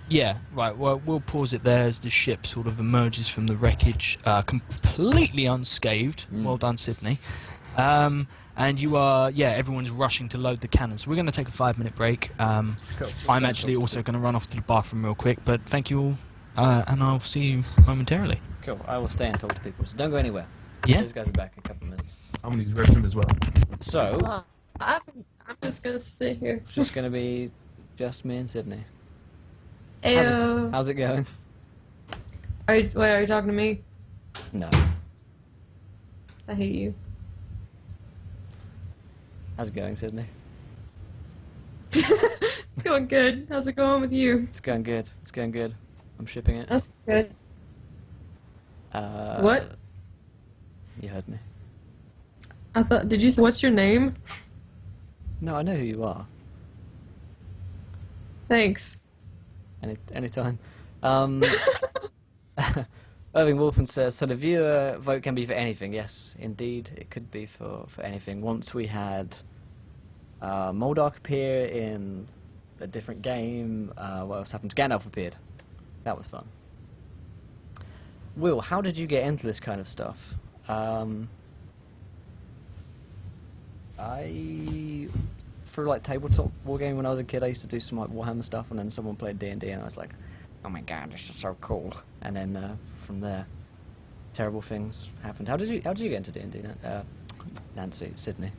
Yeah, right. Well, we'll pause it there as the ship sort of emerges from the wreckage, completely unscathed. Well done, Sydney. And you are, everyone's rushing to load the cannons. So we're going to take a 5-minute break. I'm actually also going to run off to the bathroom real quick, but thank you all, and I'll see you momentarily. Cool. I will stay and talk to people, so don't go anywhere. Yeah? These guys are back in a couple of minutes. I'm gonna use the restroom as well. So, I'm just gonna sit here. it's just going to be just me and Sydney. Ayo. How's it going? Are you talking to me? No. I hate you. How's it going, Sydney? It's going good. How's it going with you? It's going good. It's going good. I'm shipping it. That's good. What? You heard me. I thought. Did you say what's your name? No, I know who you are. Thanks. Anytime. Irving Wolfen says, so the viewer vote can be for anything. Yes, indeed, it could be for anything. Once we had Moldark appear in a different game, what else happened? Gandalf appeared. That was fun. Will, how did you get into this kind of stuff? I, through like tabletop wargaming when I was a kid, I used to do some like Warhammer stuff, and then someone played D&D, and I was like, oh my god, this is so cool. And then from there, terrible things happened. How did you get into D&D, Nancy, Sydney?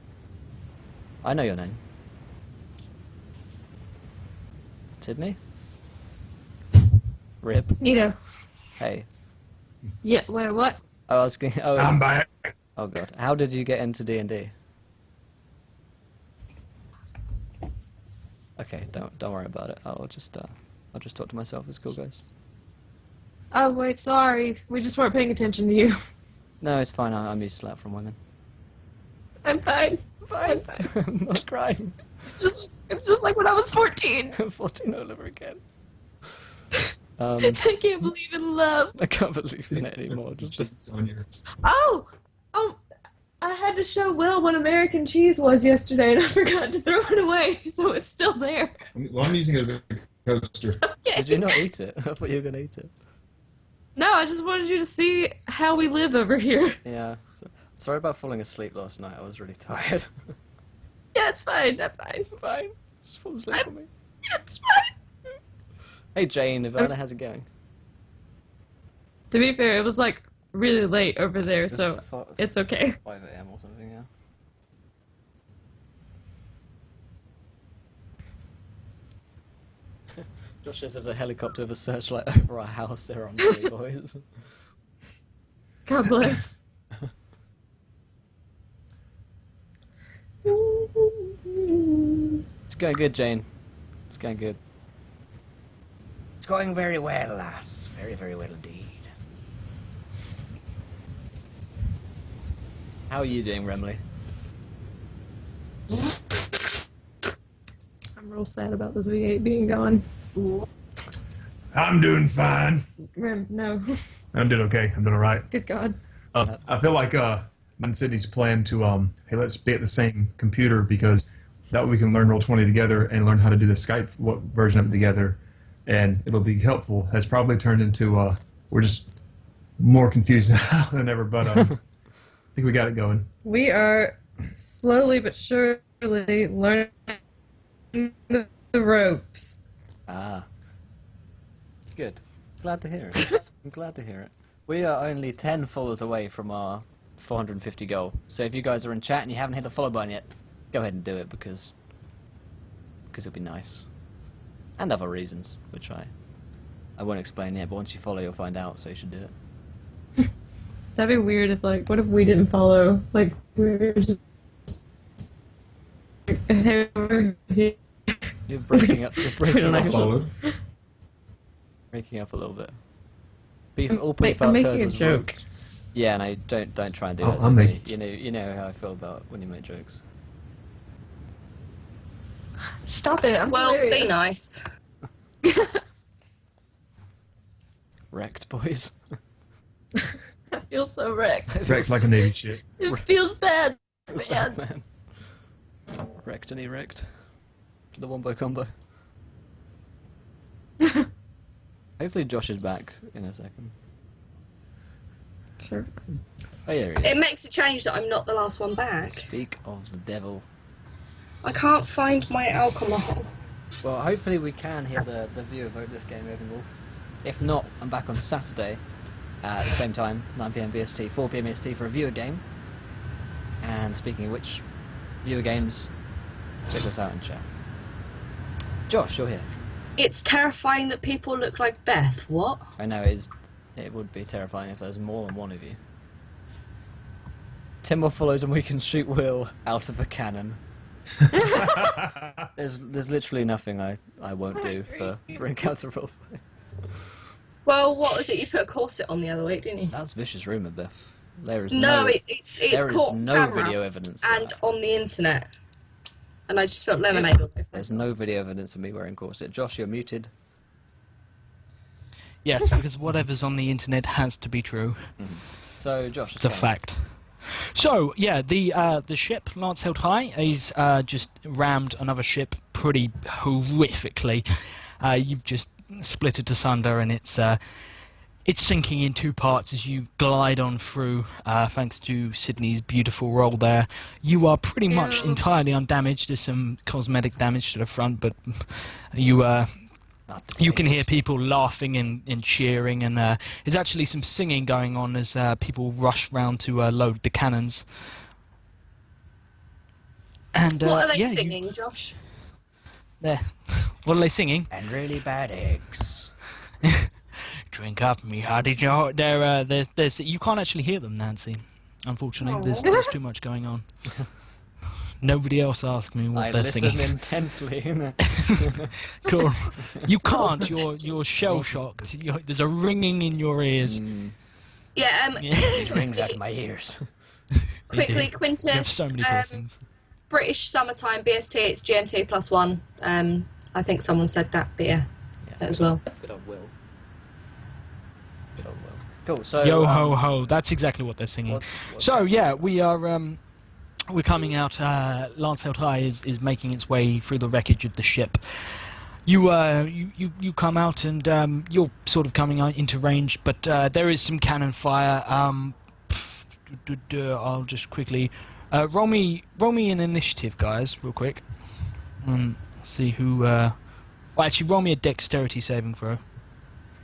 I know your name. Sydney? Rip. Nita. Hey. Yeah. Wait. What? I was going. I'm back. Oh god. How did you get into D&D? Okay, don't worry about it. I'll just talk to myself. It's cool, guys. Oh wait. Sorry. We just weren't paying attention to you. No, it's fine. I'm used to that from women. I'm fine. Fine. I'm not crying. It's just like when I was 14. 14 all over again. I can't believe in love. I can't believe in it anymore. Oh, I had to show Will what American cheese was yesterday, and I forgot to throw it away, so it's still there. Well, I'm using it as a coaster. Okay. Did you not eat it? I thought you were gonna eat it. No, I just wanted you to see how we live over here. Yeah. Sorry about falling asleep last night. I was really tired. Yeah, it's fine. I'm fine. Fine. Just fall asleep on me. It's fine. Hey Jane, Ivana, how's it going? To be fair, it was like really late over there, so it's okay. 5 AM or something, yeah. Josh says there's a helicopter with a searchlight over our house. There on the boys. God bless. It's going good, Jane. It's going good. It's going very well, lass. Very, very well indeed. How are you doing, Remley? I'm real sad about this V8 being gone. I'm doing fine. Rem, no. I'm doing okay. I'm doing all right. Good God. I feel like Man City's plan to hey, let's be at the same computer because that way we can learn Roll20 together and learn how to do the Skype version of it together, and it'll be helpful. Has probably turned into we're just more confused now than ever, but I think we got it going. We are slowly but surely learning the ropes. Ah. Good. Glad to hear it. I'm glad to hear it. We are only 10 followers away from our 450 goal. So if you guys are in chat and you haven't hit the follow button yet, go ahead and do it because it'll be nice. And other reasons, which I won't explain yet, but once you follow you'll find out, so you should do it. That'd be weird if, like, what if we didn't follow? Like, we're just... You're breaking up. You're breaking I up. followed. Breaking up a little bit. I'm making a joke. Yeah, no, don't try and do Oh, that. I'm To me. making- You know how I feel about when you make jokes. Stop it. I'm Well, hilarious. be nice. Wrecked, boys. I feel so wrecked. Wrecked like a Navy ship. It feels bad. Feels Man. bad, man. Wrecked and erect. To the wombo combo. Hopefully Josh is back in a second. Sure. Oh yeah, he It is. makes a change that I'm not the last one back. Speak of the devil. I can't find my alcohol. Well, hopefully we can hear the viewer vote this game over Wolf. If not, I'm back on Saturday at the same time, 9 PM VST, 4 PM EST for a viewer game. And speaking of which, viewer games, check us out in chat. Josh, you're here. It's terrifying that people look like Beth. What? I know it would be terrifying if there's more than one of you. Timber follows and we can shoot Will out of a cannon. There's literally nothing I won't do for encounter roleplay. Well, what was it? You put a corset on the other week, didn't you? That's vicious rumour, Beth. There is No, no, it's there is caught on no camera video evidence of and that. on the internet. And I just spilled lemonade all over. There's no video evidence of me wearing corset. Josh, you're muted. Yes, because whatever's on the internet has to be true. So, Josh, It's a fact. So yeah, the ship Lance Held High is just rammed another ship pretty horrifically. You've just split it asunder, and it's sinking in two parts as you glide on through. Thanks to Sydney's beautiful roll there, you are pretty much Ew. entirely undamaged. There's some cosmetic damage to the front, but you can hear people laughing and cheering, and there's actually some singing going on as people rush round to load the cannons. And What are they yeah, singing, Josh? There. What are they singing? And really bad eggs. Drink up me hearty jar. There's you can't actually hear them, Nancy. Unfortunately, there's too much going on. Nobody else asked me what I they're listen singing. intently. Cool. You can't. You're shell shocked. There's a ringing in your ears. Yeah, It rings out of my ears. quickly, You have Quintus, so many piercings. British summertime BST, it's GMT +1. I think someone said that, but yeah, as well. Good old Will. Good old Will. Cool. So Yo ho ho. That's exactly what they're singing. what's So yeah, we are. We're coming out. Lance Held High is making its way through the wreckage of the ship. You come out and you're sort of coming out into range, but there is some cannon fire. I'll just quickly roll me an initiative, guys, real quick. See who. Well, actually, roll me a dexterity saving throw.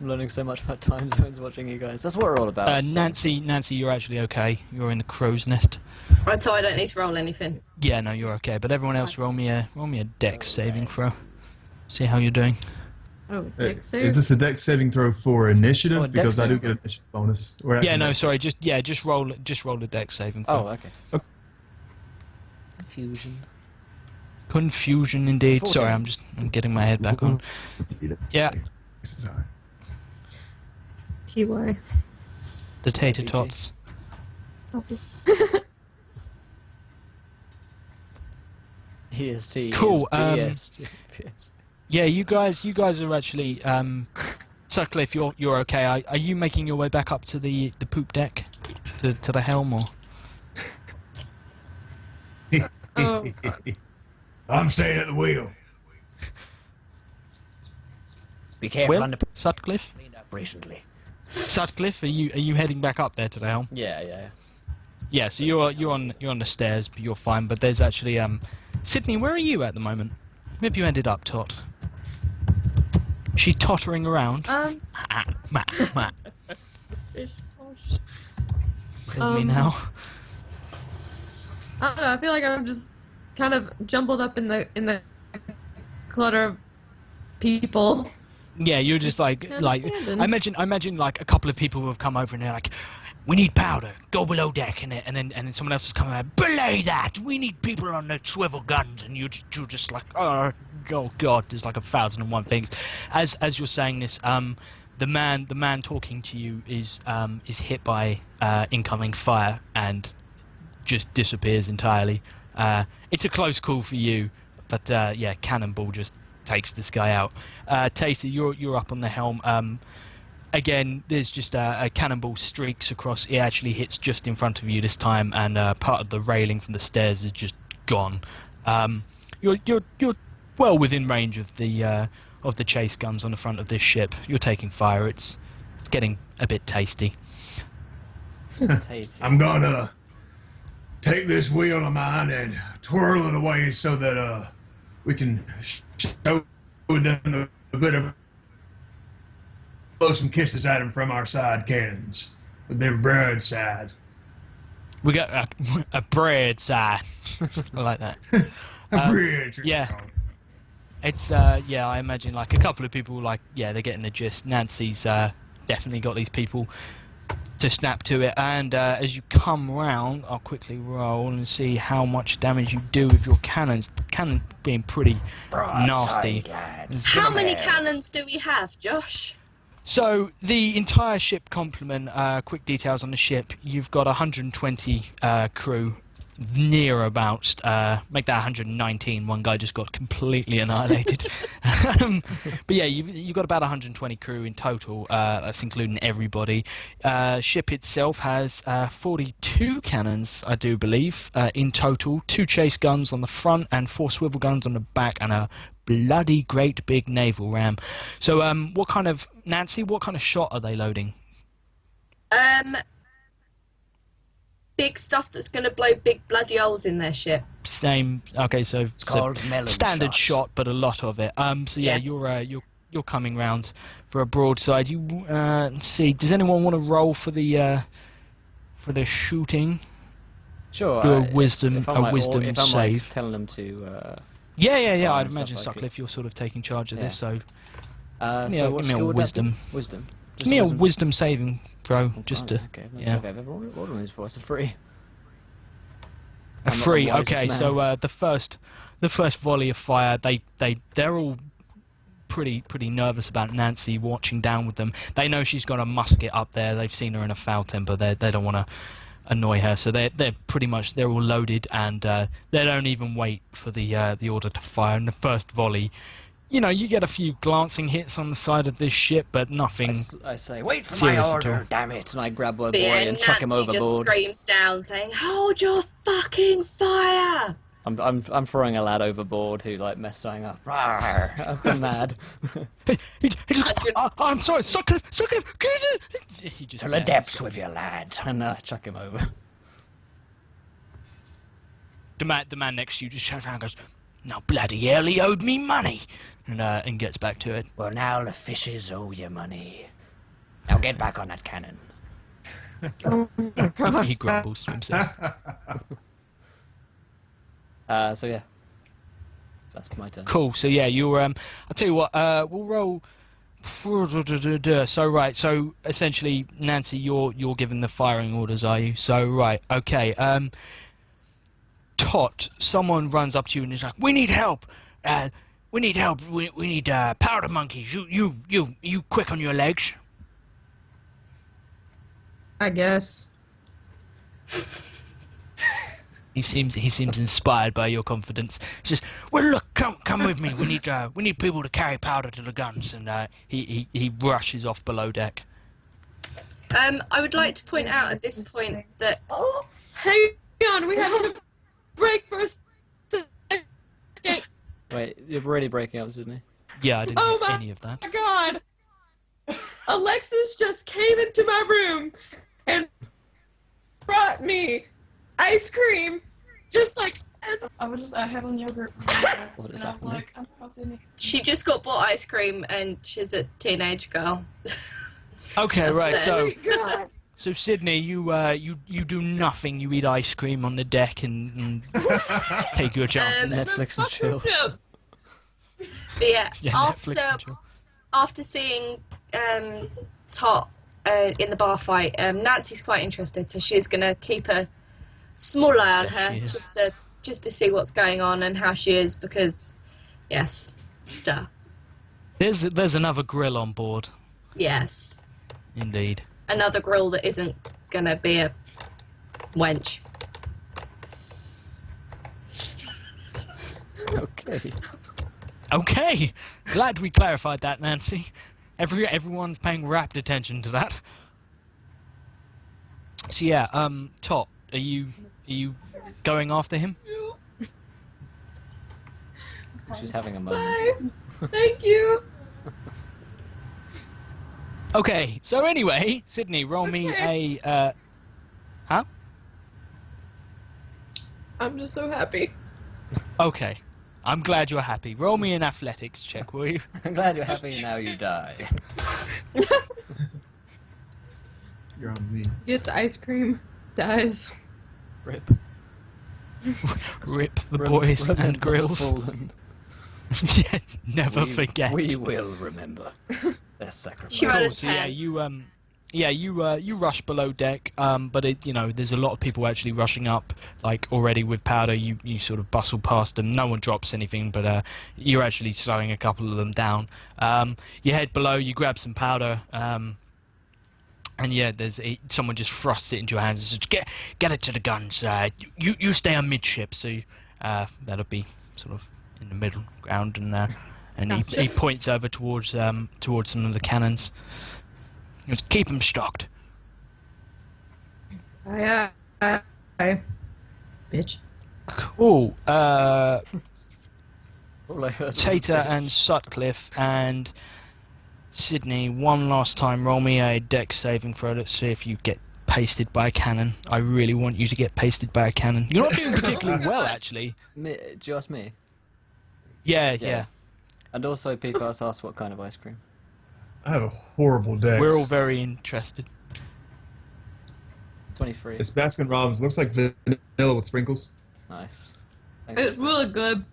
I'm learning so much about time zones watching you guys. That's what we're all about. so- Nancy, you're actually okay. You're in the crow's nest. Right, so I don't need to roll anything. Yeah, no, you're okay. But everyone else, roll me a dex saving throw. See how you're doing. Oh, Is this a dex saving throw for initiative? Oh, a dex because I do saving get an initiative bonus. Or Yeah, actually no, dex- sorry. Just roll a dex saving throw. Oh, okay. Confusion. Confusion indeed. 14. Sorry, I'm getting my head back on. Yeah, This is hard. TY. the tater RPG. tots. EST. Cool, Is BST. Yeah, you guys are actually. Sutcliffe, you're okay. Are you making your way back up to the poop deck, to the helm, or? Oh, I'm staying at the wheel. Be careful Will? on the Sutcliffe? cleaned up recently. Sutcliffe, are you heading back up there to the helm? Yeah. Yeah, so you're on the stairs, but you're fine. But there's actually Sydney, where are you at the moment? Where have you ended up, Tot? Is she tottering around? Matt. Kill me now. I don't know. I feel like I'm just kind of jumbled up in the clutter of people. Yeah, you're just like standing. I imagine like a couple of people who have come over and they're like, we need powder, go below deck, and then someone else has come out, belay that, we need people on the swivel guns, and you're just like, oh god, there's like 1,001 things. As you're saying this, the man talking to you is hit by incoming fire and just disappears entirely. It's a close call for you, but yeah, cannonball just takes this guy out. Tater, you're up on the helm. Again, there's just a cannonball streaks across. It actually hits just in front of you this time, and part of the railing from the stairs is just gone. You're well within range of the chase guns on the front of this ship. You're taking fire. It's getting a bit tasty. I'm gonna take this wheel of mine and twirl it away so that we can show them a bit of blow some kisses at them from our side cannons with their broadside. We got a broadside. I like that. A bridge. Yeah. It's I imagine like a couple of people they're getting the gist. Nancy's definitely got these people to snap to it, and as you come round, I'll quickly roll and see how much damage you do with your cannons. The cannon being pretty nasty. How many cannons do we have, Josh? So the entire ship complement, quick details on the ship, you've got 120 crew, near about, make that 119, one guy just got completely annihilated. But yeah, you've got about 120 crew in total, that's including everybody. Ship itself has 42 cannons, I do believe, in total, 2 chase guns on the front and 4 swivel guns on the back, and a bloody great big naval ram. So Nancy, what kind of shot are they loading? Big stuff that's going to blow big bloody holes in their ship. Same. Okay, so It's called melon standard shot, but a lot of it. So yeah, Yes. you're coming round for a broadside. You let's see. Does anyone want to roll for the shooting? Sure. Do a wisdom if I'm save. Like, telling them to. Yeah. fire I'd and imagine stuff like Sutcliffe, you're sort of taking charge of this. So So what give me a skill would that be? wisdom. Wisdom. Give me a wisdom saving throw, just to Okay. yeah. Okay. What one is for? It's a free. A I'm not the free. wisest Okay, man. so the first volley of fire, they're all pretty nervous about Nancy watching down with them. They know she's got a musket up there. They've seen her in a foul temper. They don't want to annoy her, so they're pretty much all loaded, and they don't even wait for the order to fire. And the first volley, you get a few glancing hits on the side of this ship, but nothing. I say, wait for my serious at all. order, damn it! And I grab my boy But yeah, and chuck him Nancy just overboard. screams down saying, "Hold your fucking fire!" I'm throwing a lad overboard who messed something up. Rawr, I've been mad. He just, I'm sorry, Sutcliffe, he just To the depths with your lad, and chuck him over. The man next to you just shouts around and goes, "Now bloody hell, he owed me money," and gets back to it. Well, now the fishes owe you money. Now get back on that cannon. He grumbles to himself. So yeah, that's my turn. Cool. So yeah, you're. I'll tell you what. We'll roll. So essentially, Nancy, you're given the firing orders, are you? So right, okay. Tot, someone runs up to you and is like, "We need help. We need help. We need powder monkeys. You quick on your legs." I guess. He seems inspired by your confidence. He says, "Well, look, come with me. We need people to carry powder to the guns." And he rushes off below deck. I would like to point out at this point that Oh, hang on. We have to break for a second. Wait, you're really breaking up, Sydney. Yeah, I didn't Oh hear my- any of that. Oh my God. Alexis just came into my room and brought me ice cream, just like as I have on yogurt. What is happening? she just got bought ice cream and she's a teenage girl. Okay, right. So God. So Sydney, you do nothing. You eat ice cream on the deck and take your chances. Netflix and chill. But yeah, Yeah, Netflix and chill. after seeing Tot in the bar fight, Nancy's quite interested, so she's gonna keep a small eye on Yeah, her she is. just to see what's going on and how she is, because yes, stuff. There's another grill on board. Yes, Indeed. another grill that isn't gonna be a wench. Okay. Okay. Glad we clarified that, Nancy. Everyone's paying rapt attention to that. So yeah, Tot, are you going after him? She's having a moment. Bye. Thank you. Okay. So anyway, Sydney, roll me a. Huh? I'm just so happy. Okay. I'm glad you're happy. Roll me an athletics check, will you? I'm glad you're happy now you die. You're on me. Gets ice cream, dies. Rip. Rip the boys Remember and the grills. fallen. Yeah, never forget. We will remember their sacrifice. She rolled a So yeah, 10. you rush below deck, but there's a lot of people actually rushing up, like already with powder. You sort of bustle past them. No one drops anything, but you're actually slowing a couple of them down. You head below, you grab some powder, and yeah, someone just thrusts it into your hands and says, "Get it to the guns. You stay on midship." So that'll be sort of in the middle ground, and he points over towards some of the cannons. He goes, "Keep them stocked." Aye. Bitch. Cool. All I heard was Tater bitch. and Sutcliffe and Sydney, one last time, roll me a dex saving throw. Let's see if you get pasted by a cannon. I really want you to get pasted by a cannon. You're not doing particularly well, actually. Me, do you ask me? Yeah. And also, people asked what kind of ice cream. I have a horrible dex. We're all very interested. 23. It's Baskin Robbins. Looks like vanilla with sprinkles. Nice. Thanks. It's really good.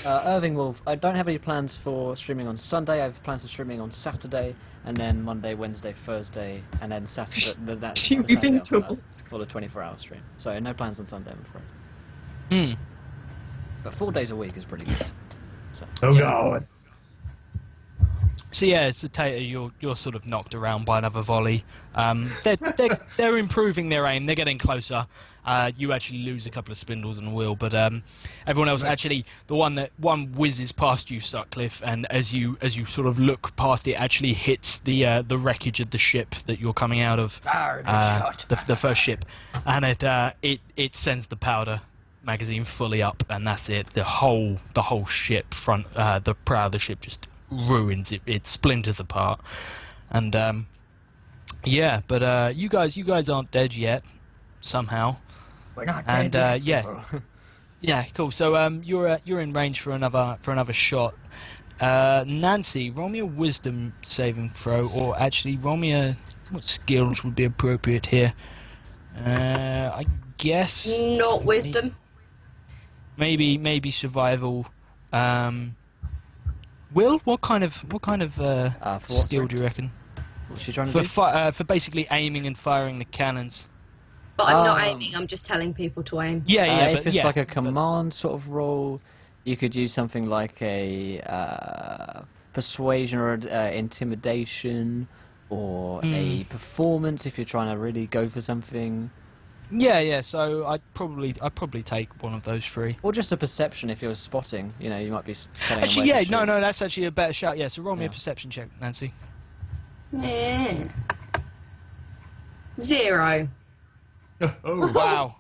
Irving Wolf, I don't have any plans for streaming on Sunday. I have plans for streaming on Saturday, and then Monday, Wednesday, Thursday, and then Saturday. That's You've the Saturday been after told. that, for the 24-hour stream. So no plans on Sunday, I'm afraid. Hmm. But 4 days a week is pretty good. So Oh God. So yeah, it's a Tater. You're sort of knocked around by another volley. They're improving their aim. They're getting closer. You actually lose a couple of spindles on the wheel, but everyone else actually the one whizzes past you, Sutcliffe, and as you sort of look past it, actually hits the wreckage of the ship that you're coming out of. The first ship, and it sends the powder magazine fully up, and that's it. The whole ship front, the prow of the ship just ruins it. It splinters apart, and yeah. But you guys aren't dead yet, somehow. we're not And dead yet, yeah, people. yeah, cool. So you're in range for another shot. Nancy, roll me a wisdom saving throw, or actually roll me what skills would be appropriate here. I guess Not wisdom. maybe survival. Will, what kind of For what, skill sorry? do you reckon? What's she trying to For do? for basically aiming and firing the cannons. But I'm not Um, aiming, I'm just telling people to aim. Yeah, yeah. If but, it's yeah, like a but- command sort of role, you could use something like a persuasion or intimidation, or a performance if you're trying to really go for something, Yeah. So I'd probably take one of those three. or just a perception if you're spotting. You know, you might be telling them Actually, where yeah, to no, shoot. that's actually a better shout. Yeah, so roll me a Yeah. perception check, Nancy. Yeah. 0. Oh Wow.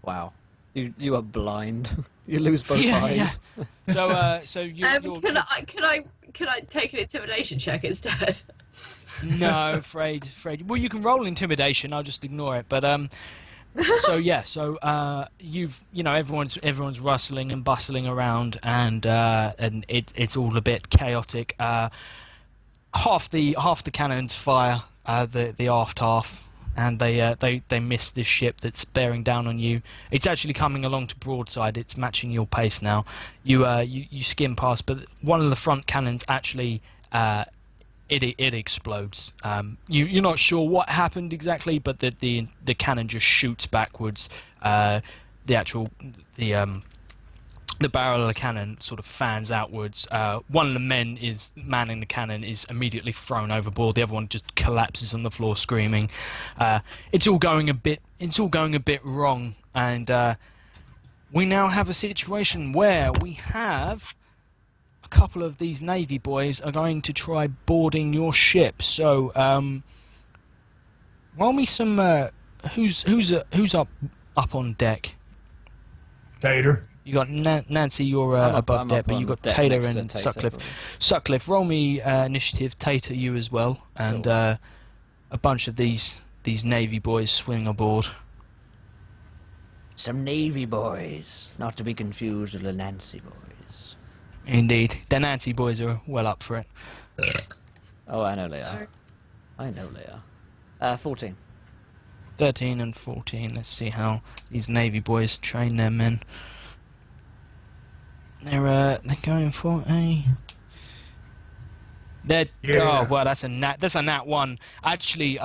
Wow, you are blind. You lose both Yeah, eyes. So you're Can I take an intimidation check instead? no, afraid. Well, you can roll intimidation. I'll just ignore it. But so yeah, everyone's rustling and bustling around, and it's all a bit chaotic. Half the cannons fire, the aft half, and they miss this ship that's bearing down on you. It's actually coming along to broadside. It's matching your pace now. You skim past, but one of the front cannons actually it explodes. You're not sure what happened exactly, but the cannon just shoots backwards. The barrel of the cannon sort of fans outwards. One of the men is manning the cannon is immediately thrown overboard. The other one just collapses on the floor screaming. It's all going a bit wrong, and we now have a situation where we have a couple of these Navy boys are going to try boarding your ship. So roll me some. Who's up on deck? Tater. You got Nancy, you're above deck, but you got Tater and Sutcliffe. Sutcliffe, roll me initiative. Tater, you as well, and Cool. A bunch of these Navy boys swing aboard. Some Navy boys, not to be confused with the Nancy boys. Indeed, the Nancy boys are well up for it. Oh, I know they are. I know they are. 14. 13 and 14. Let's see how these Navy boys train their men. They're going for a. Oh well, that's a nat. That's a nat 1. Actually,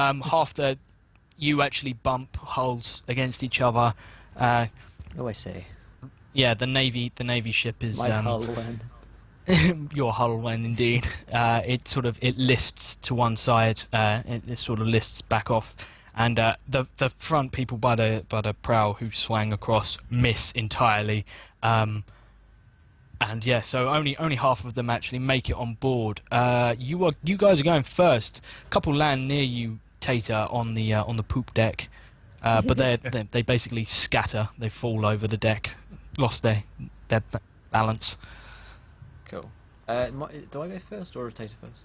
you actually bump hulls against each other. Oh, I see. Yeah, the Navy ship is. My hull went. Your hull went indeed. It lists to one side. It sort of lists back off, and the front people by the prow who swang across miss entirely. And yeah, so only half of them actually make it on board. You guys are going first. A couple land near you, Tater, on the poop deck, but they basically scatter. They fall over the deck, lost their balance. Cool. Do I go first or Tater first?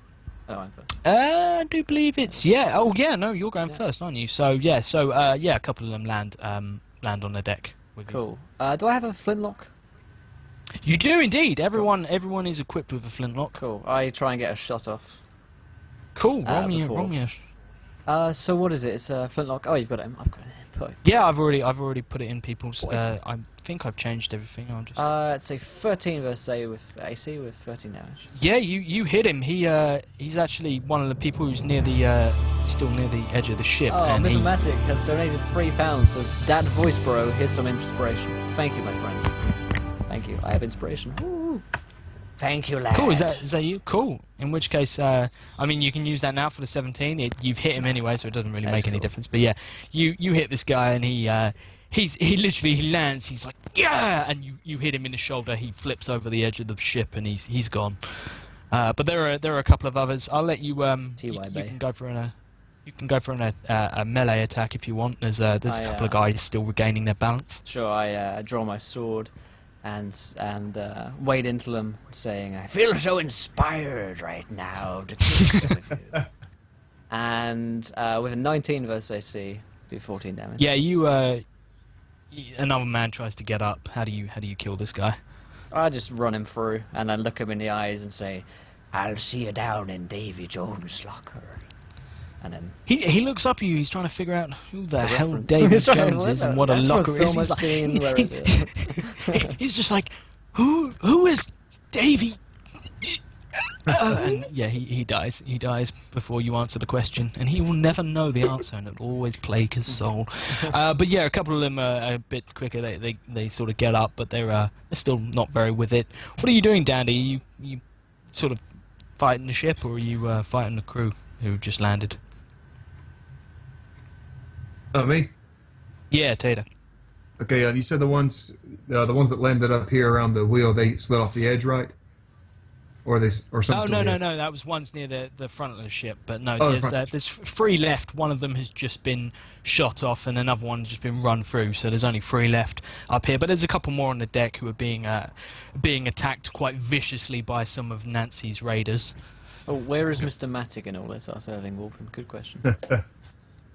Oh, I'm first. I do believe it's Oh yeah, no, you're going first, aren't you? So yeah, a couple of them land on the deck. With Cool. Do I have a flintlock? You do indeed. Everyone is equipped with a flintlock. Cool. I try and get a shot off. Cool. Roll me before. a. So what is it? It's a flintlock. Oh, you've got it. I've got it input. Yeah, I've already put it in people's. I think I've changed everything. I'll just. It's a 13 versus AC with 13 damage. Yeah, you hit him. He's actually one of the people who's still near the edge of the ship. Oh, and Mythomatic has donated £3. Says, Dad Voice Bro, here's some inspiration. Thank you, my friend. Thank you. I have inspiration. Woo. Thank you, lad. Cool. Is that you? Cool. In which case, I mean, you can use that now for the 17. You've hit him anyway, so it doesn't really make any difference. But yeah, you hit this guy, and he lands. He's like, yeah, and you hit him in the shoulder. He flips over the edge of the ship, and he's gone. But there are a couple of others. I'll let you. You can go for a melee attack if you want. There's a couple of guys still regaining their balance. Sure. I draw my sword. And wade into them, saying, "I feel so inspired right now to kill some of you." And with a 19 versus AC, do 14 damage. Yeah, another man tries to get up. How do you kill this guy? I just run him through, and I look him in the eyes and say, "I'll see you down in Davy Jones' locker." And then he looks up at you. He's trying to figure out who the hell reference. David Jones is and what a locker is. He's, He's, where is it? he's just like, who is Davy? And yeah, he dies. He dies before you answer the question, and he will never know the answer, and it'll always plague his soul. But yeah, a couple of them are a bit quicker. They sort of get up, but they're still not very with it. What are you doing, Dandy? You sort of fighting the ship, or are you fighting the crew who just landed? Me? Yeah, Tater. Okay, you said the ones that landed up here around the wheel, they slid off the edge, right? Or some. Oh no, that was one's near the front of the ship. But no, Oh, there's 3 left. One of them has just been shot off, and another one has just been run through. So there's only 3 left up here. But there's a couple more on the deck who are being attacked quite viciously by some of Nancy's raiders. Oh, where is Mr. Matic in all this? Asked Irving Wolfen. Good question.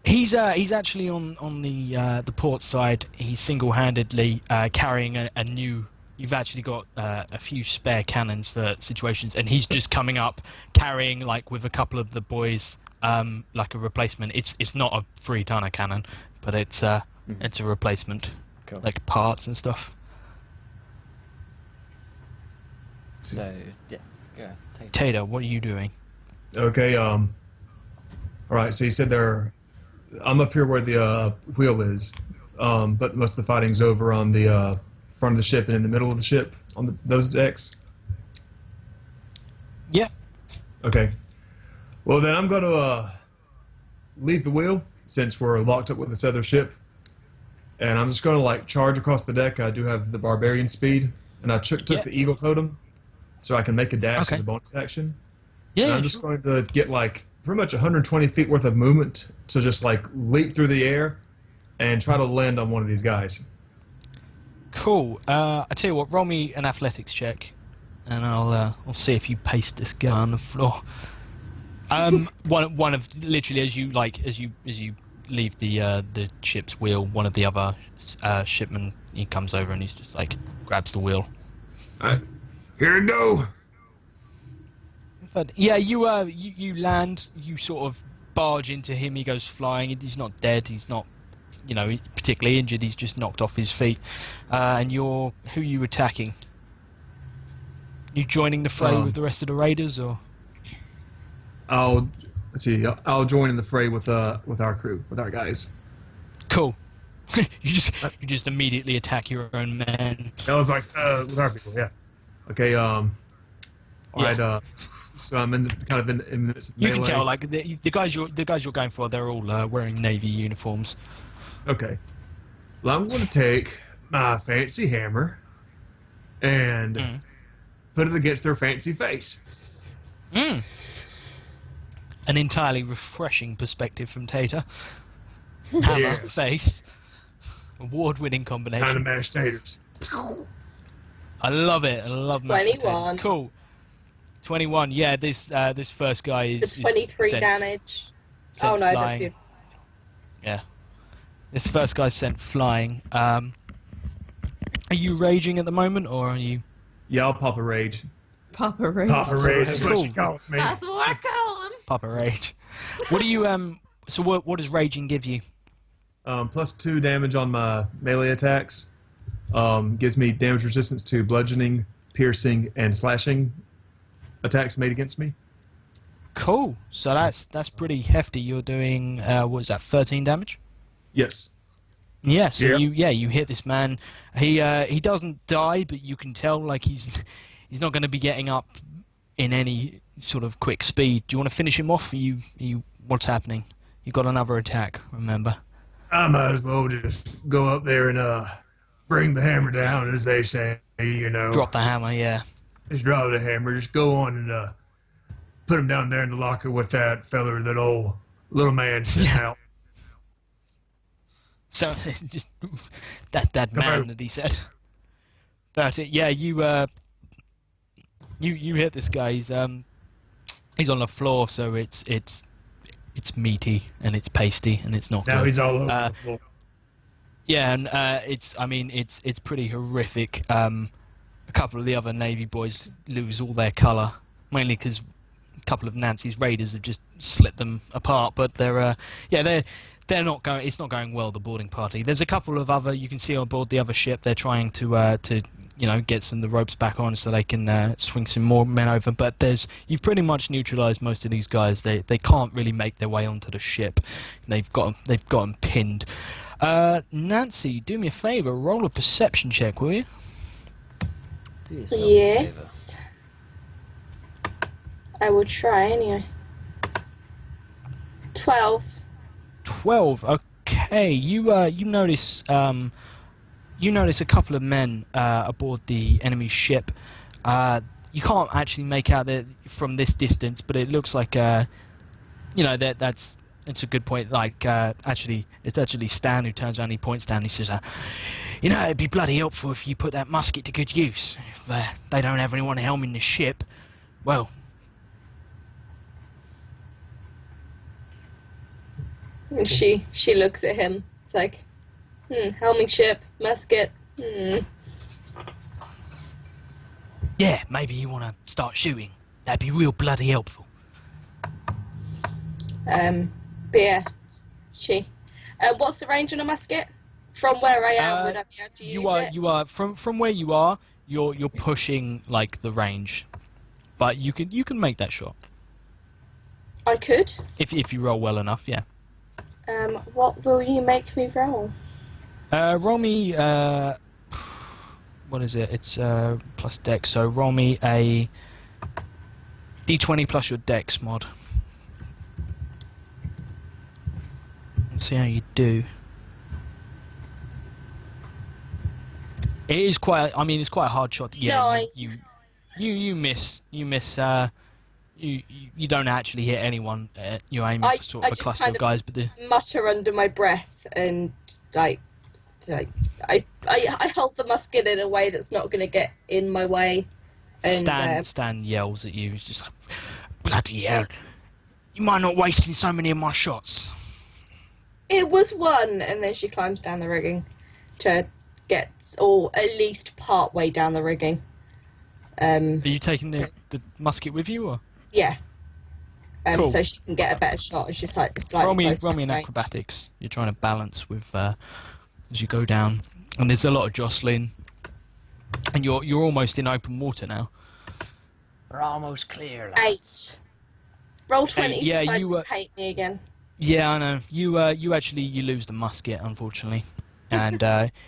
He's actually on the port side. He's single-handedly carrying a new. You've actually got a few spare cannons for situations, and he's just coming up carrying, like, with a couple of the boys like a replacement. It's not a 3-tonner cannon, but it's a replacement, Cool. like parts and stuff. So yeah, go take. Tater, what are you doing? Okay. All right. So you said I'm up here where the wheel is, but most of the fighting's over on the front of the ship and in the middle of the ship on those decks. Yeah. Okay. Well, then I'm going to leave the wheel since we're locked up with this other ship, and I'm just going to like charge across the deck. I do have the barbarian speed, and I took the eagle totem, so I can make a dash as a bonus action. Yeah. And I'm just going to get like pretty much 120 feet worth of movement to just like leap through the air and try to land on one of these guys. Cool. I tell you what, roll me an athletics check, and I'll see if you paste this guy on the floor. One of literally as you leave the ship's wheel, one of the other shipmen, he comes over and he's just like grabs the wheel. Alright, here we go. But yeah, you land, you sort of barge into him. He goes flying. He's not dead. He's not, particularly injured. He's just knocked off his feet. And who are you attacking? You joining the fray with the rest of the raiders, or? I'll join in the fray with our crew, with our guys. Cool. you just immediately attack your own men. I was like, with our people, yeah. Okay. All right. So I'm in this You melee. can tell, like the guys you're going for, they're all wearing navy uniforms. Okay. Well, I'm going to take my fancy hammer and put it against their fancy face. An entirely refreshing perspective from Tater. Hammer, Yes. face, award-winning combination. Kind of mashed taters. I love it. I love mashed potatoes. 21. Cool. 21. Yeah, this first guy is For 23 sent- damage. sent Oh no, flying. that's you. Yeah. This first guy's sent flying. Are you raging at the moment, or are you? Yeah, I'll pop a rage. Papa Rage. Pop a rage. That's what Cool. you call me. That's what I call him. Papa rage. What do you So what does raging give you? +2 damage on my melee attacks. Gives me damage resistance to bludgeoning, piercing, and slashing attacks made against me. Cool. So that's pretty hefty. You're doing what is that? 13 damage. Yes. Yeah. So Yep. you hit this man. He doesn't die, but you can tell like he's not going to be getting up in any sort of quick speed. Do you want to finish him off? What's happening? You got another attack. Remember. I might as well just go up there and bring the hammer down, as they say. Drop the hammer. Yeah. Just drop the hammer. Just go on and put him down there in the locker with that feller, that old little man sitting out. So just that man on. that he said. But yeah, you hit this guy. He's on the floor, so it's meaty and it's pasty and it's not. Now good. he's all over the floor. Yeah, and it's pretty horrific. A couple of the other Navy boys lose all their colour, mainly because a couple of Nancy's raiders have just slit them apart. But they're not going. It's not going well. The boarding party. There's a couple of other. You can see on board the other ship. They're trying to get the ropes back on so they can swing some more men over. But you've pretty much neutralised most of these guys. They can't really make their way onto the ship. They've got them pinned. Nancy, do me a favour. Roll a perception check, will you? Do yourself a Yes. I will try anyway. 12. 12. Okay. You notice a couple of men aboard the enemy ship. You can't actually make out from this distance, but it looks like that's a good point. Like it's actually Stan who turns around. He points down. He says, it'd be bloody helpful if you put that musket to good use. If they don't have anyone helming the ship, well. And she looks at him. It's like, helming ship, musket. Yeah, maybe you want to start shooting. That'd be real bloody helpful. But yeah, she. What's the range on a musket? From where I am, would I be able to use it? You are from where you are. You're pushing like the range, but you can make that shot. I could. If you roll well enough, yeah. What will you make me roll? Roll me. What is it? It's plus dex. So roll me a d20 plus your dex mod. Let's see how you do. It is quite. I mean, it's quite a hard shot to get. No, You miss. You miss. You don't actually hit anyone. You're aiming for sort of a cluster of guys, but mutter under my breath and I hold the musket in a way that's not going to get in my way. And Stan yells at you. He's just like, bloody hell! You might not wasting so many of my shots. It was one, and then she climbs down the rigging to get, or at least part way down the rigging. Are you taking the musket with you, or? Yeah. Cool. So she can get a better shot. It's just like slightly roll me in acrobatics. You're trying to balance with as you go down, and there's a lot of jostling, and you're almost in open water now. We're almost clear, lads. 8. Roll 20. Yeah, you hate me again. Yeah, I know. You actually lose the musket, unfortunately, and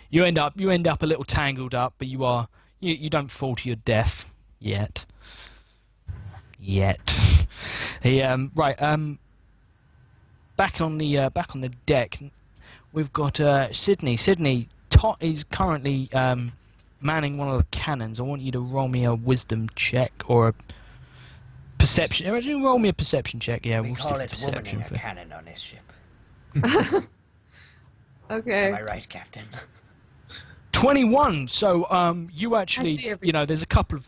you end up a little tangled up, but you don't fall to your death yet. Right. Back on the deck, we've got Sydney. Sydney, Tot is currently manning one of the cannons. I want you to roll me a wisdom check or a perception. Roll me a perception check. Yeah, we call it perception womaning a cannon on this ship. Okay. Am I right, Captain? 21. So you actually, there's a couple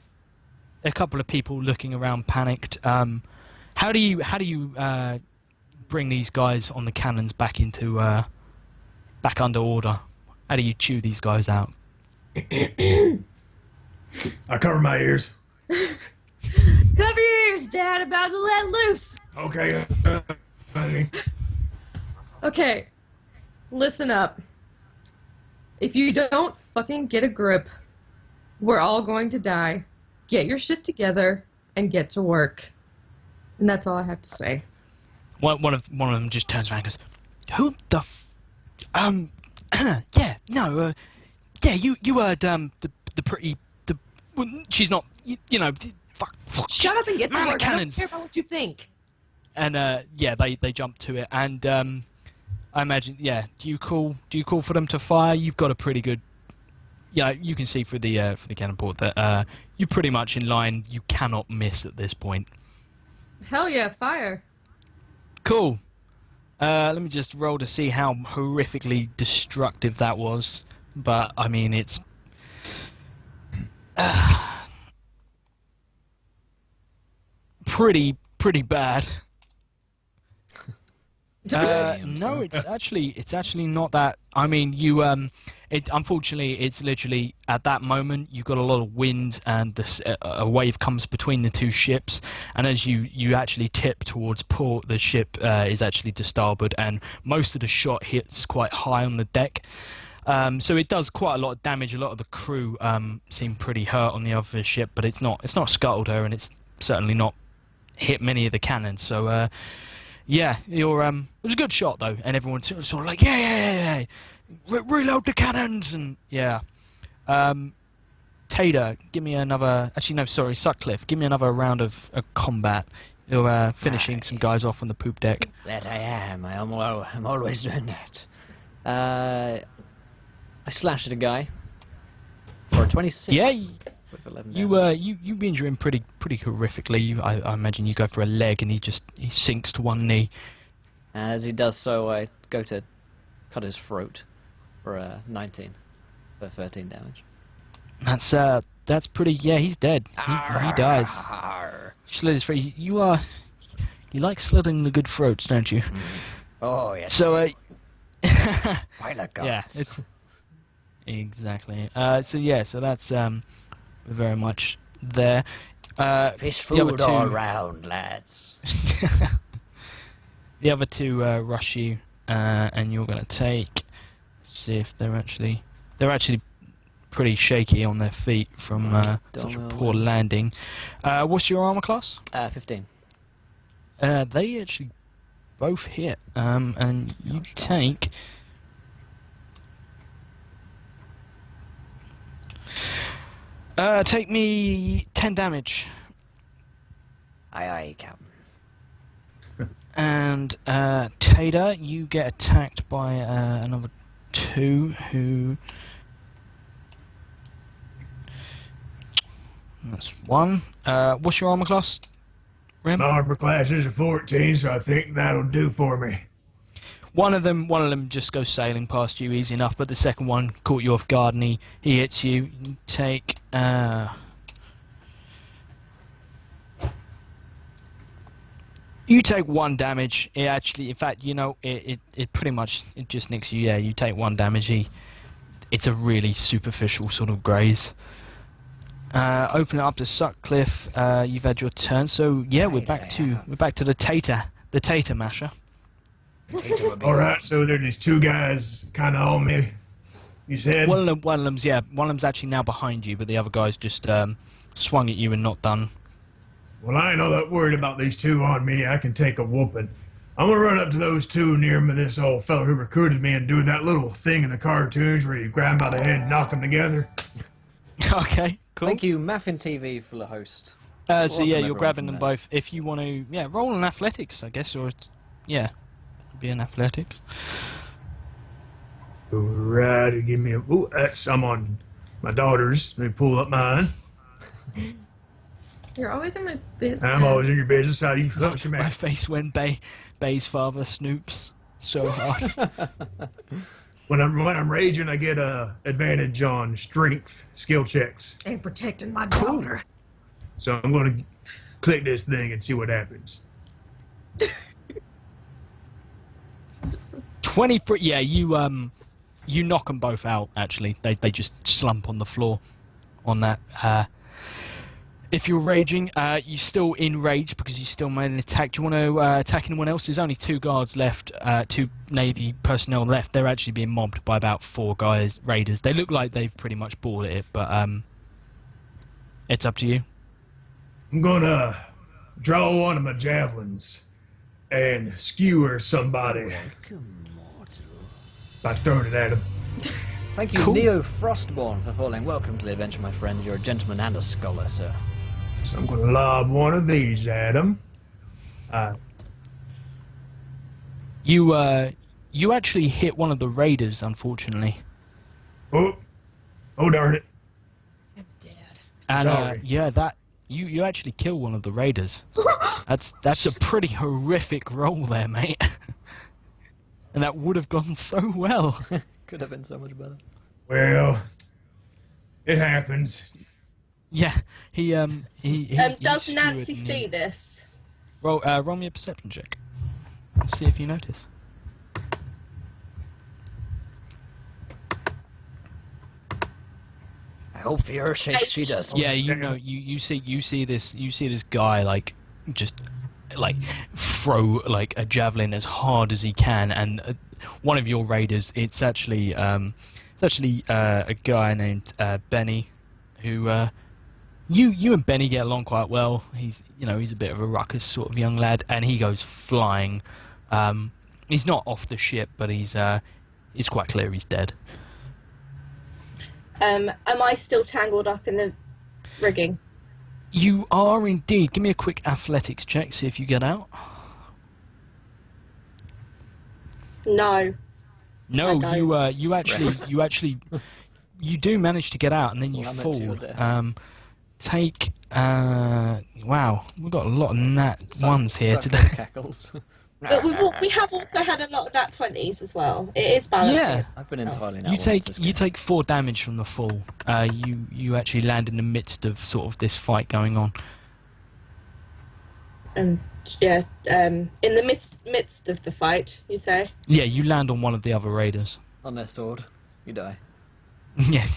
of people looking around, panicked. How do you bring these guys on the cannons back into back under order? How do you chew these guys out? I cover my ears. Cover your ears, Dad. About to let loose. Okay. Honey. Okay. Listen up. If you don't fucking get a grip, we're all going to die. Get your shit together and get to work. And that's all I have to say. One of them just turns around and goes, "Who the yeah, no, yeah, you heard she's not, fuck. Shut up and get to Man work. cannons. I don't care about what you think." And they jump to it, and I imagine, do you call for them to fire? You've got a pretty good, you can see through the cannon port that you're pretty much in line. You cannot miss at this point. Hell yeah, fire. Cool. Let me just roll to see how horrifically destructive that was. But I mean, it's pretty bad. No, it's actually not that. I mean, unfortunately, it's literally at that moment you've got a lot of wind, and a wave comes between the two ships, and as you actually tip towards port, the ship is actually to starboard, and most of the shot hits quite high on the deck. So it does quite a lot of damage. A lot of the crew seem pretty hurt on the other ship, but it's not scuttled her, and it's certainly not hit many of the cannons. So. Yeah, it was a good shot though, and everyone's sort of like, yeah, reload the cannons, and yeah. Tater, give me another. Actually, no, sorry, Sutcliffe, give me another round of combat. You're finishing some guys off on the poop deck. That I am. I'm always doing that. I slashed at a guy for 26. Yeah. With 11 you injure him pretty horrifically. I imagine you go for a leg and he sinks to one knee. And as he does so, I go to cut his throat for 19 for 13 damage. That's pretty. Yeah, he's dead. He dies. Slit his throat. You like slitting the good throats, don't you? Mm. Oh yes. So Pilot guns. Yeah, it's exactly. So that's very much there. Fish food all round, lads. The other two rush you, and you're going to take. See if they're actually pretty shaky on their feet from such a poor landing. What's your armor class? 15. They actually both hit, and you take. Take me 10 damage. Aye, aye, Captain. And Tater, you get attacked by another 2 who. That's 1. What's your armor class, Rim? My armor class is a 14, so I think that'll do for me. One of them just goes sailing past you easy enough, but the second one caught you off guard and he hits you. You take you take 1 damage. It actually, in fact, it pretty much it just nicks you. Yeah, you take 1 damage. It's a really superficial sort of graze. Open it up to Sutcliffe. You've had your turn, so yeah, we're back to the tater masher. All right, so there are these 2 guys kind of on me. You said one of them's actually now behind you, but the other guy's just swung at you and not done. Well, I ain't all that worried about these 2 on me. I can take a whooping. I'm gonna run up to those 2 near me, this old fella who recruited me, and do that little thing in the cartoons where you grab them by the head and knock them together. Okay, cool. Thank you, Muffin TV, for the host. So yeah, you're grabbing them both. If you want to, roll an athletics, I guess, or be an athletics. Alright, give me a. Ooh, I'm on my daughter's. Let me pull up mine. You're always in my business. I'm always in your business. How do you hush your My mouth? face when Bay's father snoops so hard. When I'm raging, I get a advantage on strength skill checks. And protecting my daughter. So I'm going to click this thing and see what happens. 20. Yeah, you knock them both out. Actually, they just slump on the floor. On that. If you're raging, you're still in rage because you still made an attack. Do you want to attack anyone else? There's only 2 guards left, 2 Navy personnel left. They're actually being mobbed by about 4 guys, raiders. They look like they've pretty much bored it, but it's up to you. I'm going to draw one of my javelins and skewer somebody Welcome, mortal. by throwing it at him. Thank you, Cool. Neo Frostborn, for following. Welcome to the adventure, my friend. You're a gentleman and a scholar, sir. So I'm going to lob one of these at him. You actually hit one of the raiders, unfortunately. Oh darn it. I'm dead. And Sorry. that you actually kill one of the raiders. That's a pretty horrific roll there, mate. And that would have gone so well. Could have been so much better. Well, it happens. Yeah, he Does skewered Nancy and see this? roll me a perception check. See if you notice. I hope for your sake she does. Yeah, you see this guy like just like throw like a javelin as hard as he can, and one of your raiders, it's actually a guy named Benny, who you and Benny get along quite well. He's a bit of a ruckus sort of young lad, and he goes flying. He's not off the ship, but it's quite clear he's dead. Am I still tangled up in the rigging? You are indeed. Give me a quick athletics check, see if you get out. No. No, I you actually you do manage to get out, and then you Plummet to your fall. death. Take wow, we've got a lot of nat ones here Suck today. those cackles. But we have also had a lot of nat 20s as well. It is balancing. Yeah. I've been entirely now. You take 4 damage from the fall. You actually land in the midst of sort of this fight going on. And yeah, in the midst of the fight, you say. Yeah, you land on one of the other raiders. on their sword. You die. Yeah.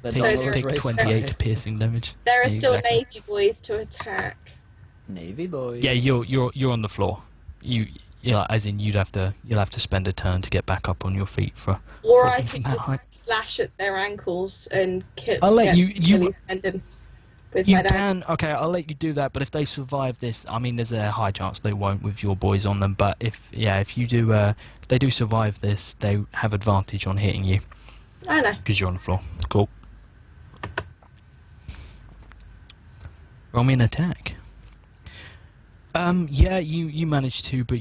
They're So not there those is- race 28 piercing damage. There are still Exactly. Navy boys to attack. Navy boys. Yeah, you're on the floor. as in you'll have to spend a turn to get back up on your feet for. Or I falling could from that height. just slash at their ankles and I'll let get you- Achilles tendon with You my dad. can, okay, I'll let you do that, but if they survive this, I mean, there's a high chance they won't with your boys on them, but if you do, if they do survive this, they have advantage on hitting you, I know. because you're on the floor. Cool. Roll me an attack. Yeah, you managed to, but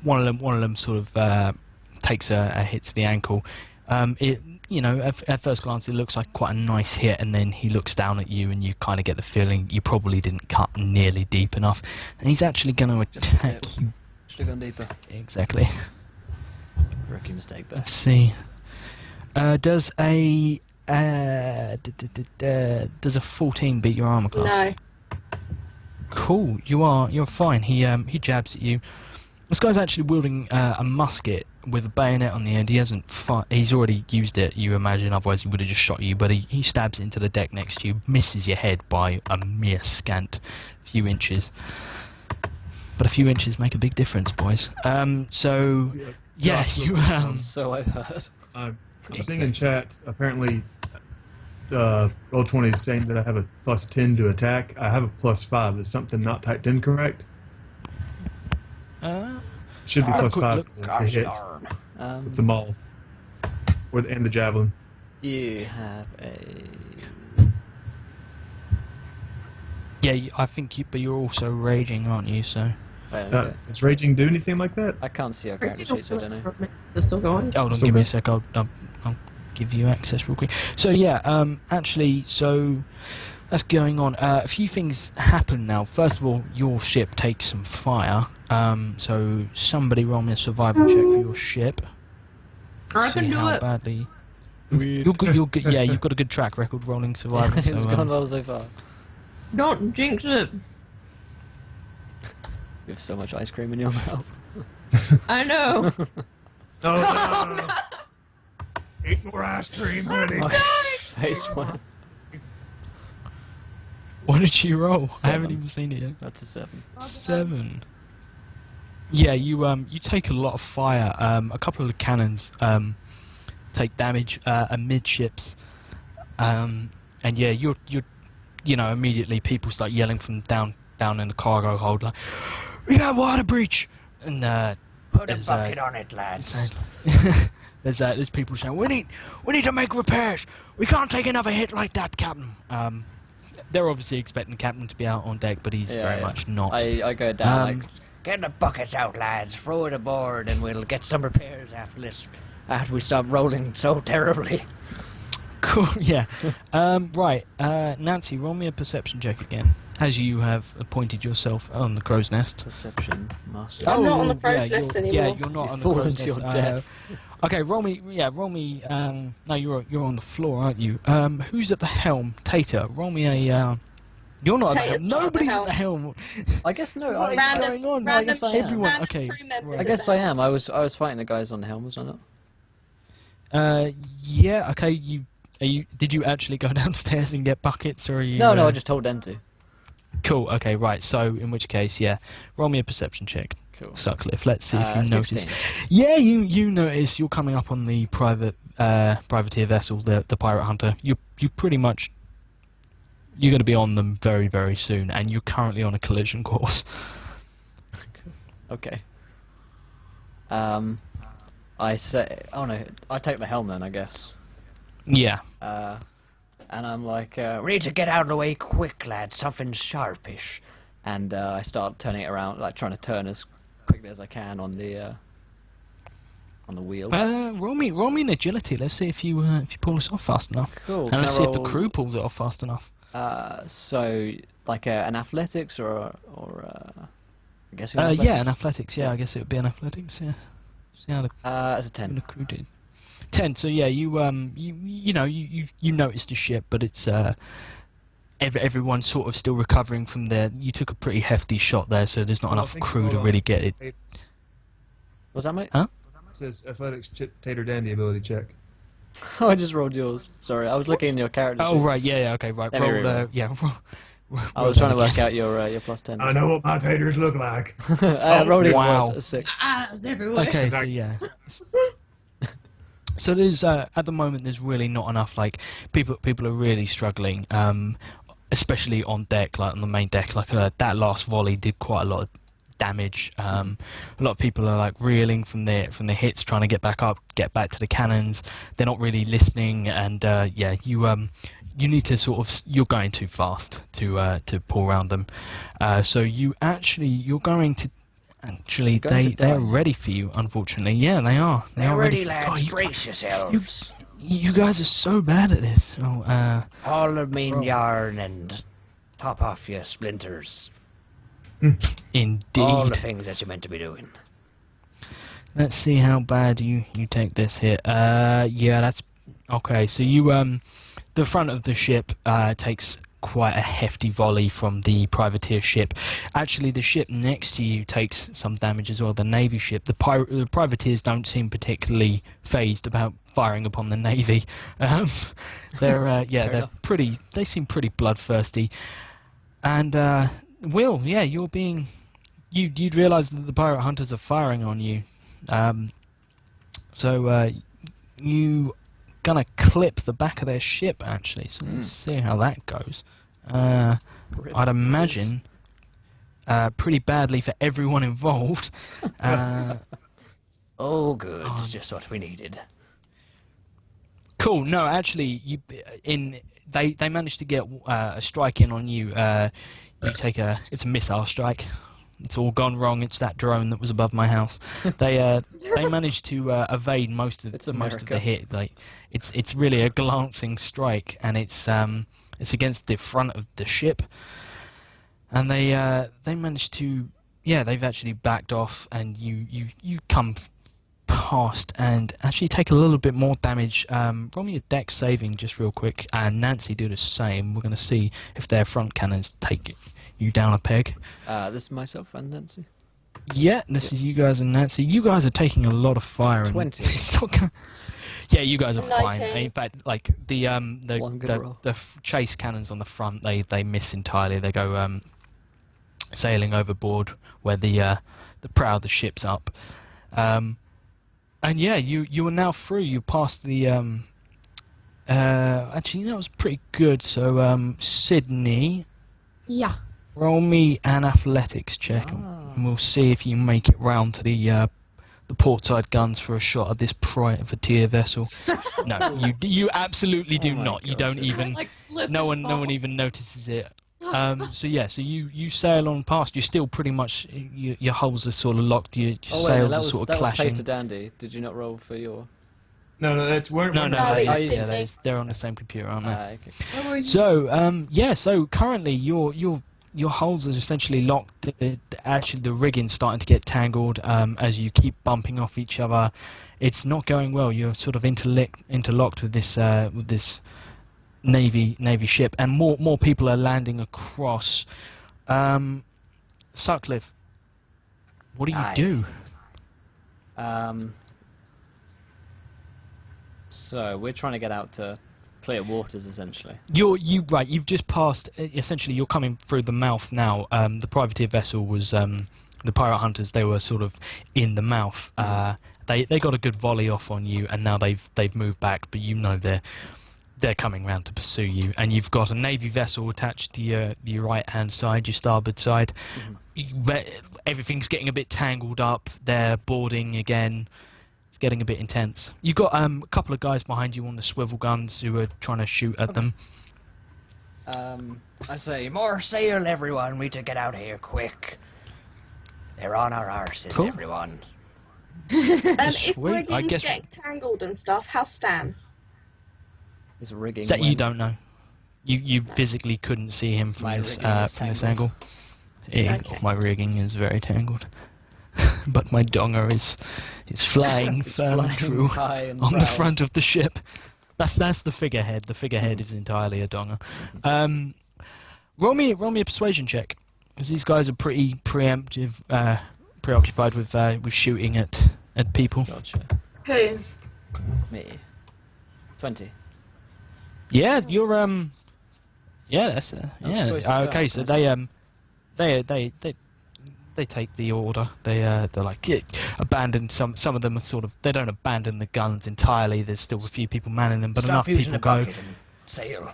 one of them sort of takes a hit to the ankle. At first glance it looks like quite a nice hit, and then he looks down at you and you kind of get the feeling you probably didn't cut nearly deep enough, and he's actually going to attack you. Should have gone deeper. Exactly. Rookie mistake there. Let's see. Does a 14 beat your armor class? No. Cool. You're fine. He jabs at you. This guy's actually wielding a musket with a bayonet on the end. He hasn't. He's already used it, you imagine. Otherwise, he would have just shot you. But he stabs into the deck next to you, misses your head by a mere scant few inches. But a few inches make a big difference, boys. So yeah, you So I've heard. I'm seeing in chat, apparently, Roll20 is saying that I have a +10 to attack. I have a +5. Is something not typed in correct? Should be +5 to hit with the maul. And the javelin. You have a... Yeah, I think but you're also raging, aren't you? So. Does raging do anything like that? I can't see our character sheet, so I don't know. Is it still going? Hold on, Still give me a good. sec. I'll give you access real quick. So yeah, actually, so that's going on. A few things happen now. First of all, your ship takes some fire. So somebody roll me a survival check for your ship. I See can do how it. badly. You're good. Yeah, you've got a good track record rolling survival. It's So, gone well so far. Don't jinx it. You have so much ice cream in your mouth. I know. Oh, no. Eat more ice cream, honey. My face went. what did you roll? I 7. haven't even seen it yet. That's a 7. 7. Yeah, you take a lot of fire. A couple of the cannons take damage amidships, and yeah, you're immediately people start yelling from down in the cargo hold like, "We got water breach!" And Put a there's, bucket on it, lads. there's people saying, "We need to make repairs. We can't take another hit like that, Captain." They're obviously expecting the captain to be out on deck, but he's very much not. I go down like, get the buckets out, lads. Throw it aboard, and we'll get some repairs after this. After we stop rolling so terribly. Cool. Yeah. Right. Nancy, roll me a perception check again, as you have appointed yourself on the crow's nest. Perception master. I'm not on the crow's nest you're- anymore. Yeah, you're not You on the fall crow's into nest. your death. Okay, roll me. Yeah, roll me. No, you're on the floor, aren't you? Who's at the helm? Tater. Roll me a. You're not at the Tater's helm. not at the Nobody's at the helm. I guess no. What is Random- going on? I random guess I ship- am. Everyone- random okay, crew members right. I at guess the I helm. am. I was fighting the guys on the helm, was I not? Yeah. Okay. Did you actually go downstairs and get buckets, or are you? No, I just told them to. Cool. Okay. Right. So in which case, yeah, roll me a perception check. Cool. Sutcliffe. Let's see if you 16. notice. Yeah, you notice you're coming up on the privateer vessel, the pirate hunter. You pretty much. You're going to be on them very, very soon, and you're currently on a collision course. Okay. I say, oh no, I take the helm then, I guess. Yeah. And I'm like, we need to get out of the way quick, lads. Something sharpish. And I start turning it around, like trying to turn as quickly as I can on the wheel. Roll me an agility. Let's see if you pull this off fast enough. Cool. And let's see if the roll- crew pulls it off fast enough. So like an athletics or I guess. Yeah, an athletics. Yeah, I guess it would be an athletics. Yeah. See how the As a the 10. crew did. 10. So yeah, you noticed the ship, but it's everyone's sort of still recovering from there. You took a pretty hefty shot there, so there's not Well, I enough think crew hold to on. really get it. It Was that mate? says athletics tater dandy ability check. Oh, I just rolled yours. Sorry, I was looking in your character Oh sheet. right, yeah, okay, right. Let me Roll, reroll. I was trying to work out your +10. I know what my taters look like. Rolled even wow. worse, a 6. Ah, it was everywhere. Okay, so yeah. So there's at the moment there's really not enough. Like people are really struggling, especially on deck, like on the main deck. Like that last volley did quite a lot of damage. A lot of people are like reeling from the hits, trying to get back up, get back to the cannons. They're not really listening, and yeah, you need to you're going too fast to pull around them. So you're going to. Actually, they're ready for you, unfortunately. Yeah, they are. They're ready, lads. Brace yourselves. You guys are so bad at this. Haul the main yarn and top off your splinters. Indeed. All the things that you're meant to be doing. Let's see how bad you take this hit. Yeah, that's... Okay, so you, the front of the ship takes quite a hefty volley from the privateer ship. Actually, the ship next to you takes some damage as well, the Navy ship. The privateers don't seem particularly phased about firing upon the Navy. They're pretty... They seem pretty bloodthirsty. And, Will, yeah, you're being... You'd realise that the pirate hunters are firing on you. So you gonna clip the back of their ship, actually. So let's see how that goes. I'd imagine pretty badly for everyone involved. Oh, good. Just what we needed. Cool. No, actually, they managed to get a strike in on you. You take it's a missile strike. It's all gone wrong. It's that drone that was above my house. They managed to evade most of the hit. Like it's really a glancing strike, and it's against the front of the ship. And they managed to they've actually backed off, and you come past and actually take a little bit more damage. Roll me a deck saving just real quick, and Nancy do the same. We're going to see if their front cannons take you down a peg. This is myself and Nancy. Yeah, this is you guys and Nancy. You guys are taking a lot of fire. 20. Yeah, you guys are fine. 19. In fact, like the chase cannons on the front, they miss entirely. They go sailing overboard where the prow of the ship's up. And yeah, you are now through. You passed the actually that was pretty good. So Sydney, Yeah. roll me an athletics check, and we'll see if you make it round to the portside guns for a shot of this privateer vessel. No, you absolutely do not. You don't even. Like slip No and one fall. even notices it. So yeah, so you sail on past. You're still pretty much your hulls are sort of locked. Your sails are sort of clashing. That was Peter Dandy. Did you not roll for your? No, that's No, Sydney. they're on the same computer, aren't they? Okay. So so currently your hulls are essentially locked. Actually, the rigging's starting to get tangled as you keep bumping off each other. It's not going well. You're sort of interlocked with this Navy ship, and more people are landing across. Sutcliffe, what do you do? So we're trying to get out to clear waters, essentially. You've just passed. Essentially, you're coming through the mouth now. The privateer vessel was the pirate hunters. They were sort of in the mouth. They got a good volley off on you, and now they've moved back. But you know they're coming round to pursue you, and you've got a Navy vessel attached to your right hand side, your starboard side. Everything's getting a bit tangled up. They're boarding again. It's getting a bit intense. You've got a couple of guys behind you on the swivel guns who are trying to shoot at them. I say, more sail, everyone. We need to get out of here quick. They're on our arses, Cool. everyone. If Sweet, I rigging's guess- getting tangled and stuff, how's Stan? It's rigging. So you when- don't know. You physically couldn't see him from My this rigging is from this tangled. angle. Okay. My rigging is very tangled, but my donger is flying It's firm and flying true high and on the proud. front of the ship. That's the figurehead. The figurehead is entirely a donger. Roll me a persuasion check, because these guys are pretty preoccupied with shooting at people. Gotcha. Who? Me. 20. Yeah, you're Yeah, that's okay. So they take the order. They're like, yeah, abandon some of them are sort of, they don't abandon the guns entirely. There's still a few people manning them, but Stop enough using people a go. bucket and sail.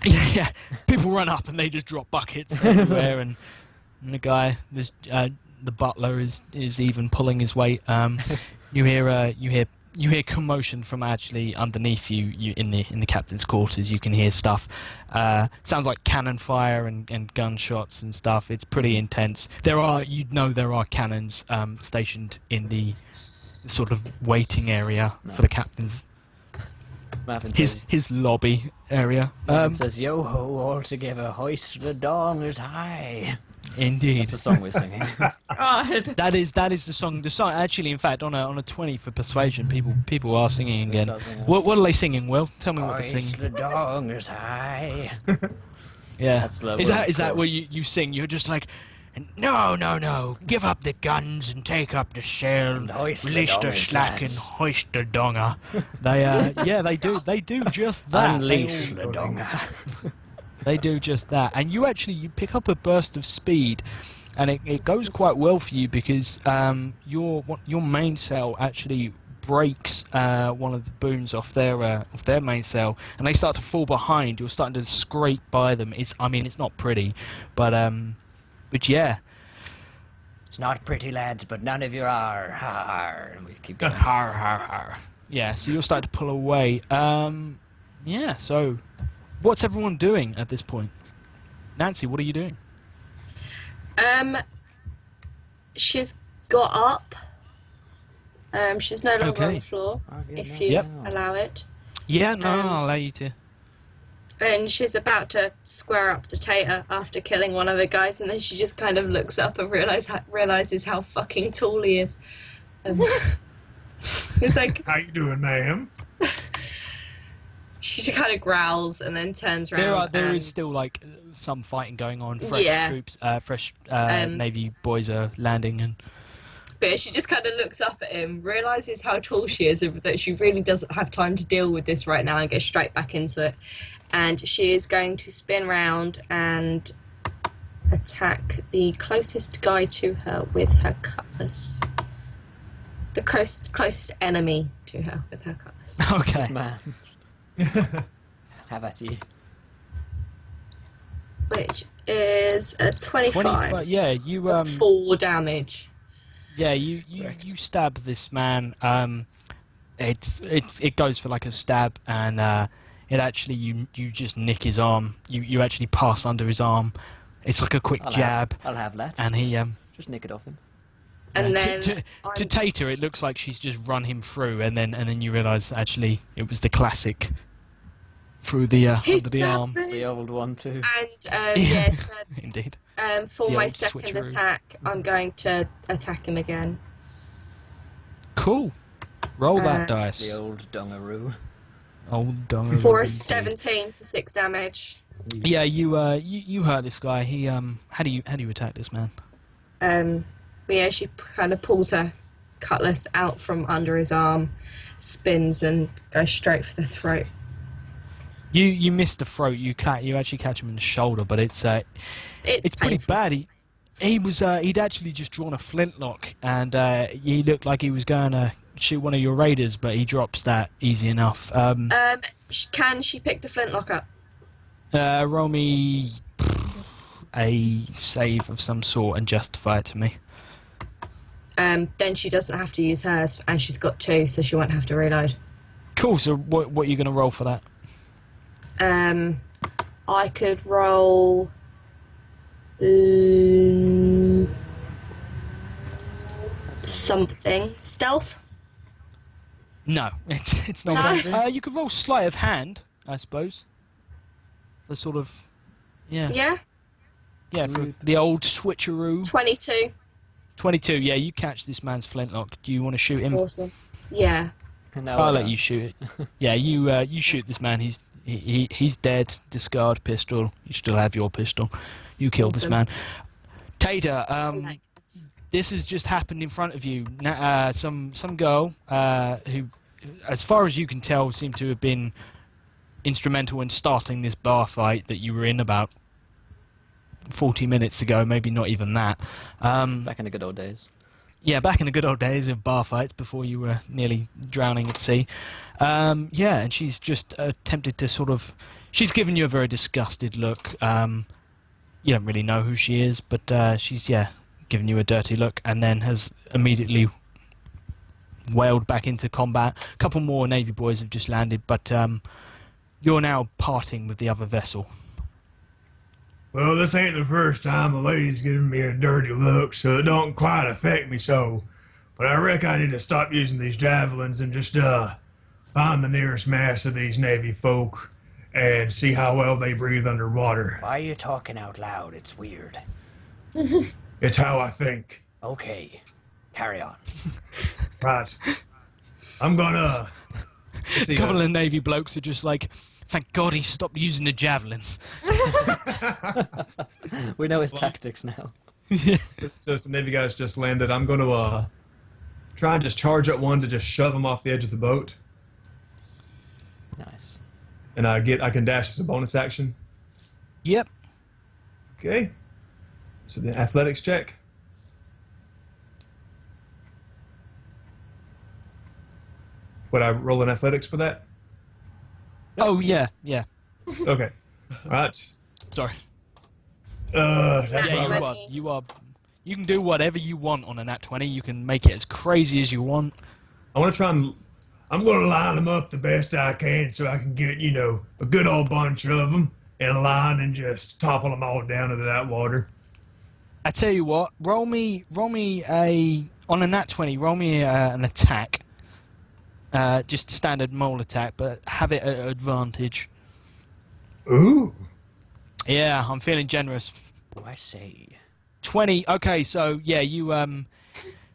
Yeah, people run up and they just drop buckets everywhere, and the guy, the butler is even pulling his weight. You hear commotion from actually underneath you in the captain's quarters. You can hear stuff. Sounds like cannon fire and gunshots and stuff. It's pretty intense. There are cannons stationed in the sort of waiting area for the captain's. His lobby area. Says, "Yo ho, all together, hoist the dongers high." Indeed, That's the song we're singing. God. that is the song. The song actually, in fact, on a 20 for persuasion, people are singing again. What are they singing? Will, tell me what they're Hoist singing. the dongers high. Yeah, That's the is word, that of what course. you sing? You're just like, no, give up the guns and take up the sail, And hoist the release the dongers, slack and lads. hoist the donger. They do just that. Unleash the donger. They do just that, and you pick up a burst of speed, and it goes quite well for you because your mainsail actually breaks one of the booms off their mainsail, and they start to fall behind. You're starting to scrape by them. It's not pretty, but yeah. It's not pretty, lads, but none of you are. Har. And we keep going. Har har har. Yeah, so you'll start to pull away. Yeah. So, what's everyone doing at this point? Nancy, what are you doing? She's got up. She's no longer on Okay. the floor, if no, you Yep. allow it. Yeah, no, I'll allow you to. And she's about to square up to Tater after killing one of the guys, and then she just kind of looks up and realizes how fucking tall he is. It's like, How you doing, ma'am? she just kind of growls and then turns around. There and, is still like some fighting going on. Yeah. Fresh Navy boys are landing, and But she just kind of looks up at him, realizes how tall she is, and that she really doesn't have time to deal with this right now, and gets straight back into it. And she is going to spin round and attack the closest guy to her with her cutlass. The closest enemy to her with her cutlass. okay. Man. Have at you. Which is a 25. Yeah, you for 4 damage. Yeah, you stab this man. It goes for like a stab, and it actually you just nick his arm. You actually pass under his arm. It's like a quick jab, I'll have that. and he Just nick it off him. And yeah, then to I'm- Tater, it looks like she's just run him through, and then you realise actually it was the classic through the He under the stabbed arm. me! The old one too. And Indeed. for The my old second switcheroo. attack, I'm going to attack him again. Cool. Roll that The dice. The old dongaroo. Old dog. For a 17 for 6 damage. Yeah, you hurt this guy. He how do you attack this man? Yeah, she kind of pulls her cutlass out from under his arm, spins and goes straight for the throat. You missed the throat. You actually catch him in the shoulder, but it's pretty painful. bad. He'd actually just drawn a flintlock, and he looked like he was going to shoot one of your raiders, but he drops that easy enough. Can she pick the flintlock up? Roll me a save of some sort and justify it to me. Then she doesn't have to use hers, and she's got 2, so she won't have to reload. Cool. So what are you going to roll for that? I could roll. Something. Stealth? No, it's not. No. You could roll sleight of hand, I suppose. The sort of, yeah, for the old switcheroo. 22. 22. Yeah, you catch this man's flintlock. Do you want to shoot him? Awesome. Yeah. No, I'll let you shoot it. Yeah, you shoot this man. He's dead. Discard pistol. You still have your pistol. You killed this Awesome. man. Tater, Like this. this has just happened in front of you. Some girl who, as far as you can tell, seemed to have been instrumental in starting this bar fight that you were in about 40 minutes ago, maybe not even that. Back in the good old days. Yeah, back in the good old days of bar fights before you were nearly drowning at sea. Yeah, and she's just attempted to sort of... She's given you a very disgusted look. You don't really know who she is, but she's, given you a dirty look, and then has immediately wailed back into combat. A couple more Navy boys have just landed, but you're now parting with the other vessel. Well, this ain't the first time a lady's giving me a dirty look, so it don't quite affect me so. But I reckon I need to stop using these javelins and just find the nearest mast of these Navy folk and see how well they breathe underwater. Why are you talking out loud? It's weird. It's how I think. Okay, carry on. Right. I'm gonna... A couple of Navy blokes are just like, thank God he stopped using the javelin. We know his tactics now. So some Navy guys just landed. I'm going to try and just charge at one to just shove him off the edge of the boat. Nice. And I can dash as a bonus action. Yep. Okay. So the athletics check. Would I roll an athletics for that? Oh, yeah. Okay. Right. Sorry. That's Yeah, what you are. You can do whatever you want on a nat 20. You can make it as crazy as you want. I want to try and... I'm gonna line them up the best I can so I can get, a good old bunch of them in a line and just topple them all down into that water. I tell you what, roll me on a nat 20. Roll me an attack. Just a standard mole attack, but have it at advantage. Ooh. Yeah, I'm feeling generous. Oh, I see. 20. Okay, so yeah, you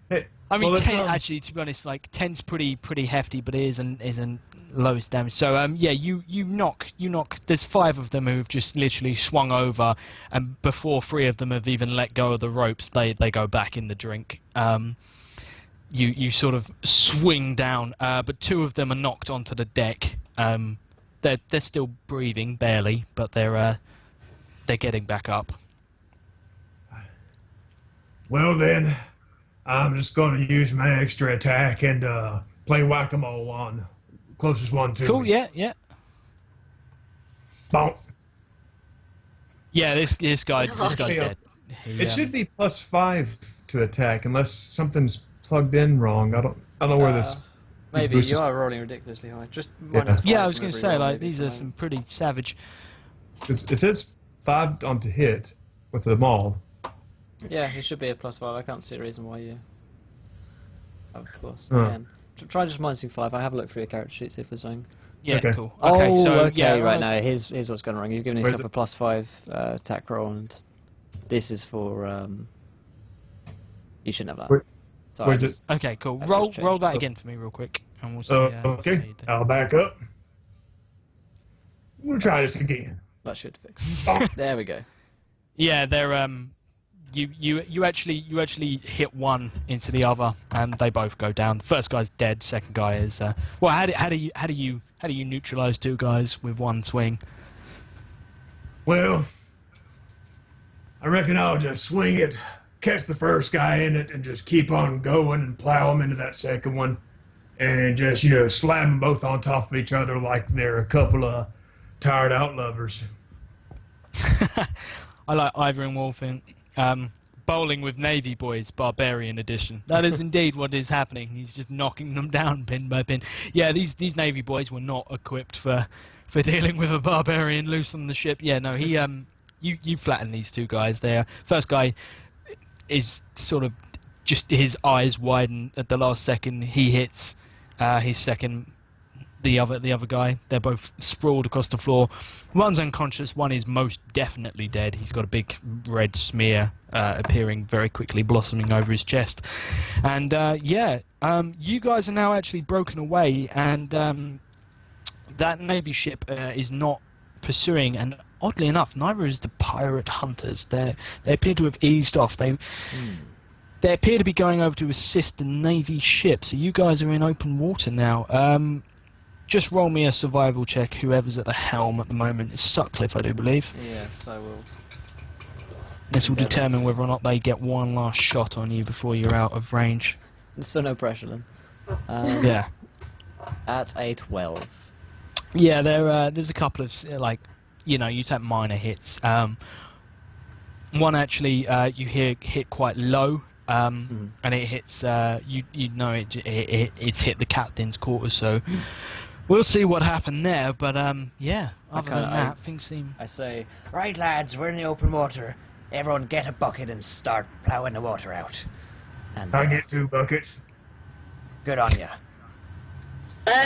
Hey, I mean, well, 10 actually. To be honest, like 10's pretty hefty, but it isn't lowest damage. So yeah, you knock. There's 5 of them who've just literally swung over, and before 3 of them have even let go of the ropes, they go back in the drink. You sort of swing down, but 2 of them are knocked onto the deck. They're still breathing barely, but they're getting back up. Well then, I'm just gonna use my extra attack and play whack-a-mole on closest one to Cool. me. Yeah. Bonk. Yeah, this guy's dead. It should be +5 to attack unless something's plugged in wrong. I don't know where this... Maybe boost you is- are rolling ridiculously high. Just Yeah. -5 Yeah, I was from going to every say, roll, like, maybe, these for are now. some pretty savage. It says 5 on to hit with the maul. Yeah, it should be a +5. I can't see a reason why you have +10. Oh. Try just -5. I have a look through your character sheet, see if there's something. Yeah, Okay. cool. Okay, so okay, yeah, right now. Here's what's gone wrong. You've given Where's yourself a +5 attack roll, and this is for you shouldn't have that. Where- Sorry, where's I it? just- Okay, cool. I've Roll just changed that it. again for me real quick, and we'll see. Okay, see how I'll back up. We'll try this again. That should fix. Bonk. There we go. Yeah, they're you actually hit one into the other, and they both go down. The first guy's dead. Second guy is well. How do you neutralize 2 guys with one swing? Well, I reckon I'll just swing it, catch the first guy in it, and just keep on going and plow him into that second one, and just slap them both on top of each other like they're a couple of tired out lovers. I like Ivor and Wolfing. Bowling with Navy boys, Barbarian edition. That is indeed what is happening. He's just knocking them down pin by pin. Yeah, these Navy boys were not equipped for dealing with a barbarian loose on the ship. Yeah, no, he you flatten these 2 guys there. First guy is sort of just his eyes widen at the last second. He hits his second. The other guy, they're both sprawled across the floor. One's unconscious, one is most definitely dead. He's got a big red smear appearing very quickly, blossoming over his chest. And you guys are now actually broken away, and that Navy ship is not pursuing, and oddly enough, neither is the pirate hunters. They appear to have eased off. They appear to be going over to assist the Navy ship, so you guys are in open water now. just roll me a survival check. Whoever's at the helm at the moment is Sutcliffe, I do believe. Yes, I will. This will determine whether or not they get one last shot on you before you're out of range. So no pressure then. Yeah. At a 12. Yeah, there's a couple of, you take minor hits. One actually, you hear hit quite low, and it hits, it's hit the captain's quarters, so we'll see what happened there, but yeah, other than that, things seem... I say, right lads, we're in the open water. Everyone get a bucket and start ploughing the water out. And I get 2 buckets. good on ya.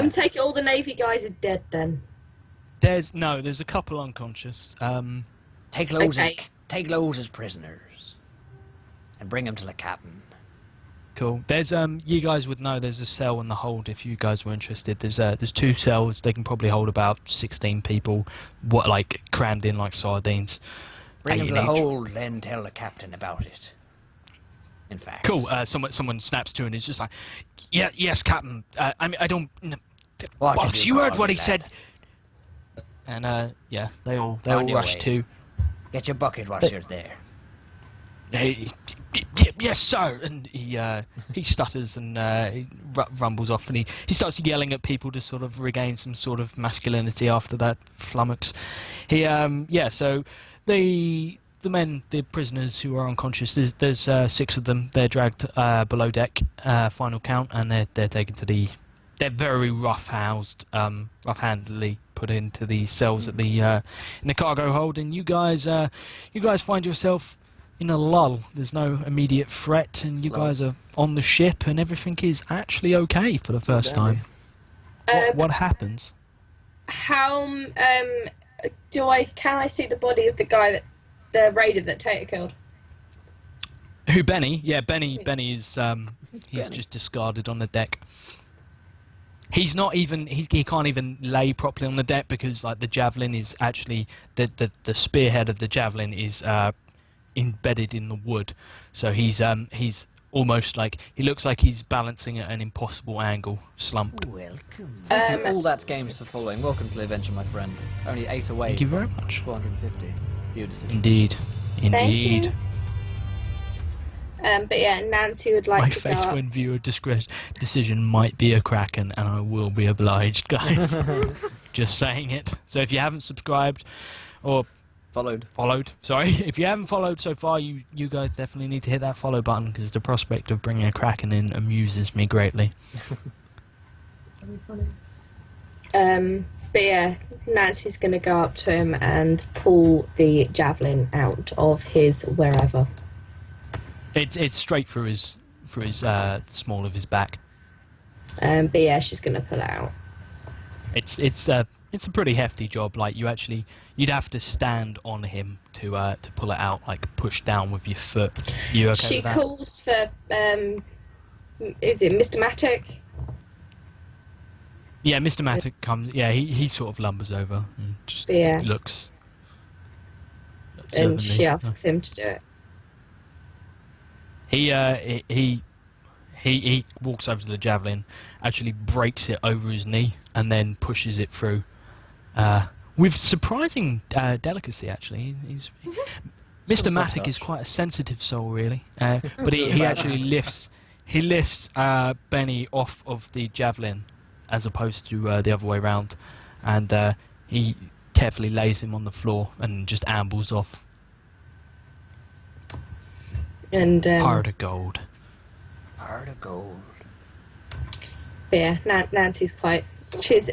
Take it all the Navy guys are dead then. There's a couple unconscious. Take loads Okay. as prisoners. And bring them to the captain. Cool. There's you guys would know there's a cell in the hold if you guys were interested. There's 2 cells. They can probably hold about 16 people, crammed in like sardines. Bring them to 8 the each. hold, then tell the captain about it. In fact. Cool. Someone snaps to and is just like, yeah, yes, Captain. I don't. What did Bollocks, you you heard call what me, he said. lad? And yeah, they all On your rush way. to. Get your bucket whilst you're there. Yes, sir. And he stutters and he rumbles off, and he starts yelling at people to sort of regain some sort of masculinity after that flummox. So the prisoners who are unconscious, there's 6 of them. They're dragged below deck, final count, and they're taken to they're very rough-handedly put into the cells at the in the cargo hold, and you guys find yourself in a lull. There's no immediate threat, and you guys are on the ship, and everything is actually okay for the first time. What happens? How can I see the body of the raider that Tater killed? Who, Benny? Yeah, Benny is he's just discarded on the deck. He's not even he can't even lay properly on the deck because the javelin is actually the spearhead of the javelin is embedded in the wood, so he's almost he looks like he's balancing at an impossible angle, slumped. Welcome. Thank you all that games for following. Welcome to the adventure, my friend. Only 8 away. Thank you very from much. 450. Your decision. Indeed. Thank you. But yeah, Nancy would like My to face go up. when viewer decision might be a kraken, and I will be obliged, guys. Just saying it. So if you haven't subscribed or Followed. Sorry, if you haven't followed so far, you guys definitely need to hit that follow button because the prospect of bringing a kraken in amuses me greatly. That'd be funny. But yeah, Nancy's gonna go up to him and pull the javelin out of his wherever. It's straight through his small of his back. But yeah, she's gonna pull it out. It's a pretty hefty job. You'd have to stand on him to pull it out, push down with your foot. You okay She with that? calls for is it Mr. Matic? Yeah, Mr. Matic comes. Yeah, he sort of lumbers over and just Yeah. looks. And observantly. she asks him to do it. He walks over to the javelin, actually breaks it over his knee, and then pushes it through. With surprising delicacy, actually. Mr. Matic is quite a sensitive soul, really. But he actually lifts Benny off of the javelin, as opposed to the other way around, and he carefully lays him on the floor and just ambles off. And Heart of gold. Heart of gold. but yeah, Nancy's she's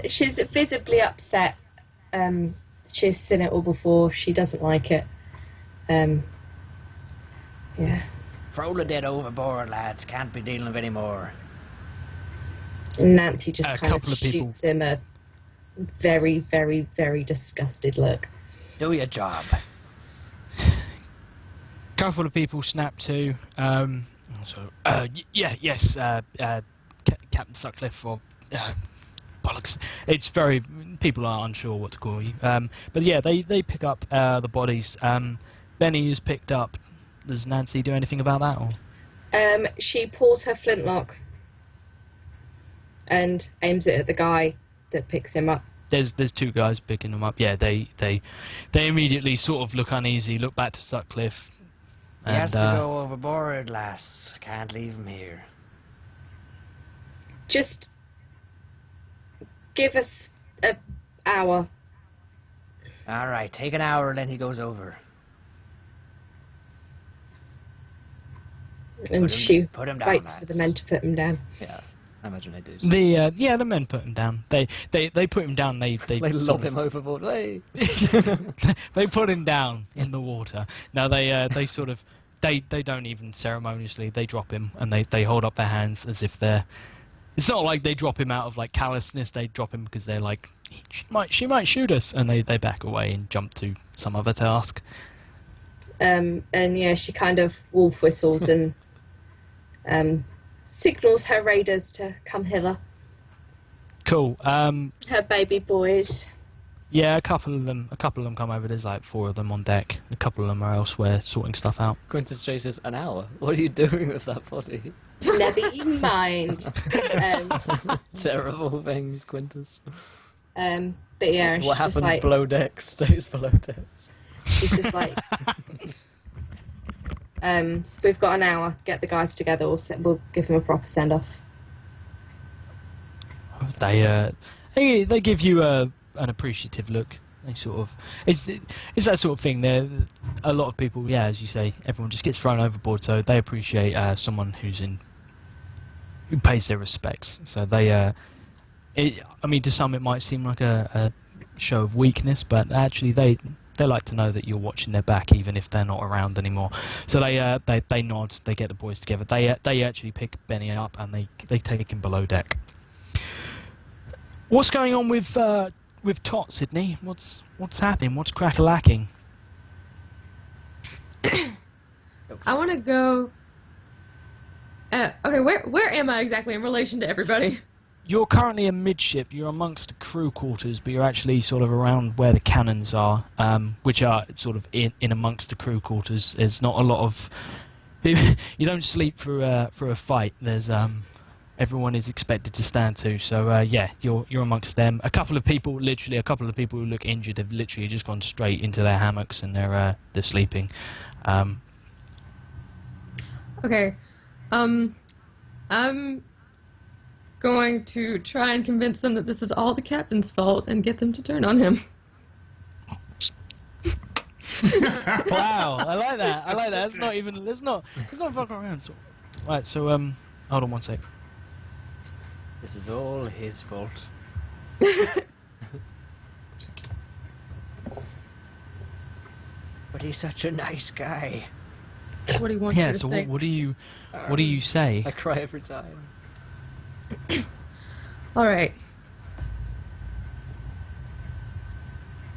visibly upset. She's seen it all before. She doesn't like it. Yeah. Throw the dead overboard, lads. Can't be dealing with any more. And Nancy just A kind of couple of people- shoots him a very, very, very disgusted look. Do your job. Couple of people snap to. Yes, Captain Sutcliffe or bollocks. It's very people are unsure what to call you. But yeah, they pick up the bodies. Benny is picked up. Does Nancy do anything about that? Or? She pulls her flintlock and aims it at the guy that picks him up? There's two guys picking him up. Yeah, they immediately sort of look uneasy, look back to Sutcliffe. He has to go overboard, lass. Can't leave him here. Just give us an hour. All right, take an hour and then he goes over. And she put him down, waits for the men to put him down. Yeah, I imagine they do. The men put him down. They put him down. They lob him overboard. Hey. They put him down in the water. Now they sort of they don't even ceremoniously. They drop him and they hold up their hands as if they're. It's not like they drop him out of like callousness. They drop him because they're like she might shoot us, and they back away and jump to some other task. And yeah, she kind of wolf whistles and signals her raiders to come hither. Cool. Her baby boys. Yeah, a couple of them come over. There's like 4 of them on deck. A couple of them are elsewhere sorting stuff out. Quintus chases an hour. What are you doing with that body? Never mind. Terrible things, Quintus. But yeah, What happens just like, below decks stays below decks. she's just like, we've got an hour. Get the guys together. We'll give them a proper send off. They give you an appreciative look. They sort of it's that sort of thing. There, a lot of people, yeah, as you say, everyone just gets thrown overboard. So they appreciate someone who pays their respects. So they, I mean, to some it might seem like a show of weakness, but actually they like to know that you're watching their back, even if they're not around anymore. So they nod. They get the boys together. They actually pick Benny up and they take him below deck. What's going on with Tot, Sydney? What's happening? What's crack-a-lacking? I want to go. Okay, where am I exactly in relation to everybody? You're currently a midship. You're amongst the crew quarters, but you're actually sort of around where the cannons are, which are sort of in amongst the crew quarters. There's not a lot of. You don't sleep through a fight. There's everyone is expected to stand to. So yeah, you're amongst them. A couple of people who look injured have literally just gone straight into their hammocks and they're sleeping. Okay, I'm going to try and convince them that this is all the captain's fault and get them to turn on him. Wow, I like that. It's not even. There's not fucking around. So, right. So hold on one sec. This is all his fault. But he's such a nice guy. What do you want? Yeah. You to So think? what do you say? I cry every time. All right.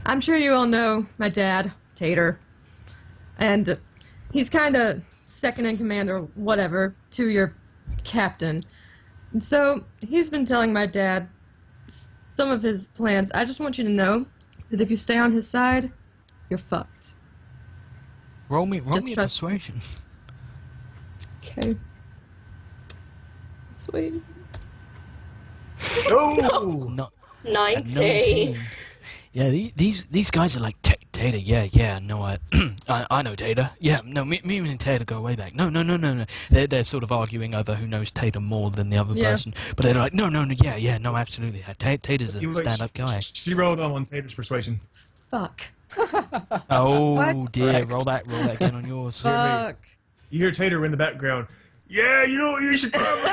I'm sure you all know my dad, Tater, and he's kind of second in command or whatever to your captain. And so he's been telling my dad some of his plans. I just want you to know that if you stay on his side, you're fucked. Roll me a trust- persuasion. Okay. Sweet. Oh, no. 19. Yeah, these guys are like Tater. Yeah, no, I know Tater. Yeah, no, me and Tater go way back. No. They're sort of arguing over who knows Tater more than the other person. But they're like, no, yeah, no, absolutely. Tater's a stand-up guy. She rolled on Tater's persuasion. Fuck. Oh What? dear, Correct. roll that again on yours. Fuck. You hear Tater in the background. Yeah, you know what you should probably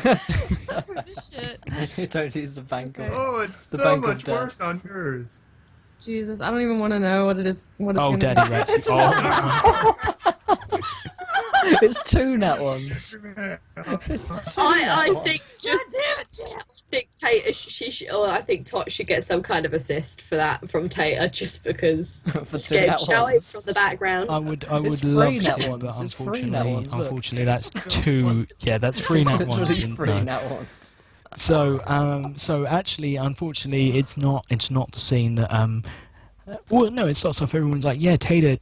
do? Shit. You don't use the bank of. Oh, it's The so bank of much death. worse on hers. Jesus, I don't even want to know what it is. What it's Oh, gonna Daddy be. Rats. Oh, It's 2 nat ones. I think just think Tater I think Tot should get some kind of assist for that from Tater just because For she's 2 getting nat shouted ones. from the background. I would It's love free nat to, ones. but It's free nat ones, look. unfortunately, that's 2. Yeah, that's 3 nat ones. Literally and 3 no. nat ones. So actually, unfortunately, it's not the scene that well, no, it starts off. Everyone's like, yeah, Tater.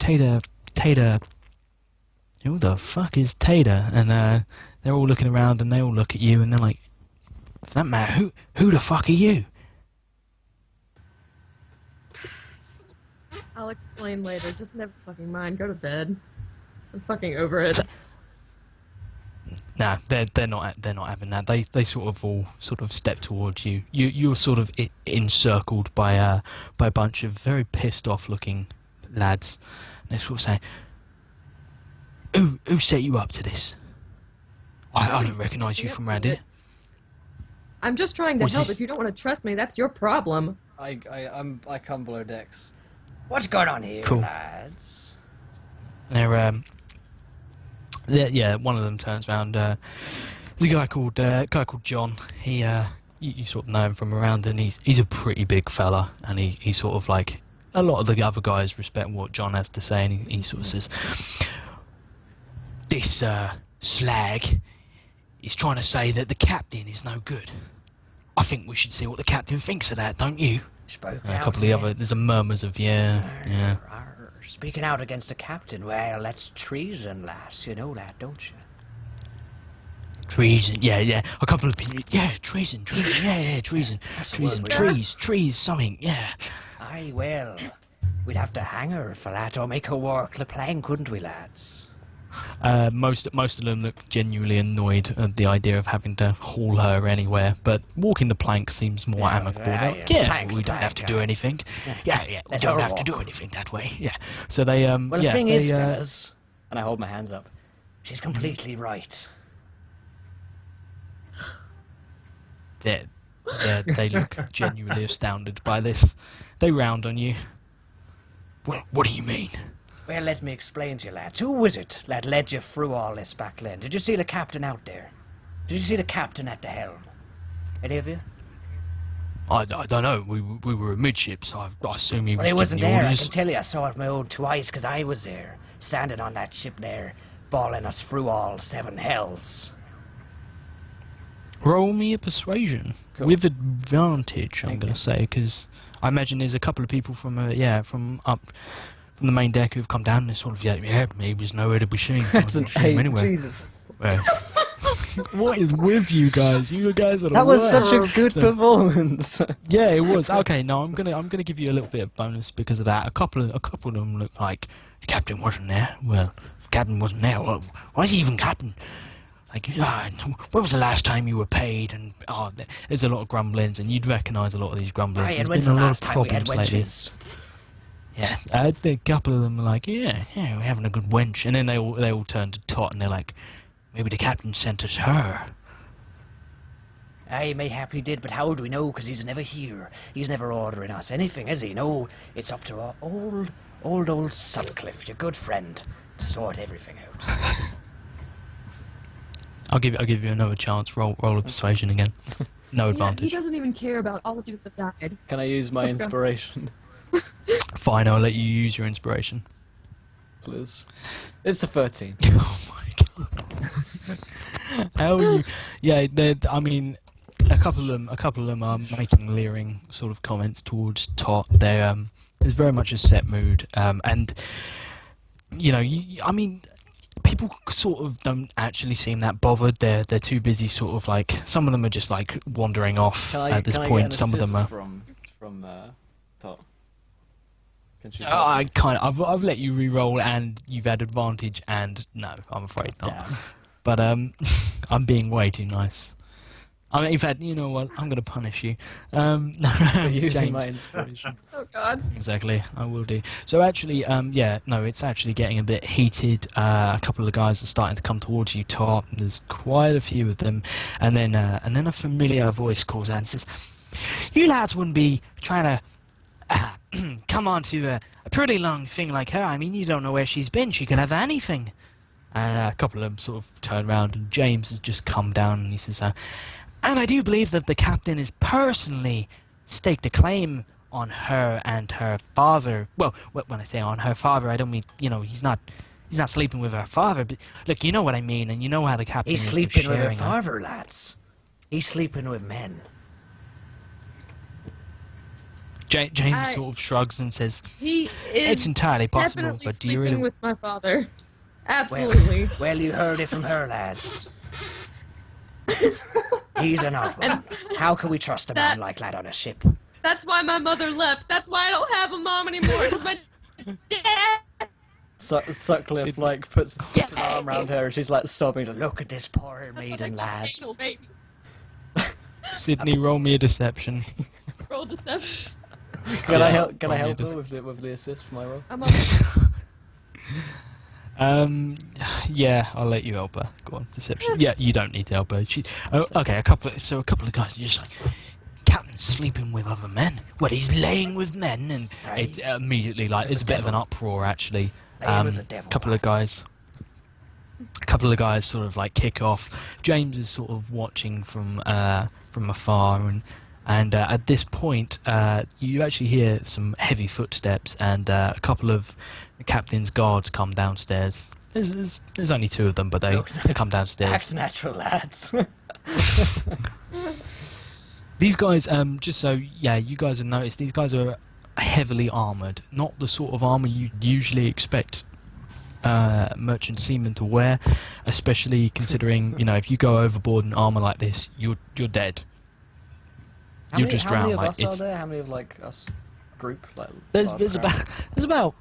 Who the fuck is Tater? And they're all looking around, and they all look at you, and they're like, for that matter, who the fuck are you? I'll explain later. Just never fucking mind. Go to bed. I'm fucking over it. Nah, they're not having that. They sort of all sort of step towards you. You're sort of encircled by a bunch of very pissed off looking lads. They sort of say, "Who set you up to this? I don't recognise you from around here." I'm just trying to What's help. this? If you don't want to trust me, that's your problem. I come below decks. What's going on here, Cool. lads? Yeah, one of them turns around. There's a guy called John. He you sort of know him from around, and he's a pretty big fella, and he sort of like a lot of the other guys respect what John has to say, and he sort of says, "This slag is trying to say that the captain is no good. I think we should see what the captain thinks of that, don't you?" Spoke And a out, couple of the other, there's a murmurs of yeah. Speaking out against the captain, well, that's treason, lass. You know that, don't you? Treason, yeah. A couple of people, treason, treason, That's the treason, word we trees, something, yeah. Aye, well, we'd have to hang her for that or make her walk the plank, couldn't we, lads? Most of them look genuinely annoyed at the idea of having to haul her anywhere, but walking the plank seems more amicable. Plank, We don't have to do anything. Yeah, we Let don't her have to walk. do anything that way. Yeah. So they Well, the thing is, they, fellas, And I hold my hands up. she's completely right. they look genuinely astounded by this. They round on you. What do you mean? Well, let me explain to you, lads. Who was it that led you through all this back then? Did you see the captain out there? Did you see the captain at the helm? Any of you? I don't know. We were amidships, so I assume he was Well, he wasn't giving there. the I orders. can tell you, I saw it with my own two eyes because I was there, standing on that ship there, bawling us through all 7 hells. Roll me a persuasion with advantage. I'm going to say, because I imagine there's a couple of people from the main deck who've come down and they're sort of he was nowhere to be seen. That's an 8. Anyway. Jesus. What is with you guys? You guys are the That was worst. such a good performance. Yeah, it was. Okay, no, I'm gonna give you a little bit of bonus because of that. A couple of them look like the captain wasn't there. Well, if the captain wasn't there, well, why is he even captain? Like, when was the last time you were paid? And there's a lot of grumblings, and you'd recognise a lot of these grumblings. Aye, There's and when's been the a lot last of time we had problems lately. wenches? Yeah, a couple of them are like, yeah, we're having a good wench, and then they all turn to Tot, and they're like, maybe the captain sent us her. Aye, mayhap he did, but how do we know? Because he's never here. He's never ordering us anything, is he? No, it's up to our old Sutcliffe, your good friend, to sort everything out. I'll give you another chance. Roll a persuasion again. No Yeah, advantage. he doesn't even care about all of you that died. Can I use my inspiration, Fine, I'll let you use your inspiration. please? It's a 13. Oh my god. How are you? Yeah, I mean, a couple of them are making leering sort of comments towards Tot. There's very much a set mood, and I mean, people sort of don't actually seem that bothered. They're too busy, sort of like some of them are just like wandering off at this point. Some of them are. From Tot. Can she I've let you re-roll and you've had advantage, and no, I'm afraid not. Damn. But I'm being way too nice. I mean, in fact, you know what? I'm going to punish you. No, For using James. my inspiration. Oh God. Exactly, I will do. So actually, it's actually getting a bit heated. A couple of the guys are starting to come towards you, Tot. There's quite a few of them, and then a familiar voice calls out and says, "You lads wouldn't be trying to come on to a pretty long thing like her. I mean, you don't know where she's been. She could have anything." And a couple of them sort of turn around, and James has just come down, and he says, "And I do believe that the captain has personally staked a claim on her and her father. Well, when I say on her father, I don't mean, he's not sleeping with her father, but look, you know what I mean, and you know how the captain He's is sleeping with her sharing father, lads. He's sleeping with men. James sort of shrugs and says, He is "It's entirely possible, definitely but do you sleeping really?" with my father. Absolutely. Well, you heard it from her, lads. He's an odd one. How can we trust a man like that on a ship? That's why my mother left. That's why I don't have a mom anymore. Because my Sutcliffe like puts an arm around her and she's like sobbing. Look at this poor maiden, lads. Sydney, roll me a deception. Roll deception. Can I help her with the assist for my roll? I'm on. Yeah, I'll let you help her. Go on, deception. Yeah, you don't need to help her. Okay, a couple of guys are just like, Captain's sleeping with other men. Well, he's laying with men, and it immediately like there's a bit of an uproar actually. A couple of guys sort of like kick off. James is sort of watching from afar, and at this point, you actually hear some heavy footsteps, and a couple of the captain's guards come downstairs. There's only two of them, but they come downstairs. Act natural, lads. These guys, just so you guys have noticed, these guys are heavily armoured. Not the sort of armour you'd usually expect merchant seamen to wear, especially considering, if you go overboard in armour like this, you're dead. You'll just drown. How many of us are there? How many of like us group? Like there's about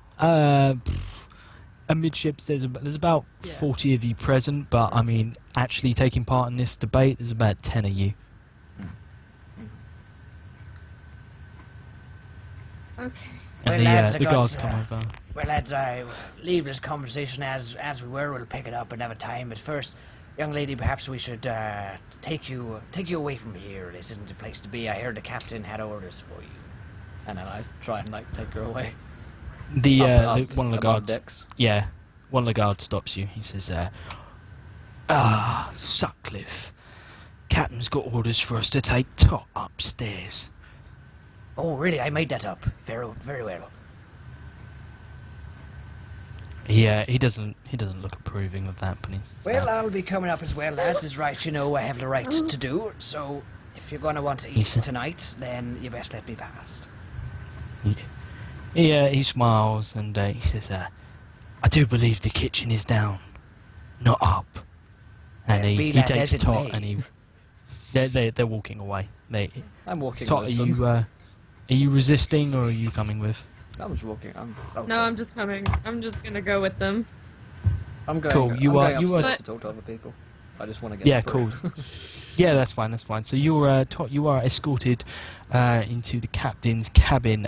amidships. There's about 40 of you present, but I mean, actually taking part in this debate, there's about 10 of you. Okay. And the guards come over. Well, lads, I leave this conversation as we were. We'll pick it up another time. But first, young lady, perhaps we should take you away from here. This isn't a place to be. I heard the captain had orders for you. And then I try and like take her away. One of the guards. Decks. Yeah, one of the guards stops you. He says, Sutcliffe, Captain's got orders for us to take Tot upstairs. Oh, really? I made that up. Very, very well. Yeah, he doesn't look approving of that, but he's... Well, I'll be coming up as well, lads. It's right, I have the right to do. So, if you're going to want to eat tonight, then you best let me past. Yeah, he smiles and he says, I do believe the kitchen is down, not up. And he takes Tot and they're walking away. I'm walking Tot, with them. Are you resisting or are you coming with? I'm just walking. No, I'm just coming. I'm just gonna go with them. I'm going. Cool. You are to talk to other people. I just want to get. Yeah, cool. Yeah, that's fine. So you're you are escorted into the captain's cabin.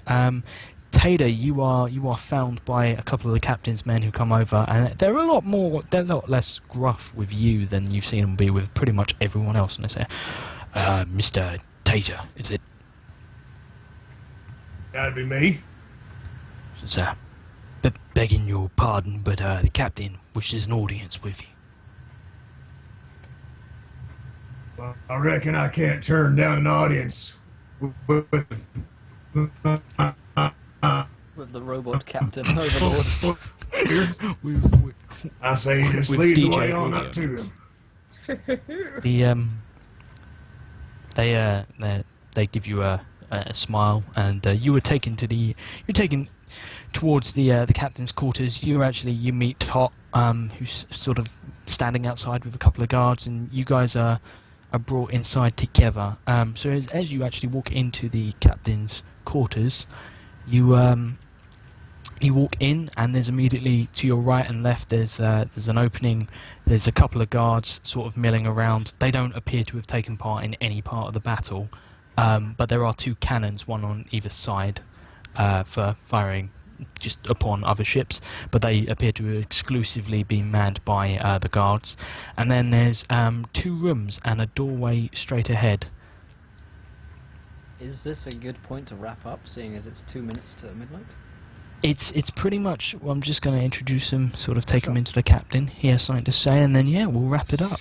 Taylor, you are found by a couple of the captain's men who come over, and they're a lot less gruff with you than you've seen them be with pretty much everyone else. And they say, Mr. Tater, is it? That'd be me. So, begging your pardon, but the captain wishes an audience with you. Well, I reckon I can't turn down an audience with the robot captain overboard. I say just with lead the DJ way on audio. up to him. They give you a smile, and you're taken towards the captain's quarters. You meet Tot, who's sort of standing outside with a couple of guards, and you guys are brought inside together. So as you actually walk into the captain's quarters, you walk in, and there's immediately to your right and left there's an opening. There's a couple of guards sort of milling around. They don't appear to have taken part in any part of the battle, but there are two cannons, one on either side, for firing just upon other ships, but they appear to exclusively be manned by the guards. And then there's 2 rooms and a doorway straight ahead. Is this a good point to wrap up, seeing as it's 2 minutes to midnight? It's pretty much. Well, I'm just going to introduce him, sort of take him into the captain. He has something to say, and then we'll wrap it up.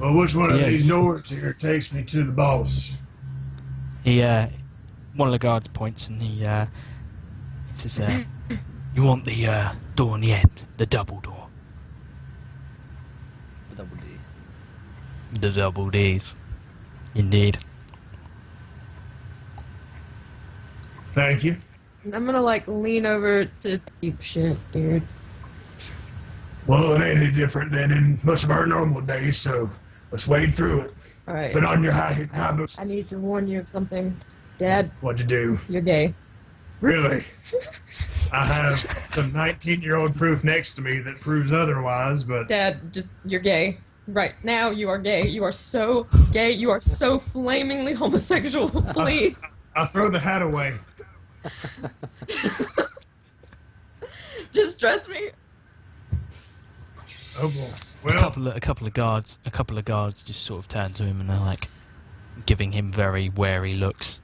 Well, which one of these doors here takes me to the boss? One of the guards points, and he says, "You want the door on the end, the double door." The double D. The double Ds, indeed. Thank you. I'm gonna lean over to deep shit, dude. Well, it ain't any different than in most of our normal days, so let's wade through it. All right. Put on your high boots. I need to warn you of something, Dad. What to do? You're gay. Really? I have some 19-year-old proof next to me that proves otherwise, but Dad, you're gay. Right now, you are gay. You are so gay. You are so flamingly homosexual. Please. I'll throw the hat away. Just dress me. Oh boy. A Well, couple of guards just sort of turn to him and they're like giving him very wary looks.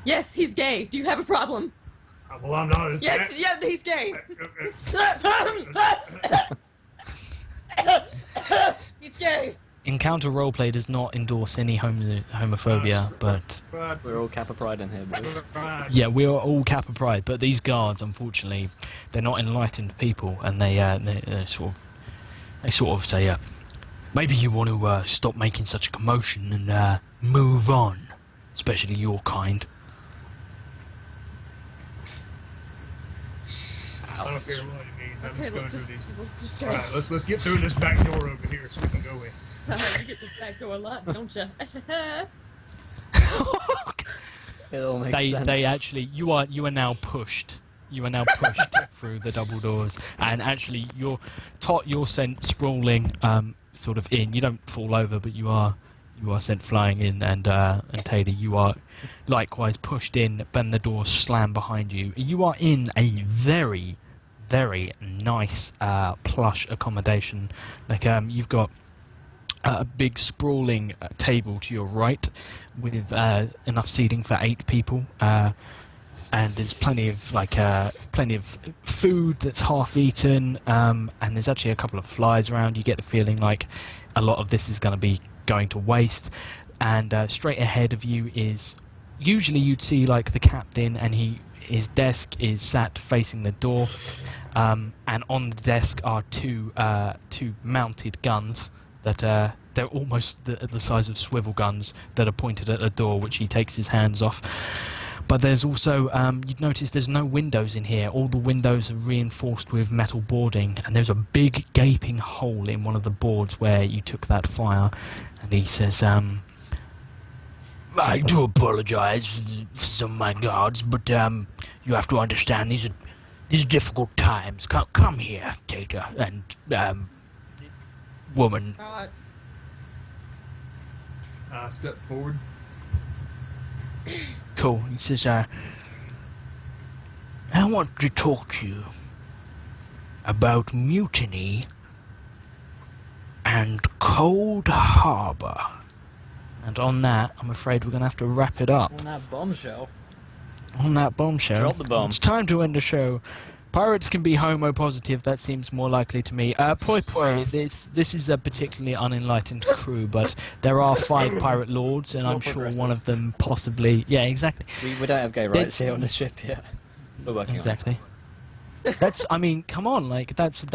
Yes, he's gay. Do you have a problem? well, I'm not as Yes, yeah, he's gay. He's gay. Encounter Roleplay does not endorse any homophobia, but We're all Kappa Pride in here, boys. yeah, we are all Kappa Pride. But these guards, unfortunately, they're not enlightened people, and they sort of say, maybe you want to stop making such a commotion and move on, especially your kind. I don't care what it means. I'm Okay, just going let's through these. let's just go. All right, let's get through this back door over here so we can go in. You get this back door a lot, don't you? It all makes sense. They actually, you are now pushed. You are now pushed through the double doors, and actually you're sent sprawling, sort of in. You don't fall over, but you are sent flying in, and Taylor, you are likewise pushed in, and the doors slam behind you. You are in a very, very nice plush accommodation. Like you've got a big sprawling table to your right with enough seating for 8 people, and there's plenty of food that's half eaten, and there's actually a couple of flies around. You get the feeling like a lot of this is going to be going to waste, and straight ahead of you is usually you'd see like the captain, and his desk is sat facing the door, and on the desk are two mounted guns that they're almost the size of swivel guns that are pointed at the door, which he takes his hands off. But there's also, you'd notice there's no windows in here. All the windows are reinforced with metal boarding, and there's a big gaping hole in one of the boards where you took that fire. And he says, I do apologize for some of my guards, but you have to understand these are difficult times. Come here, Tater, and woman. Step forward. Cool. He says, I want to talk to you about mutiny and Cold Harbor. And on that, I'm afraid we're going to have to wrap it up. On that bombshell. Drop the bomb. It's time to end the show. Pirates can be homo positive. That seems more likely to me. Poi poi. This is a particularly unenlightened crew, but there are 5 pirate lords, and It's I'm all sure progressive. one of them possibly. Yeah, exactly. We don't have gay rights here on the ship yet. We're working Exactly. That's. I mean, come on. Like that's.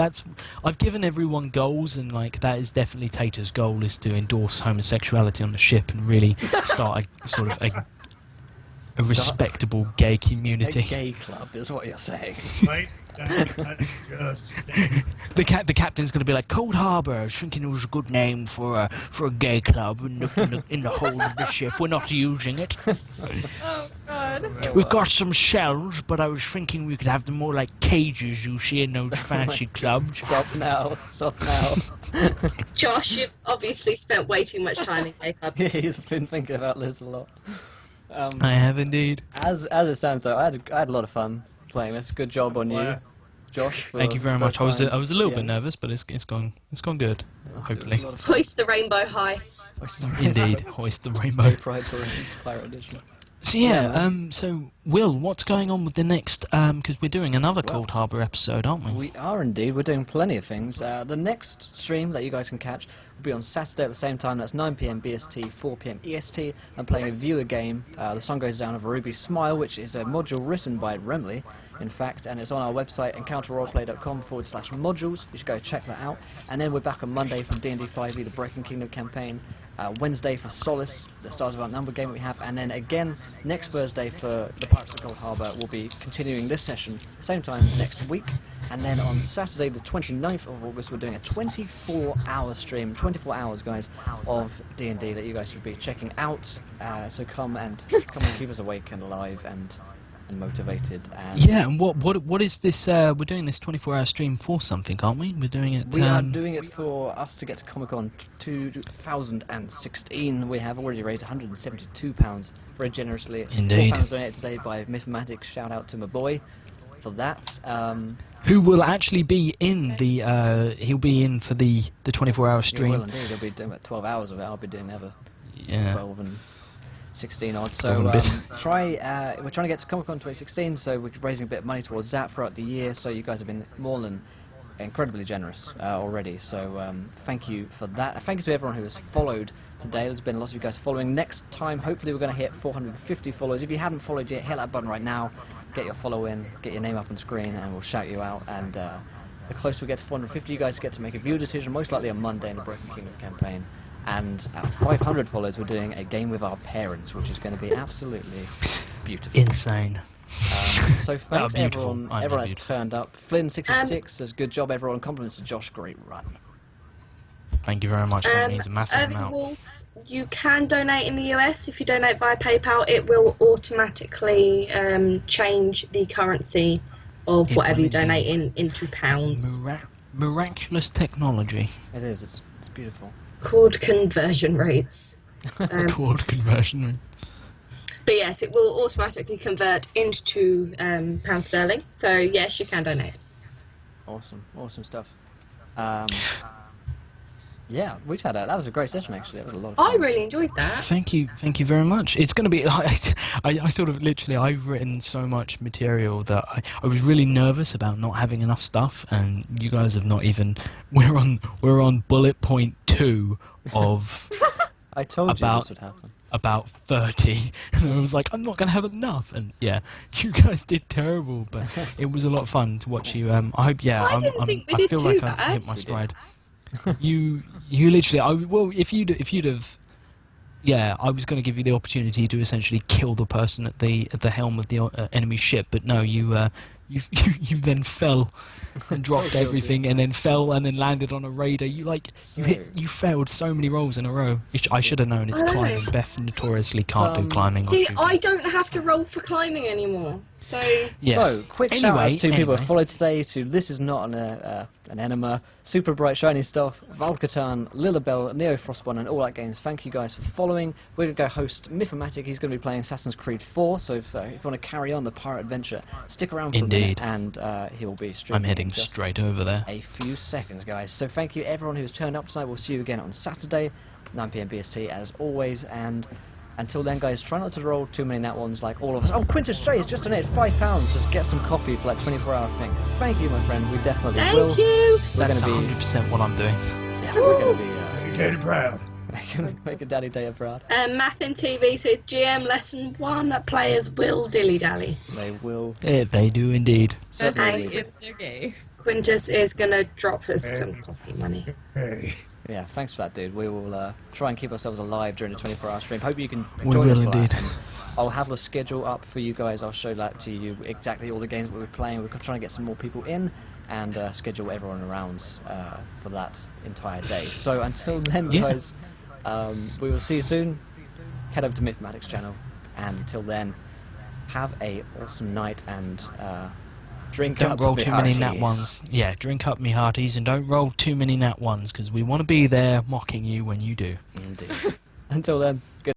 I've given everyone goals, and like that is definitely Tater's goal is to endorse homosexuality on the ship and really start a sort of a respectable gay on it. community. A gay club is what you're saying. Right? Just The captain's going to be like, Cold Harbor. I was thinking it was a good name for a gay club in the hold of the ship. We're not using it. Oh, God. We've got some shells, but I was thinking we could have them more like cages you see in those fancy clubs. Stop now. Josh, you've obviously spent way too much time in gay clubs. He's been thinking about this a lot. I have indeed. As it stands, though, I had a lot of fun playing this. Good job on you, Josh. For Thank you very much. first I was a little time. bit nervous, but it's gone good. Hopefully. It was a lot of fun. Hoist the rainbow high. Indeed, hoist the rainbow. Gay Pride Parades Pirate Edition. So Yeah, so Will, what's going on with the next? Because we're doing another Cold Harbor episode, aren't we? We are indeed. We're doing plenty of things. The next stream that you guys can catch will be on Saturday at the same time. That's 9 PM BST, 4 PM EST. I'm playing a viewer game. The Sun Goes Down of a Ruby Smile, which is a module written by Remley, in fact, and it's on our website, encounterroleplay.com/modules. You should go check that out. And then we're back on Monday from D&D 5e, the Breaking Kingdom campaign. Wednesday for Solace, the Stars of Outnumbered game we have, and then again next Thursday for the Pirates of Coldharbour. We'll be continuing this session, same time next week, and then on Saturday the 29th of August we're doing a 24-hour stream, 24 hours guys, of D&D that you guys should be checking out, so come and keep us awake and alive and motivated. And Yeah, and what is this? We're doing this 24-hour stream for something, aren't we? We're doing it. we are doing it for us to get to Comic-Con 2016. We have already raised £172 very generously. Indeed. £4 donated today by Mythmatics. Shout out to my boy for that. Who will actually be in the? He'll be in for the 24-hour He stream. will indeed. He'll be doing about 12 hours of it. I'll be doing the other Yeah. 12 and 16 odd. 12 So and a bit. we're trying to get to Comic-Con 2016. So we're raising a bit of money towards that throughout the year. So you guys have been more than incredibly generous already. So thank you for that. Thank you to everyone who has followed today. There's been a lot of you guys following. Next time, hopefully, we're going to hit 450 followers. If you haven't followed yet, hit that button right now. Get your follow in. Get your name up on screen, and we'll shout you out. And the closer we get to 450, you guys get to make a viewer decision, most likely on Monday in the Broken Kingdom campaign. And at 500 followers, we're doing a game with our parents, which is going to be absolutely beautiful. Insane. So thanks beautiful. everyone I know, that's beautiful. turned up. Flynn66 says good job everyone. Compliments to Josh, great run. Thank you very much. That means a massive Irving amount. Wolf, you can donate in the US. If you donate via PayPal, it will automatically change the currency of It whatever will you indeed. donate into pounds. Miraculous technology. It is. It's beautiful. Called conversion rates. Chord conversion. But yes, it will automatically convert into pound sterling. So yes, you can donate. Awesome stuff. Yeah, we've had that was a great session actually. That was a lot of fun. I really enjoyed that. Thank you very much. It's going to be. I sort of literally. I've written so much material that I was really nervous about not having enough stuff, and you guys have not even. We're on bullet point 2 of I told you about- this would happen. about 30, and I was like, I'm not going to have enough. And yeah, you guys did terrible, but it was a lot of fun to watch you. I hope. Yeah, I didn't think we I did feel too like bad. I've hit my We did. stride. You literally. Well, if you'd have. Yeah, I was going to give you the opportunity to essentially kill the person at the helm of the enemy ship, but no, you then fell and dropped everything, and then fell and then landed on a raider. You failed so many rolls in a row. I should have known. It's I know. climbing. Beth notoriously can't do climbing. or See, shooting. I don't have to roll for climbing anymore. So Yes. So, quick shout outs to people who Anyway. have followed today to This Is Not an Enema, Super Bright Shiny Stuff, Valkatan, Lilabelle, Neo Frostborn, and All That Games. Thank you guys for following. We're going to go host Mythomatic. He's going to be playing Assassin's Creed 4, so if you want to carry on the pirate adventure, stick around for a minute, Indeed. and he'll be streaming I'm heading in just straight over there. a few seconds, guys. So thank you everyone who's turned up tonight. We'll see you again on Saturday, 9 PM BST as always, and until then, guys, try not to roll too many nat ones like all of us. Oh, Quintus J has just donated £5. Let's get some coffee for that 24-hour thing. Thank you, my friend. We definitely will. thank you. We're That's going to be 100% what I'm doing. yeah, we're going to be You're Daddy proud. making Daddy Day proud. Math in TV said GM lesson 1: players will dilly dally. They will Yeah, they do indeed. certainly. Thank you. If they're gay. Quintus is gonna drop us some coffee money. Hey. Yeah, thanks for that, dude. We will try and keep ourselves alive during the 24-hour stream. Hope you can We join us will for that. indeed. And I'll have the schedule up for you guys. I'll show that to you, exactly all the games that we're playing. We're trying to get some more people in and schedule everyone around for that entire day. So until then, Yeah. guys, we will see you soon. Head over to Mythmatics channel. And until then, have a awesome night and drink Don't up roll me too many nat hearties. ones. Yeah, drink up me hearties and don't roll too many nat ones because we want to be there mocking you when you do. Indeed. Until then, good